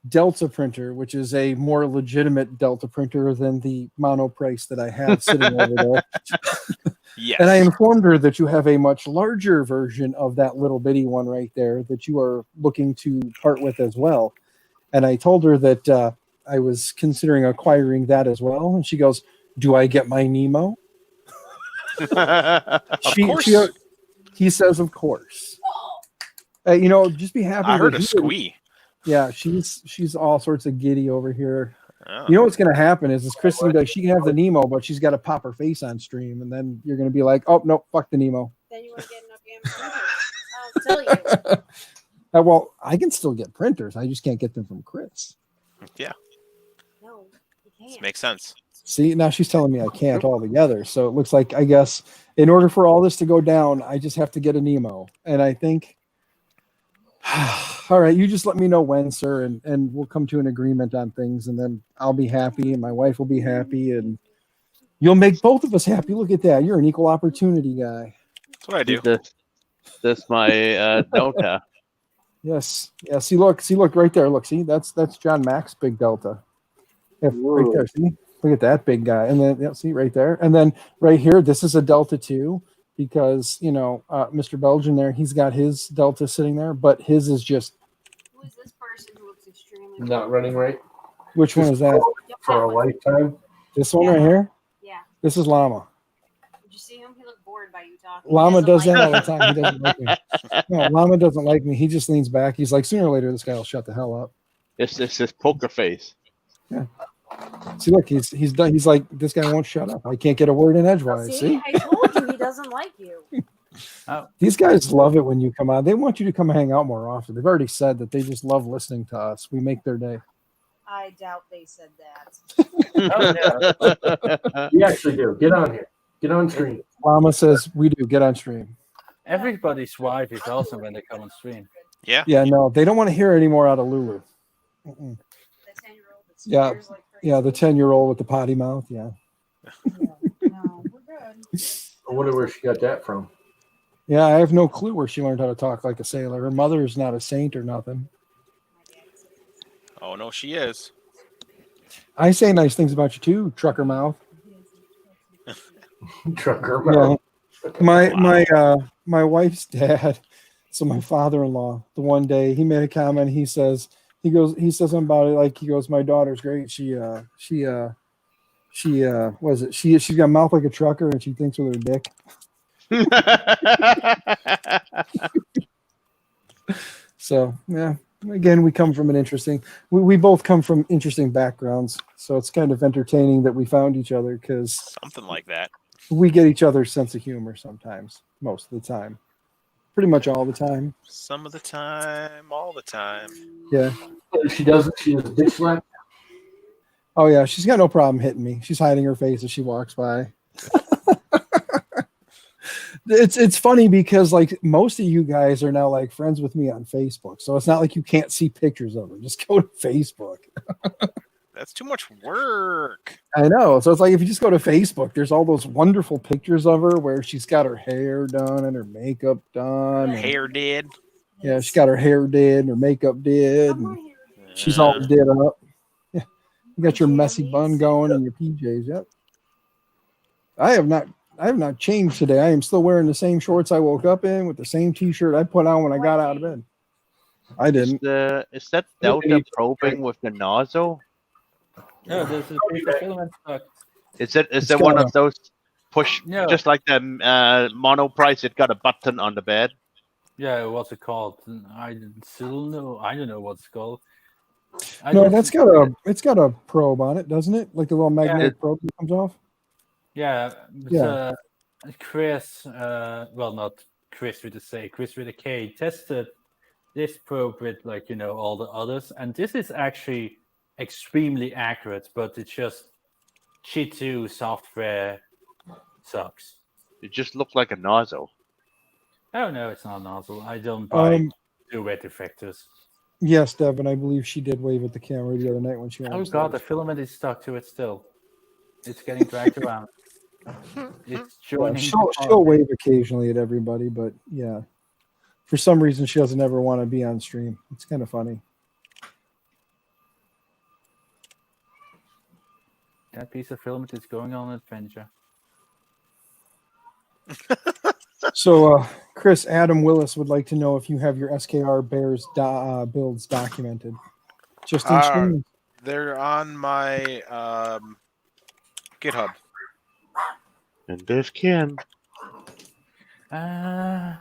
Delta printer, which is a more legitimate Delta printer than the monoprice that I have sitting over there. Yes. And I informed her that you have a much larger version of that little bitty one right there that you are looking to part with as well. And I told her that I was considering acquiring that as well. And she goes, "Do I get my Nemo?" Of course. He says, "Of course." Just be happy. I heard that a he didn't- squee. Yeah, she's all sorts of giddy over here. Oh. You know what's going to happen is Chris is going to be like, she can have the Nemo, but she's got to pop her face on stream, and then you're going to be like, "Oh no, fuck the Nemo." Then you want to get enough damn printers. I'll tell you. Well, I can still get printers. I just can't get them from Chris. Yeah, No, you can't. makes sense. See, now she's telling me I can't altogether. So it looks like, I guess, in order for all this to go down, I just have to get a Nemo. And I think, all right, you just let me know when, sir, and we'll come to an agreement on things, and then I'll be happy, and my wife will be happy, and you'll make both of us happy. Look at that. You're an equal opportunity guy. That's what I do. This my Delta. Yes. Yeah. See, look right there. Look, see, that's John Mack's big Delta. Yeah, right there. See, look at that big guy. And then, see right there. And then right here, this is a Delta 2 because, Mr. Belgian there, he's got his Delta sitting there, but his is just. Who is this person who looks extremely Not running right Which one is that? for a lifetime. This one right here? Yeah. This is Llama. Did you see him? He looked bored by you talking. Llama He does doesn't that like all the time. He doesn't like me. No, Llama doesn't like me. He just leans back. He's like, sooner or later, this guy will shut the hell up. It's his poker face. See, look, he's done. He's like, this guy won't shut up. I can't get a word in edgewise. See, I told you he doesn't like you. These guys love it when you come on. They want you to come hang out more often. They've already said that they just love listening to us. We make their day. I doubt they said that. You actually do. Get on here. Get on stream. Llama says we do. Get on stream. Everybody's wife is awesome when they come on stream. Yeah. Yeah, no, they don't want to hear any more out of Lulu. Mm-mm. The 10-year-old that Yeah, swears like crazy. yeah, the 10-year-old with the potty mouth. Yeah, No, we're good. I wonder where she got that from. yeah. I have no clue where she learned how to talk like a sailor. Her mother is not a saint or nothing. Oh no, she is. I say nice things about you too, trucker mouth. Trucker. Yeah. My wife's dad, so my father-in-law, the one day he made a comment, he says something about it, like, he goes, "My daughter's great. She's got a mouth like a trucker and she thinks with her dick." So yeah, again, we come from we both come from interesting backgrounds, so it's kind of entertaining that we found each other because Something like that. we get each other's sense of humor sometimes, most of the time, pretty much all the time. Some of the time, all the time. Yeah. She does bitch slap. Oh yeah, she's got no problem hitting me. She's hiding her face as she walks by. It's funny because like most of you guys are now like friends with me on Facebook, so it's not like you can't see pictures of her. Just go to Facebook. That's too much work. I know. So it's like if you just go to Facebook, there's all those wonderful pictures of her where she's got her hair done and her makeup done. and- Hair did. Yeah, she got her hair did and her makeup did. I'm not And here. she's all did up. Yeah. You got your messy bun going and your PJs. Yep. I have not changed today. I am still wearing the same shorts I woke up in with the same T-shirt I put on when I got out of bed. I didn't. Is that delta probing with the nozzle? No, there's a piece of filament stuck. Is it It's one got of those push No. just like the mono price? It got a button on the bed. Yeah, what's it called? I still know. I don't know what's it called. No, it's got a probe on it, doesn't it? Like the little magnetic probe that comes off. Yeah, but, Yeah. Chris, well, not Chris with a C, Chris with a K, tested this probe with all the others, and this is actually extremely accurate, but it's just G2 software sucks. It just looked like a nozzle. Oh no, it's not a nozzle. I don't buy two-way defectors. Yes, Devin, I believe she did wave at the camera the other night when she went Oh upstairs. god, the filament is stuck to it still. It's getting dragged around. It's joining. She'll wave occasionally at everybody, but yeah, for some reason she doesn't ever want to be on stream. It's kind of funny. That piece of filament is going on an adventure. So, Chris, Adam Willis would like to know if you have your SKR Bears builds documented. Just in stream. They're on my GitHub. And this can. Do I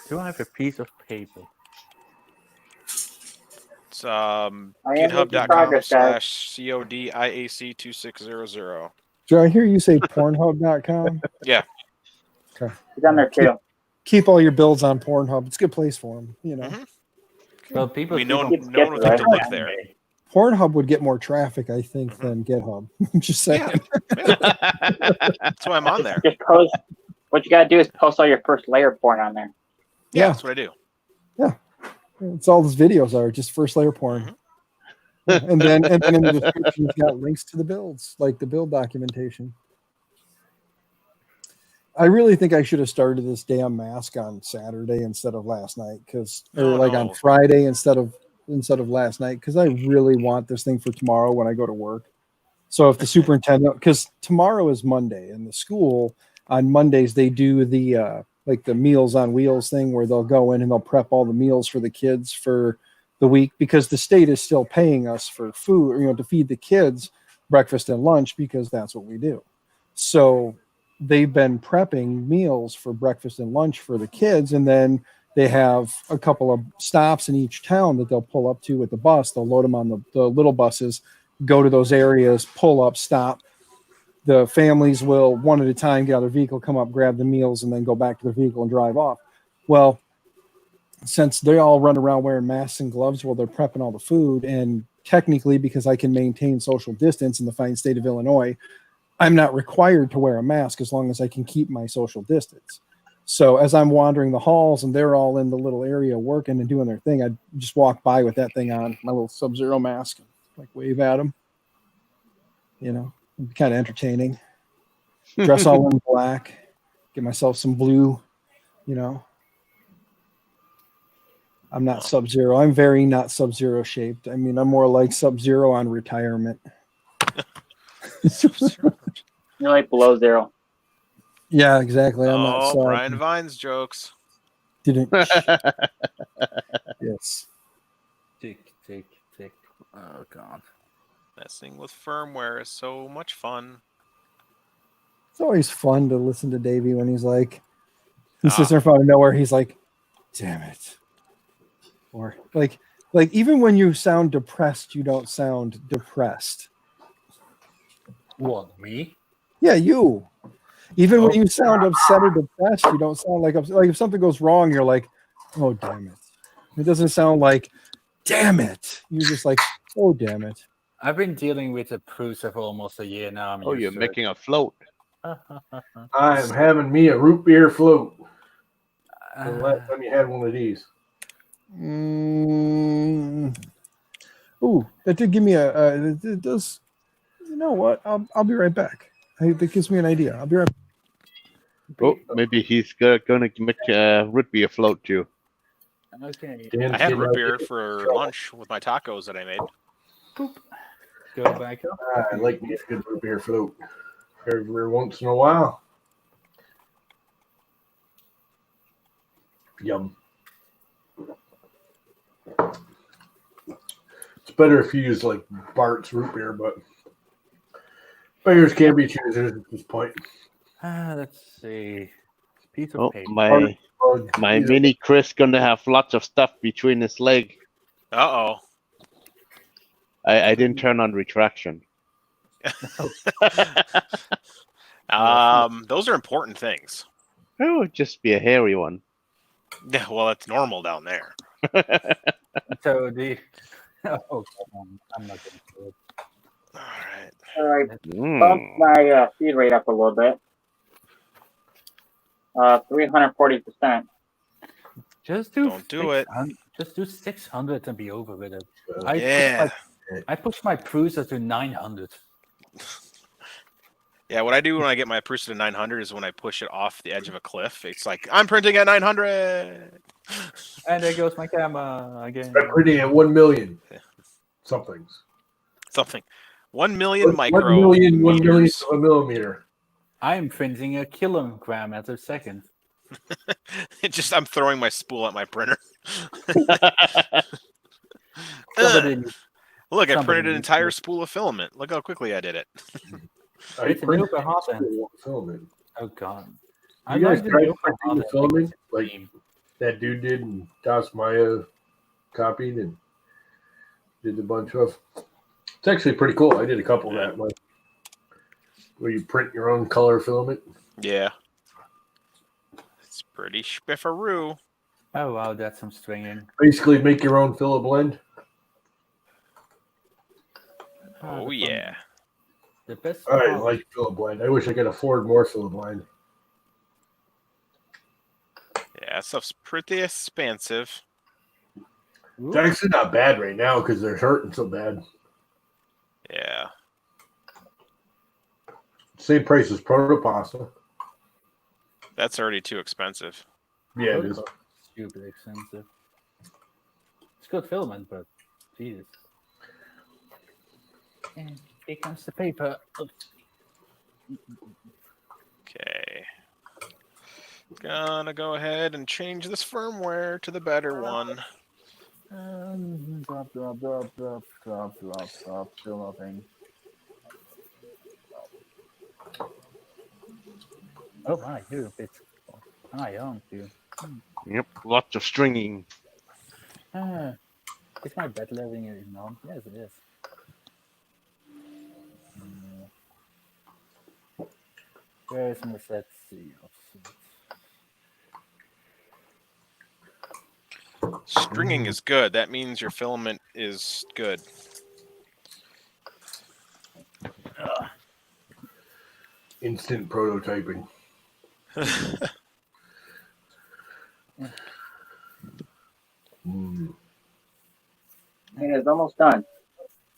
have a piece of paper? It's making progress, guys. github.com/codiac2600. Did I hear you say Pornhub.com? Yeah. Okay. He's on there too. Keep all your builds on Pornhub. It's a good place for them, Well, people. No one would think to look there. Pornhub would get more traffic, I think, than GitHub. I'm just saying. That's why I'm on there. Just post. What you gotta do is post all your first layer porn on there. Yeah, that's what I do. Yeah, it's all those videos are just first layer porn, and then in the description you've got links to the builds, like the build documentation. I really think I should have started this damn mask on Saturday instead of last night, on Friday instead of last night, because I really want this thing for tomorrow when I go to work. So if the superintendent, because tomorrow is Monday, and the school on Mondays they do the the Meals on Wheels thing where they'll go in and they'll prep all the meals for the kids for the week, because the state is still paying us for food, to feed the kids breakfast and lunch, because that's what we do. So they've been prepping meals for breakfast and lunch for the kids, and then they have a couple of stops in each town that they'll pull up to with the bus. They'll load them on the little buses, go to those areas, pull up, stop. The families will, one at a time, get out of their vehicle, come up, grab the meals, and then go back to their vehicle and drive off. Well, since they all run around wearing masks and gloves while they're prepping all the food, and technically because I can maintain social distance in the fine state of Illinois, I'm not required to wear a mask as long as I can keep my social distance. So as I'm wandering the halls and they're all in the little area working and doing their thing, I'd just walk by with that thing on, my little Sub-Zero mask, and wave at them. It'd be kind of entertaining. Dress all in black, get myself some blue, I'm not Sub-Zero. I'm very not Sub-Zero shaped. I mean, I'm more like Sub-Zero on retirement. You're like below zero. Yeah, exactly. I'm not Brian Vine's jokes. Didn't. Yes. Tick, tick, tick. Oh, God. Messing with firmware is so much fun. It's always fun to listen to Davey when he's like, he sits there out of nowhere. He's like, damn it. Or like even when you sound depressed, you don't sound depressed. What, me? Yeah, you. Even when you sound upset or depressed, you don't sound like upset. Like if something goes wrong, you're like, oh, damn it. It doesn't sound like, damn it. You're just like, oh, damn it. I've been dealing with a Prusa for almost a year now. You're making a float. I am having me a root beer float. The last time you had one of these. Ooh, that did give me it does. You know what? I'll be right back. That gives me an idea. I'll be right back. Oh, maybe he's going to make a root beer float too. Okay. I had root beer for lunch with my tacos that I made. Boop. Go back up. I like me a good root beer float. every once in a while. Yum. It's better if you use like Bart's root beer, but beggars can't be choosers at this point. Let's see. Piece of Oh, paper. my mini Chris gonna have lots of stuff between his leg. Uh-oh. I didn't turn on retraction. Those are important things. It would just be a hairy one. Yeah, well, that's normal down there. So the oh, I'm not going to do it. All right. So I bumped my feed rate up a little bit. 340%. Just do Don't do it. Just do 600 and be over with it. Yeah. I pushed my Prusa to 900. Yeah, what I do when I get my Prusa to 900 is when I push it off the edge of a cliff. It's like, I'm printing at 900. And there goes my camera again. I'm printing at 1 million. Somethings. 1 million 1 million, 1 millionth of a millimeter. I'm printing a kilogram at a second. I'm throwing my spool at my printer. Look, I printed an entire spool of filament. Look how quickly I did it. It's a new filament. Oh god! You guys tried printing the filament like that dude did, and Das Maya copied and did a bunch of. It's actually pretty cool. I did a couple of that, like where you print your own color filament. Yeah, it's pretty spiffaroo. Oh wow, that's some stringing. Basically, make your own filler blend. Oh yeah. The best. I like filler blend. I wish I could afford more filler blend. Yeah, that stuff's pretty expensive. It's actually not bad right now because they're hurting so bad. Yeah. Same price as Protopasta. That's already too expensive. Yeah, it is. Stupid expensive. It's good filament, but Jesus. And here comes the paper. Okay. Gonna go ahead and change this firmware to the better one. Drop, still nothing. Oh my, you're a bit high, aren't you? Yep, lots of stringing. Is my bed leveling it on? Yes, it is. Where's my set C? Stringing is good. That means your filament is good. Instant prototyping. It is almost done.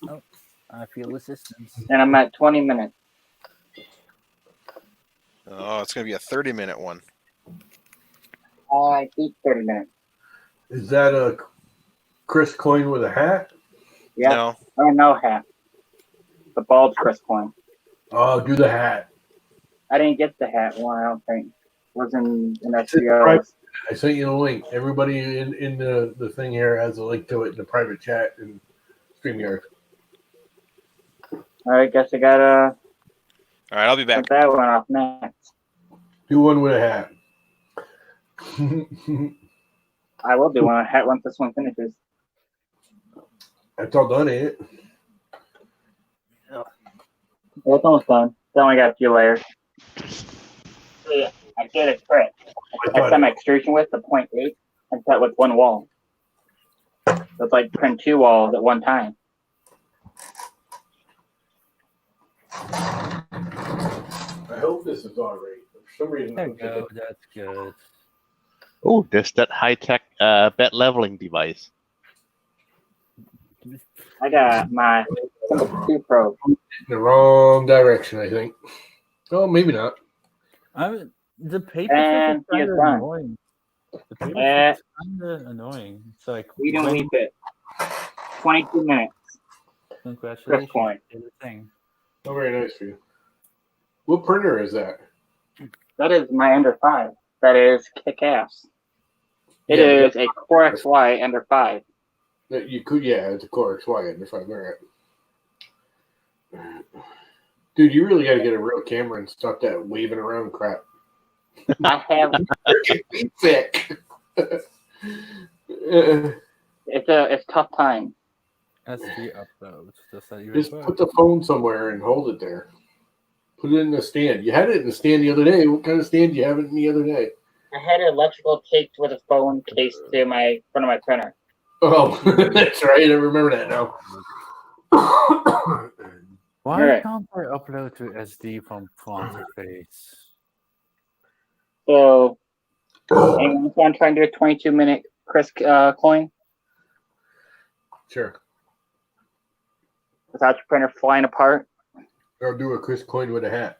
Oh, I feel resistance. And I'm at 20 minutes. Oh, it's going to be a 30-minute one. I keep 30 minutes. Is that a Chris coin with a hat? Yeah. No. Oh, no hat. The bald Chris coin. Oh, do the hat. I didn't get the hat one, I don't think. It was in SEO. I sent you the link. Everybody in the thing here has a link to it in the private chat and StreamYard. I guess I gotta. All right, I'll be back. Put that one off next. Do one with a hat. I will do one with a hat once this one finishes. That's all done, ain't it? Yeah, it's almost done. It's only got a few layers. So yeah, I did a trick. I set my extrusion width to 0.8 and set with one wall. So it's like print two walls at one time. I hope this is all right. For some reason, There you go. That's good. Oh, there's that high-tech bed leveling device. I got my 2 Pro. in the wrong direction, I think. Oh, maybe not. The paper And is kind of done. annoying. The paper is kind of annoying. It's like We don't leave it. 22 minutes. Congratulations. Point. Did the thing. Oh, very nice for you. What printer is that? That is my Ender 5. That is kick-ass. It Yeah, is a Core XY Ender 5. That you could, yeah, it's a Core XY if I remember it. Dude, you really got to get a real camera and stop that waving around crap. I have. Thick. It's tough time. SD upload. Does that even Just work? put the phone somewhere and hold it there. Put it in the stand. You had it in the stand the other day. What kind of stand do you have it in the other day? I had an electrical taped with a phone case to my front of my printer. Oh, that's right. I remember that now. Why Alright. can't I upload to SD from Quantiface? So, anyone want to try and do a 22-minute Chris coin Sure. without your printer flying apart? I'll do a Chris coin with a hat.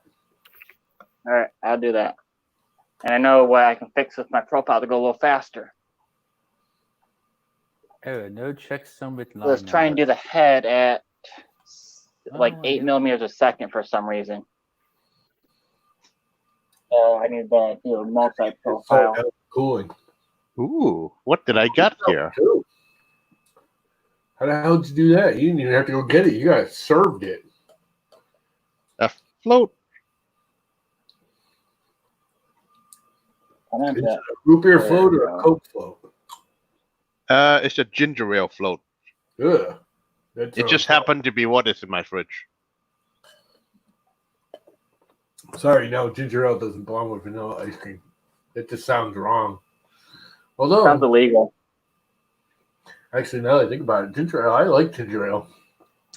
All right, I'll do that. And I know what I can fix with my profile to go a little faster. Oh, no checksum with line. Let's try and do the head at like Oh, 8 yeah. millimeters a second for some reason. So I need to do a multi-profile. Oh, cooling. Ooh, what did I got here? How the hell did you do that? You didn't even have to go get it. You guys served it. A float. I don't Is know. it a root beer There float we or go. a Coke float? It's a ginger ale float. Ugh. That's It just happened to be what is in my fridge. Sorry, no, ginger ale doesn't belong with vanilla ice cream. It just sounds wrong. Although, Sounds illegal. actually, now that I think about it, ginger ale, I like ginger ale.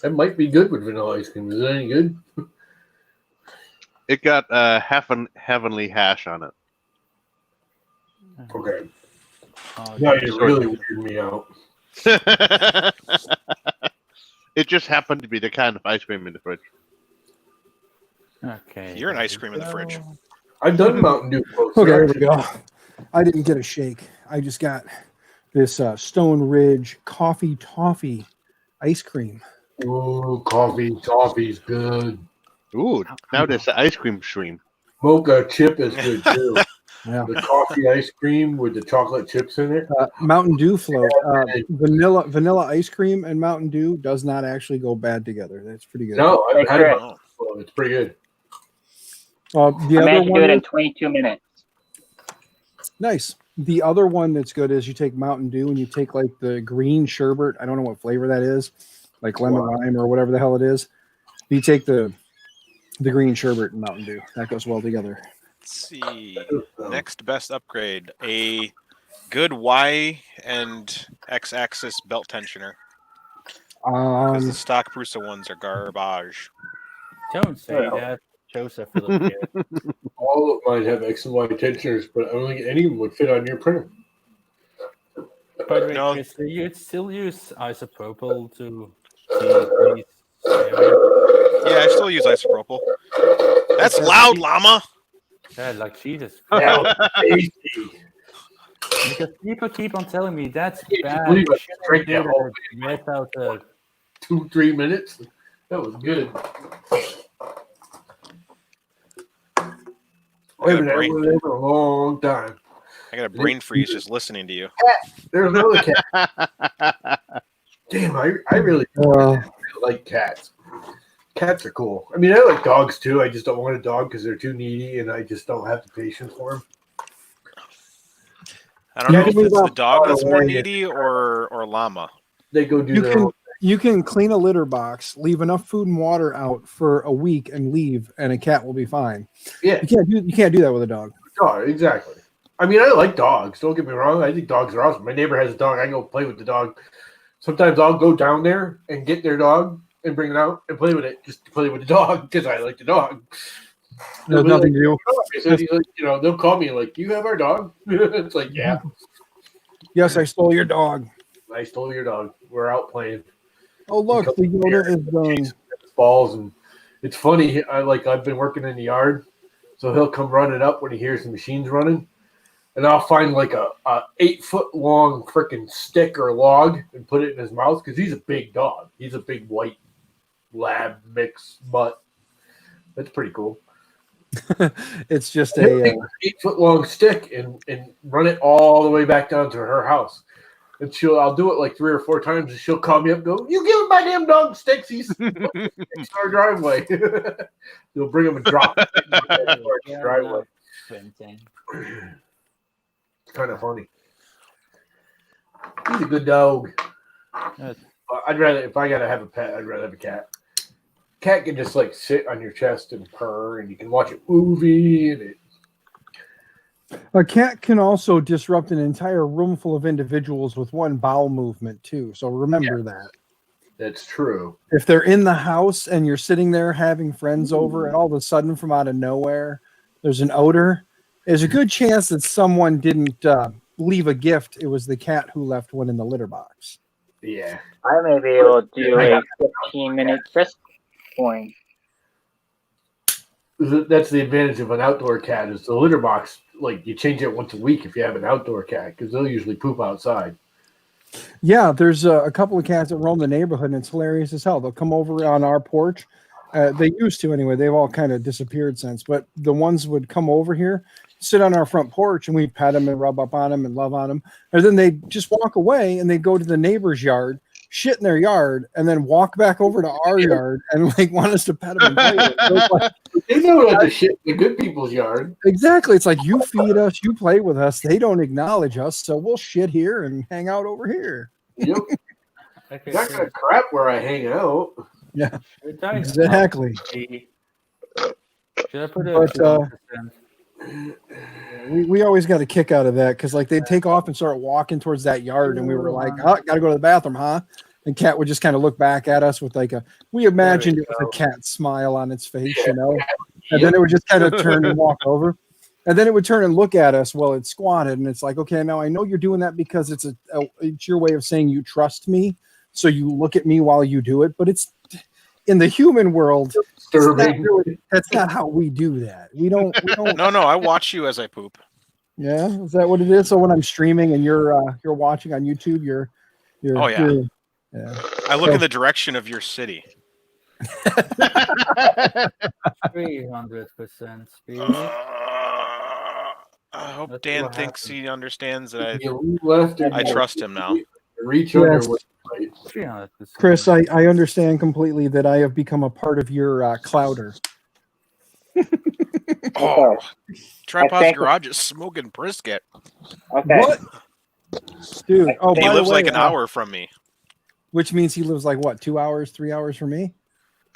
It might be good with vanilla ice cream. Is it any good? It got heavenly hash on it. Okay. Oh, Now okay. you really weirded me out. It just happened to be the kind of ice cream in the fridge. Okay. You're an there ice we cream in the fridge. go. I've done Mountain Dew floats. Okay, They're there we actually- go. I didn't get a shake. I just got this Stone Ridge coffee toffee ice cream. Ooh, coffee's good. Ooh, now there's the ice cream stream. Mocha chip is good too. Yeah. The coffee ice cream with the chocolate chips in it. Mountain Dew float. Vanilla ice cream and Mountain Dew does not actually go bad together. That's pretty good. No, I've had it. Oh. Before. It's pretty good. The I other managed to do one it in is, 22 minutes. nice. The other one that's good is you take Mountain Dew and you take like the green sherbet. I don't know what flavor that is, like lemon lime or whatever the hell it is. You take the green sherbet and Mountain Dew. That goes well together. Let's see. Next best upgrade: a good Y and X axis belt tensioner. Because the stock Prusa ones are garbage. Don't say that. Joseph Philip here. All of mine have X and Y tensioners, but I don't think any of them would fit on your printer. By the way, No. Chris, do you still use isopropyl to see these areas? Yeah, I still use isopropyl. That's loud, llama. Yeah, like Jesus. Now, tasty. Because people keep on telling me that's Can't you bad. believe You I shouldn't drank do that whole that without the 2-3 minutes. That was good. I haven't had brain. one of those in a long time. I got a brain freeze just listening to you. There's another cat. Damn, I really like cats. Cats are cool. I mean, I like dogs too. I just don't want a dog because they're too needy, and I just don't have the patience for them. I don't know if can it's move the up dog that's more away. needy or llama. They go do You their can own. you can clean a litter box, leave enough food and water out for a week, and leave, and a cat will be fine. Yeah, You can't do that with a dog. dog, exactly. I mean, I like dogs. Don't get me wrong. I think dogs are awesome. My neighbor has a dog. I go play with the dog. Sometimes I'll go down there and get their dog and bring it out and play with it, just to play with the dog because I like the dog. There's nothing to do. So he's like, they'll call me like, "You have our dog?" It's like, "Yeah, Yes, I stole your dog. I stole your dog. We're out playing Oh look, the Yoda is done. balls." And it's funny. I've been working in the yard, so he'll come running up when he hears the machines running, and I'll find like a 8-foot long freaking stick or log and put it in his mouth because he's a big dog. He's a big white lab mix mutt. That's pretty cool. It's just He'll a take an 8-foot-long stick and run it all the way back down to her house. And I'll do it like 3 or 4 times, and she'll call me up and go, "You give him my damn dog sticks. He's in our driveway." They'll bring him and drop him in our driveway. It's kind of funny. He's a good dog. Yes. I'd rather, if I gotta have a pet, I'd rather have a cat. Cat can just like sit on your chest and purr, and you can watch a movie, and A cat can also disrupt an entire room full of individuals with one bowel movement too. So remember that. that's true. If they're in the house and you're sitting there having friends over, and all of a sudden from out of nowhere there's an odor, there's a good chance that someone didn't leave a gift. It was the cat who left one in the litter box. Yeah. I may be able to do a 15-minute frisk point. That's the advantage of an outdoor cat is the litter box. Like you change it once a week if you have an outdoor cat because they'll usually poop outside. Yeah, there's a couple of cats that roam the neighborhood, and it's hilarious as hell. They'll come over on our porch. They used to anyway. They've all kind of disappeared since. But the ones would come over here, sit on our front porch, and we'd pet them and rub up on them and love on them. And then they'd just walk away, and they'd go to the neighbor's yard, shit in their yard, and then walk back over to our yard and like want us to pet them and play with them. So it's like, They know not to shit in the good people's yard. exactly. It's like you feed us, you play with us. They don't acknowledge us, so we'll shit here and hang out over here. Yep. Okay, Not gonna crap where I hang out. Yeah, should I- exactly. Should I put it? But, we always got a kick out of that because like they'd take off and start walking towards that yard, and we were like, "Oh, gotta go to the bathroom, huh?" And Cat would just kind of look back at us with like we imagined it was a cat smile on its face, you know, and then it would just kind of turn and walk over, and then it would turn and look at us while it squatted, and it's like, okay, now I know you're doing that because it's it's your way of saying you trust me, so you look at me while you do it, but it's in the human world. That's not how we do that. We don't. No, I watch you as I poop. Yeah, is that what it is? So when I'm streaming and you're watching on YouTube, you're Oh, yeah. yeah. I look in the direction of your city. 300% speed. I hope Let's see Dan what thinks he understands that You left and I trust him now. reach on Yes. your website. 300%. Chris, I understand completely that I have become a part of your clouder. Oh, Tripod's think- garage is smoking brisket. Okay. What? Dude, oh, He by the lives way, like an hour from me. which means he lives like what, 2 hours, 3 hours from me?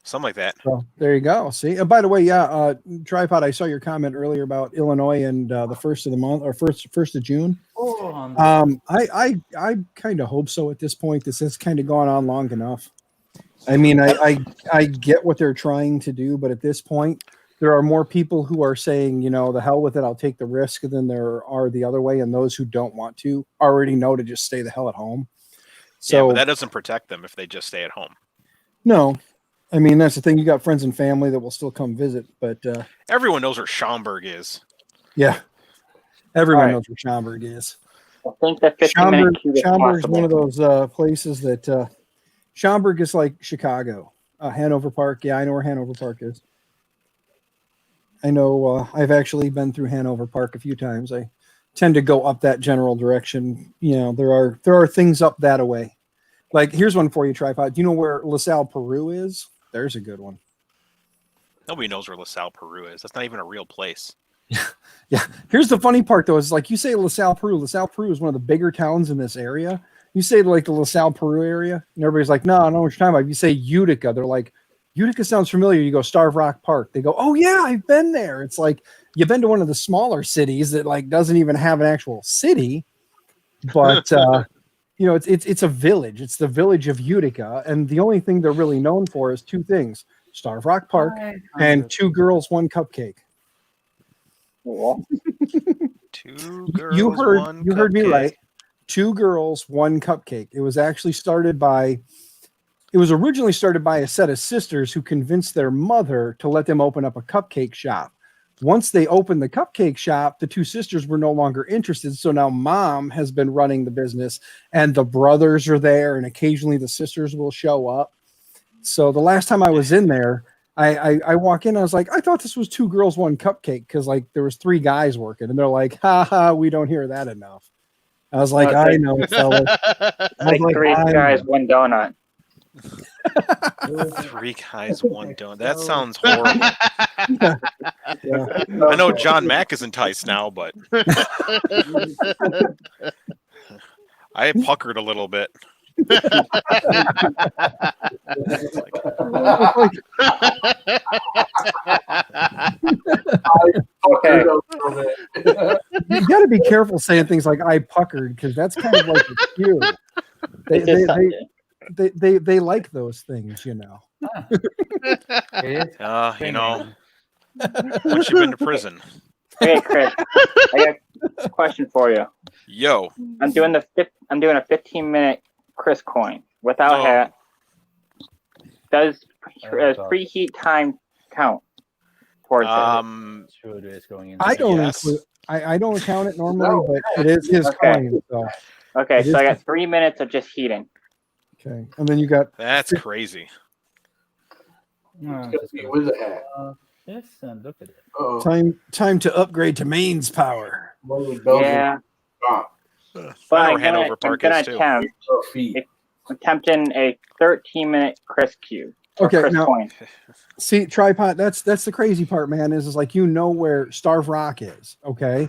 Something like that. So there you go. See, and by the way, yeah, Tripod, I saw your comment earlier about Illinois and the first of the month or first of June. 400. I kind of hope so at this point. This has kind of gone on long enough. I mean, I get what they're trying to do, but at this point, there are more people who are saying, you know, the hell with it, I'll take the risk, than there are the other way, and those who don't want to already know to just stay the hell at home. So Yeah, but that doesn't protect them if they just stay at home. no, I mean that's the thing. You got friends and family that will still come visit, but Everyone knows where Schaumburg is. yeah, everyone All right. knows where Schaumburg is. I think the 15-minute Schaumburg, queue is Schaumburg is one of possible. those places that Schaumburg is like Chicago. Hanover Park. Yeah, I know where Hanover Park is. I know I've actually been through Hanover Park a few times. I tend to go up that general direction. You know, there are things up that away. Like here's one for you, Tripod. Do you know where LaSalle, Peru is? There's a good one. Nobody knows where LaSalle, Peru is. That's not even a real place. Yeah. Here's the funny part though, is like you say LaSalle, Peru. LaSalle, Peru is one of the bigger towns in this area. You say like the LaSalle, Peru area, and everybody's like, no, I don't know what you're talking about. If you say Utica, they're like, Utica sounds familiar. You go Starved Rock Park. They go, oh yeah, I've been there. It's like you've been to one of the smaller cities that like doesn't even have an actual city, but you know, it's a village. It's the village of Utica, and the only thing they're really known for is two things: Starved Rock Park and 2 girls, 1 cupcake. Cool. 2 girls, You heard 1 you heard me cupcake. right. 2 girls, 1 cupcake. It was originally started by a set of sisters who convinced their mother to let them open up a cupcake shop. Once they opened the cupcake shop, the 2 sisters were no longer interested. So now mom has been running the business and the brothers are there, and occasionally the sisters will show up. So the last time I was in there, I walk in. I was like, I thought this was 2 girls, 1 cupcake because like there was 3 guys working, and they're like, ha ha, we don't hear that enough. I was like, No, I it's know, fella. I was like 3 I guys, know. 1 donut. 3 guys, 1 donut. That sounds horrible. Yeah. I know John Mack is enticed now, but I puckered a little bit. Okay. You got to be careful saying things like "I puckered" because that's kind of like a cue. It's just something. They like those things, you know. You know, once you've been to prison. Okay, Chris, I got a question for you. Yo. I'm doing a 15-minute Chris coin without No. hat. Does preheat time count towards it? Sure, it is going in. I don't Yes. include. I don't count it normally, but it is his Okay. coin. So Okay, it so I is- got 3 minutes of just heating. okay, and then you got That's crazy. No, It's just gonna be go. with a hat. Yes, and look at it. Uh-oh. time to upgrade to mains power. One of the Belgian Yeah, top but I know I'm Hanover Park gonna is too. feet. attempting a 13-minute Chris cube. Or Okay, Chris now coin. see tripod. That's the crazy part, man. Is like you know where Starve Rock is, okay,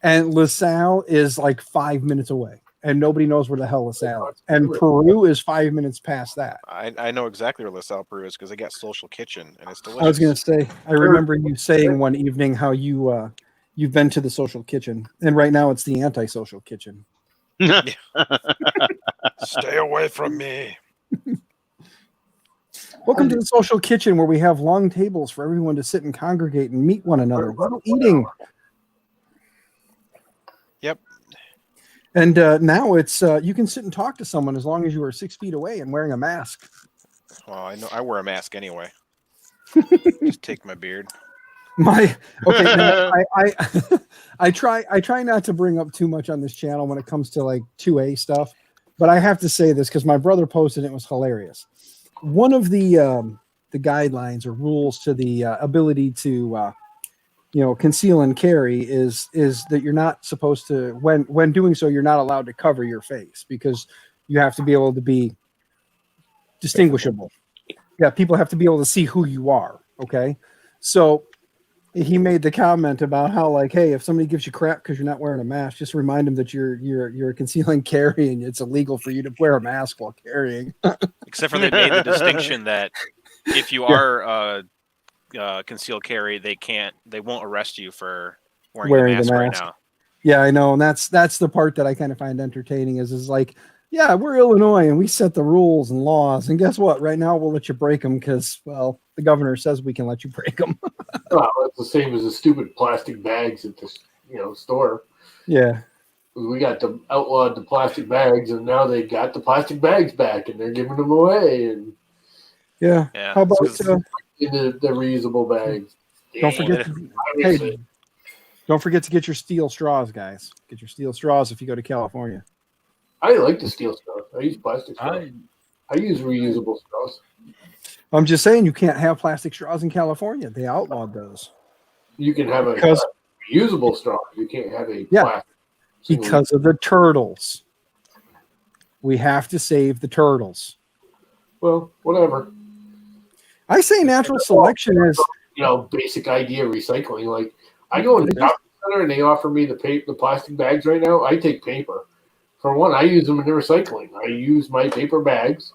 and LaSalle is like 5 minutes away, and nobody knows where the hell LaSalle is, and Peru is 5 minutes past that. I know exactly where LaSalle Peru is because they got Social Kitchen and it's delicious. I was gonna say, I remember you saying one evening how you've been to the Social Kitchen, and right now it's the anti-social kitchen. Stay away from me. Welcome to the Social Kitchen, where we have long tables for everyone to sit and congregate and meet one another while eating. Yep. And now it's you can sit and talk to someone as long as you are 6 feet away and wearing a mask. Well, I know I wear a mask anyway. Just take my beard. My okay, now, I try not to bring up too much on this channel when it comes to like 2A stuff, but I have to say this because my brother posted it, it was hilarious. One of the guidelines or rules to the ability to conceal and carry is that you're not supposed to when doing so you're not allowed to cover your face because you have to be able to be distinguishable. Yeah, people have to be able to see who you are. Okay, so he made the comment about how like, hey, if somebody gives you crap because you're not wearing a mask, just remind them that you're concealing carry and it's illegal for you to wear a mask while carrying. Except for they made the distinction that if you are concealed carry, they won't arrest you for wearing the mask right now. Yeah, I know, and that's the part that I kind of find entertaining is like, yeah, we're Illinois and we set the rules and laws, and guess what? Right now we'll let you break them because, well, the governor says we can let you break them. Well, that's the same as the stupid plastic bags at the store. Yeah. We got outlawed the plastic bags, and now they got the plastic bags back, and they're giving them away. And yeah. How about in the reusable bags? Don't forget to get your steel straws, guys. Get your steel straws if you go to California. I like the steel straws. I use plastic straws. I use reusable straws. I'm just saying you can't have plastic straws in California. They outlawed those. You can have a reusable straw. You can't have a plastic. Because of the turtles. We have to save the turtles. Well, whatever. I say natural selection is basic idea of recycling. Like I go in the shopping center and they offer me the plastic bags right now. I take paper. For one, I use them in the recycling. I use my paper bags,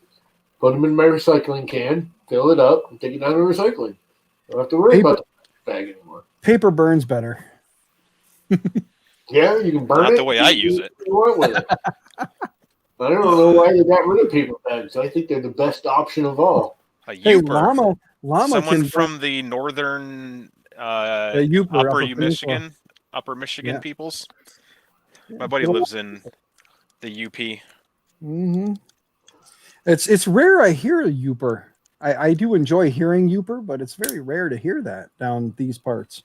put them in my recycling can, fill it up, and take it down to recycling. I don't have to worry about the bag anymore. Paper burns better. Yeah, you can burn it. Not the way I use it. I don't know why they got rid of paper bags. I think they're the best option of all. Hey, Llama someone from the northern upper Michigan peoples. My buddy lives in the UP. Mm-hmm. It's rare I hear a Yooper. I do enjoy hearing Yooper, but it's very rare to hear that down these parts.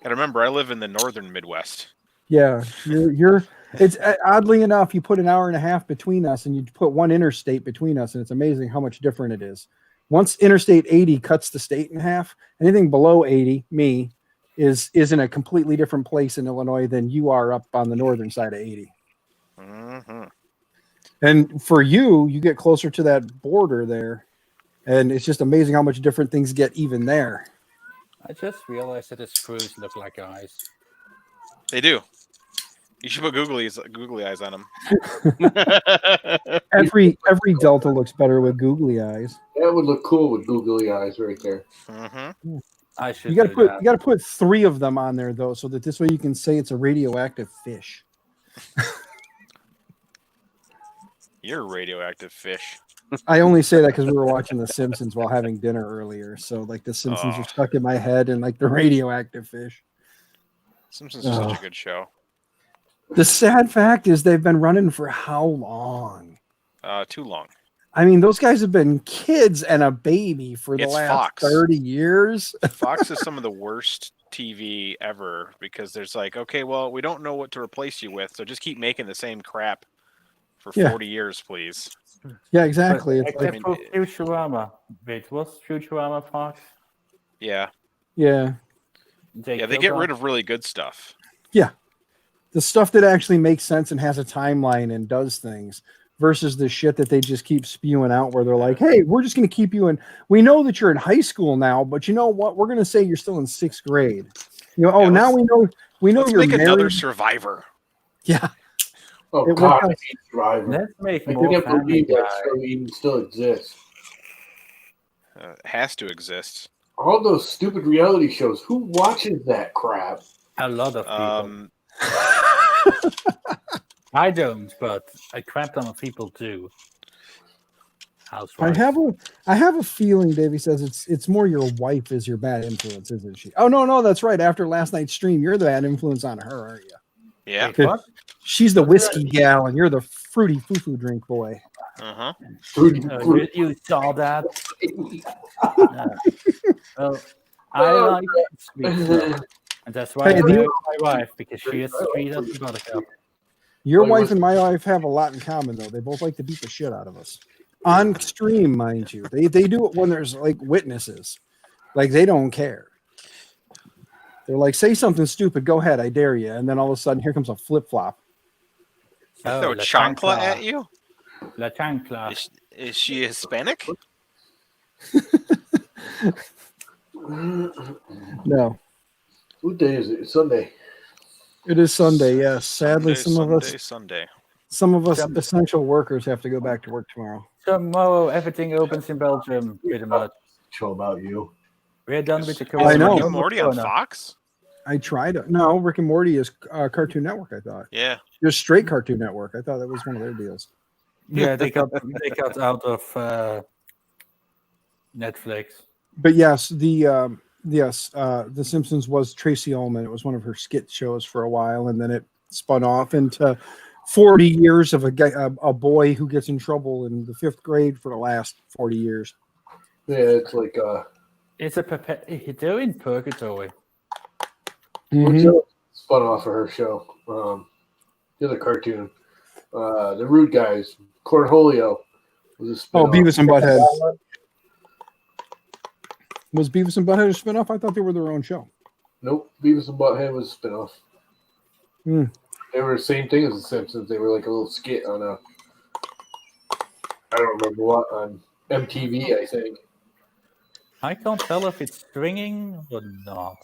Gotta remember, I live in the northern Midwest. Yeah, you're. It's oddly enough, you put an hour and a half between us, and you put one interstate between us, and it's amazing how much different it is. Once Interstate 80 cuts the state in half, anything below 80, is in a completely different place in Illinois than you are up on the northern side of 80. Mm-hmm. And for you get closer to that border there, and it's just amazing how much different things get even there. I just realized that the screws look like eyes. They do. You should put googly eyes on them. Every Delta looks better with googly eyes. That would look cool with googly eyes right there. Mm-hmm. I should. You got to put 3 of them on there though, so that this way you can say it's a radioactive fish. You're a radioactive fish. I only say that because we were watching The Simpsons while having dinner earlier. So like The Simpsons are stuck in my head, and like the radioactive fish. Simpsons are such a good show. The sad fact is they've been running for how long? Too long. I mean, those guys have been kids and a baby for the last Fox. 30 years. Fox is some of the worst TV ever because there's like, okay, well, we don't know what to replace you with, so just keep making the same crap for 40 years, please. Yeah, exactly. It's except for Futurama. Wait, was Futurama Fox? Yeah. Yeah. They get rid of really good stuff. Yeah. The stuff that actually makes sense and has a timeline and does things versus the shit that they just keep spewing out where they're like, hey, we're just going to keep you in. We know that you're in high school now, but you know what? We're going to say you're still in 6th grade. You know, now we know let's you're make married. another Survivor. Yeah. Oh, God, I hate Survivor. Let's make I more can't believe Family that show even still exists. It has to exist. All those stupid reality shows. Who watches that crap? A lot of people. I don't, but a crap ton of people do. I have a feeling, Davey says it's more your wife is your bad influence, isn't she? Oh no, that's right. After last night's stream, you're the bad influence on her, aren't you? Yeah. She's the whiskey gal, and you're the fruity foo-foo drink boy. Uh-huh. You saw that? Well, I like sweet stuff. And that's why I married my wife, because she is sweet as a buttercup. Your wife and my wife have a lot in common, though. They both like to beat the shit out of us. On stream, mind you. They do it when there's, like, witnesses. Like, they don't care. They're like, say something stupid. Go ahead. I dare you. And then all of a sudden, here comes a flip-flop. Throw chancla at you? La chancla. Is she Hispanic? No. What day is it? Sunday. It is Sunday, yes. Sadly, Sunday. Some of us essential workers have to go back to work tomorrow. Tomorrow, everything opens in Belgium, pretty much. Show about you. We're done with the I know. Rick and Morty on Fox? I tried it. No, Rick and Morty is Cartoon Network, I thought. Yeah. Just straight Cartoon Network. I thought that was one of their deals. Yeah, they got out of Netflix. But yes, the Simpsons was Tracy Ullman. It was one of her skit shows for a while, and then it spun off into 40 years of a boy who gets in trouble in the 5th grade for the last 40 years. Yeah, it's like it's they're in purgatory. Mm-hmm. Spun off of her show. The other cartoon. The Rude Guys. Cornholio was a spin-off. Beavis and Butthead. Was Beavis and Butthead a spinoff? I thought they were their own show. Nope. Beavis and Butthead was a spinoff. Hmm. They were the same thing as The Simpsons. They were like a little skit on I don't remember what, on MTV, I think. I can't tell if it's stringing or not.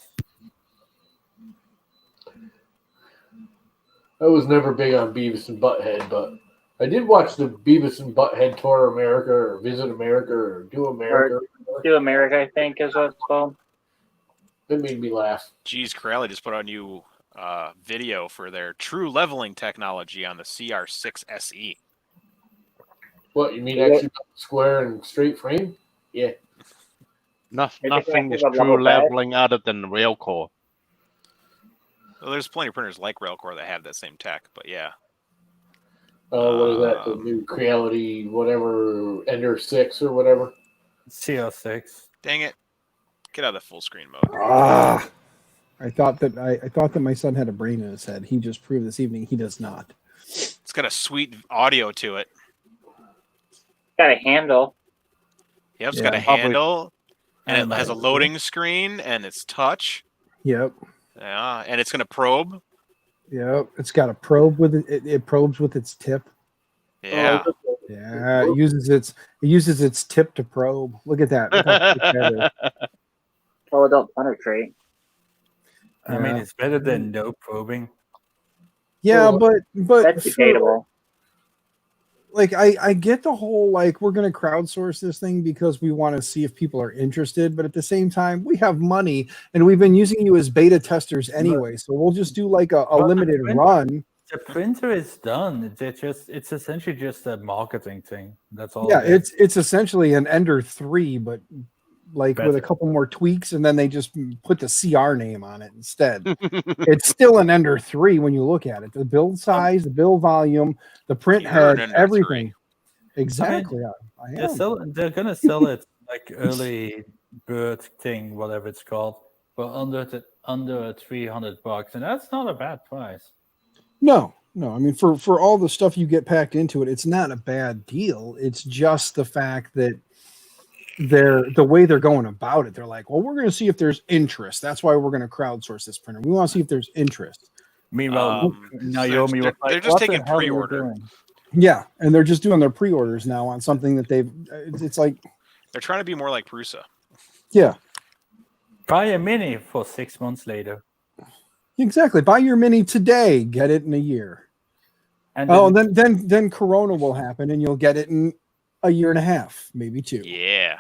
I was never big on Beavis and Butthead, but I did watch the Beavis and Butthead Tour America or Visit America or Do America. Do America, I think, is what it's called. It made me laugh. Geez, Corelli just put on new video for their true leveling technology on the CR6 SE. What, you mean actually square and straight frame? Yeah. Nothing is true leveling other than Railcore. Well, there's plenty of printers like Railcore that have that same tech, but yeah. What is that? The new Creality, whatever, Ender 6 or whatever? CR6. Dang it. Get out of the full screen mode. I thought that my son had a brain in his head. He just proved this evening he does not. It's got a sweet audio to it. Got a handle. Yep, it's got a Probably- handle, and it and has a like- loading screen, and it's touch. Yep. Yeah, and it's gonna probe. Yep. It's got a probe with it. It probes with its tip. Yeah. Yeah. It uses its tip to probe. Look at that. Look how quick that is. Oh, don't penetrate. I mean, Yeah. it's better than no probing. Yeah, but That's debatable. like I get the whole like we're going to crowdsource this thing because we want to see if people are interested, but at the same time we have money and we've been using you as beta testers anyway, so we'll just do like a limited run. The printer is done. It's essentially just a marketing thing. That's all. Yeah, it is. it's essentially an Ender 3, but like with a Better. couple more tweaks, and then they just put the CR name on it instead. It's still an Ender 3 when you look at it. The build size, the build volume, the print You're head, an Ender everything. Exactly. I am. They're gonna sell it like early bird thing, whatever it's called, but under $300, and that's not a bad price. No. I mean, for all the stuff you get packed into it, it's not a bad deal. It's just the fact that the way they're going about it. They're like, well, we're going to see if there's interest. That's why we're going to crowdsource this printer. We want to see if there's interest. Meanwhile, Naomi was like, they're just "What the taking hell are you pre-order. doing?" Yeah, and they're just doing their pre-orders now on something that they've. It's like, They're trying to be more like Prusa. yeah, Buy a mini for 6 months later. exactly. Buy your mini today, get it in a year. And Oh, and then Corona will happen, and you'll get it in a year and a half, maybe 2. Yeah.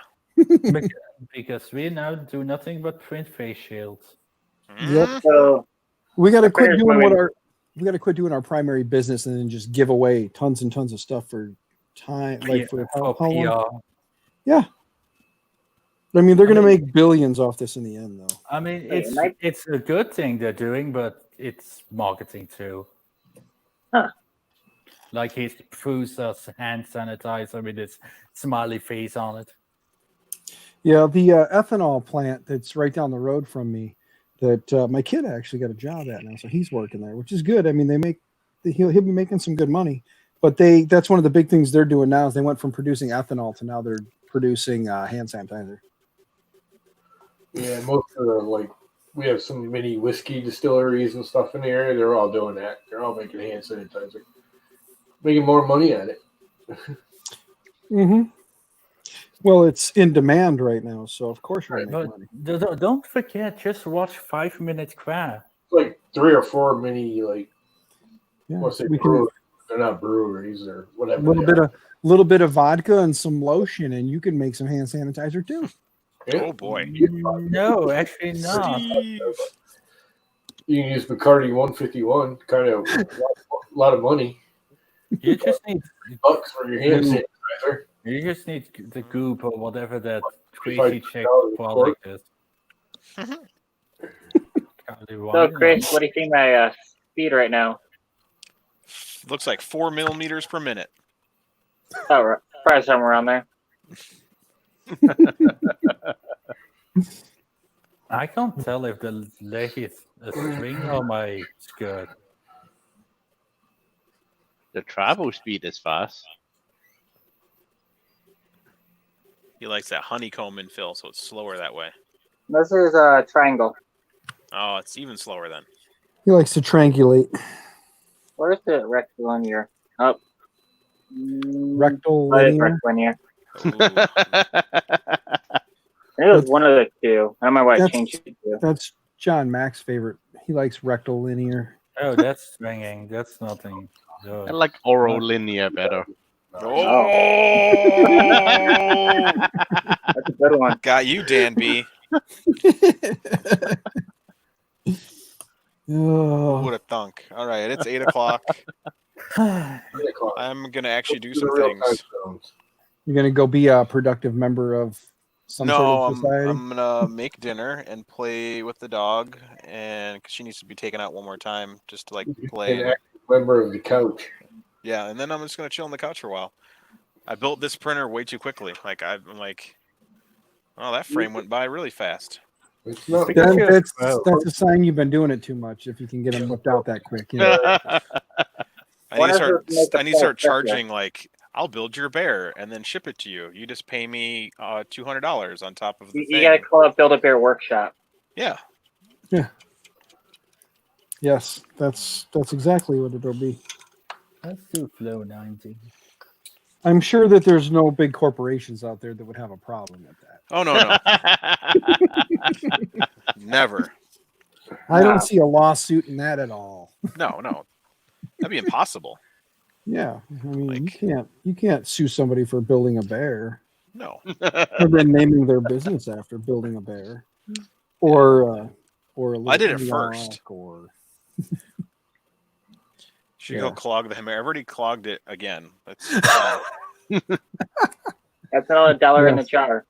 because we now do nothing but print face shields. Yep. So We got to quit printers doing moving- we got to quit doing our primary business and then just give away tons and tons of stuff for time, like for how long? Yeah. I mean, they're going to make billions off this in the end, though. I mean, Wait, am I- it's a good thing they're doing, but it's marketing too. Huh. Like he proves us hand sanitizer with this smiley face on it. Yeah, the ethanol plant that's right down the road from me, that my kid actually got a job at now, so he's working there, which is good. I mean, he'll be making some good money. But that's one of the big things they're doing now is they went from producing ethanol to now they're producing hand sanitizer. Yeah, most of the we have some mini whiskey distilleries and stuff in the area. They're all doing that. They're all making hand sanitizer, making more money at it. Mm-hmm. Well, it's in demand right now, so of course you're going to But make money. don't forget, just watch 5 Minute Craft. Like 3 or 4 mini Yeah, what's it? we can They're not breweries or whatever. a little bit of vodka and some lotion, and you can make some hand sanitizer too. Yeah. Oh boy. No, actually not. Steve. You can use Bacardi 151, kind of a lot of money. You just need Bucks for your hand sanitizer. You just need the goop or whatever that crazy $25 Czech a product is. So, Chris, what do you think my speed right now? Looks like 4 millimeters per minute. Oh, probably somewhere around there. I can't tell if the leg is a string or my skirt. The travel speed is fast. He likes that honeycomb infill, so it's slower that way. This is a triangle. Oh, it's even slower then. He likes to triangulate. Where's the rectilinear? Oh. Rectal What is linear. rectilinear? Ooh. It was one of the two. I don't know why I That's- changed it to. That's John Mack's favorite. He likes rectal linear. Oh, that's stringing. That's nothing. I like oral linear better. Oh! That's a good one. Got you, Dan B. Who Oh, would have thunk? All right, it's 8 o'clock. I'm gonna actually do some things. you're gonna go be a productive member of some No, sort of society. I'm gonna make dinner and play with the dog, and 'cause she needs to be taken out one more time just to like play. An active member of the couch. Yeah, and then I'm just gonna chill on the couch for a while. I built this printer way too quickly. Like I'm like, oh, that frame went by really fast. It's not. Then Sure. that's a sign you've been doing it too much. If you can get them whipped out that quick, you know? I need to start charging like I'll build your bear and then ship it to you. You just pay me $200 on top of the You gotta thing. call up Build a Bear Workshop. Yeah. Yes, that's exactly what it'll be. Let's do Flow 90. I'm sure that there's no big corporations out there that would have a problem with that. Oh no. Never. I don't see a lawsuit in that at all. No. That'd be impossible. Yeah, I mean, Like- you can't sue somebody for building a bear No. or then naming their business after building a bear, or a I did it little first. Ewok or Should go Yeah. clog the hammer. I've already clogged it again. That's That's all $1 in the Yes. jar.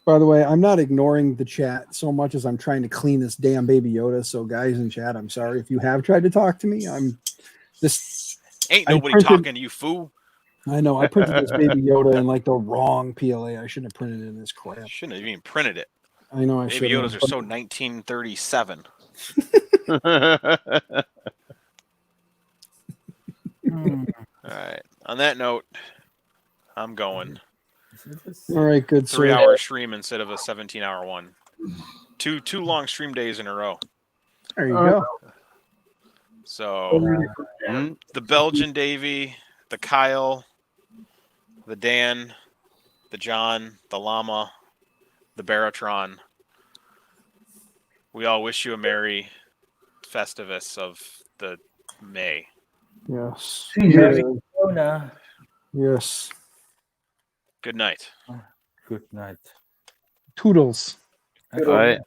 By the way, I'm not ignoring the chat so much as I'm trying to clean this damn Baby Yoda. So, guys in chat, I'm sorry if you have tried to talk to me. ain't I nobody printed- talking to you, fool. I know I printed this Baby Yoda in like the wrong PLA. I shouldn't have printed it in this crap. Shouldn't have even printed it. I know I Baby should. Yodas are so 1937. Hmm. All right. On that note, I'm going. All right, good. 3-hour stream instead of a 17-hour one. Two long stream days in a row. There you go. So the Belgian Davy, the Kyle, the Dan, the John, the Llama, the Baratron. We all wish you a merry Festivus of the May. Yes. Merry Corona. Yes. Good night. Good night. Toodles. All right.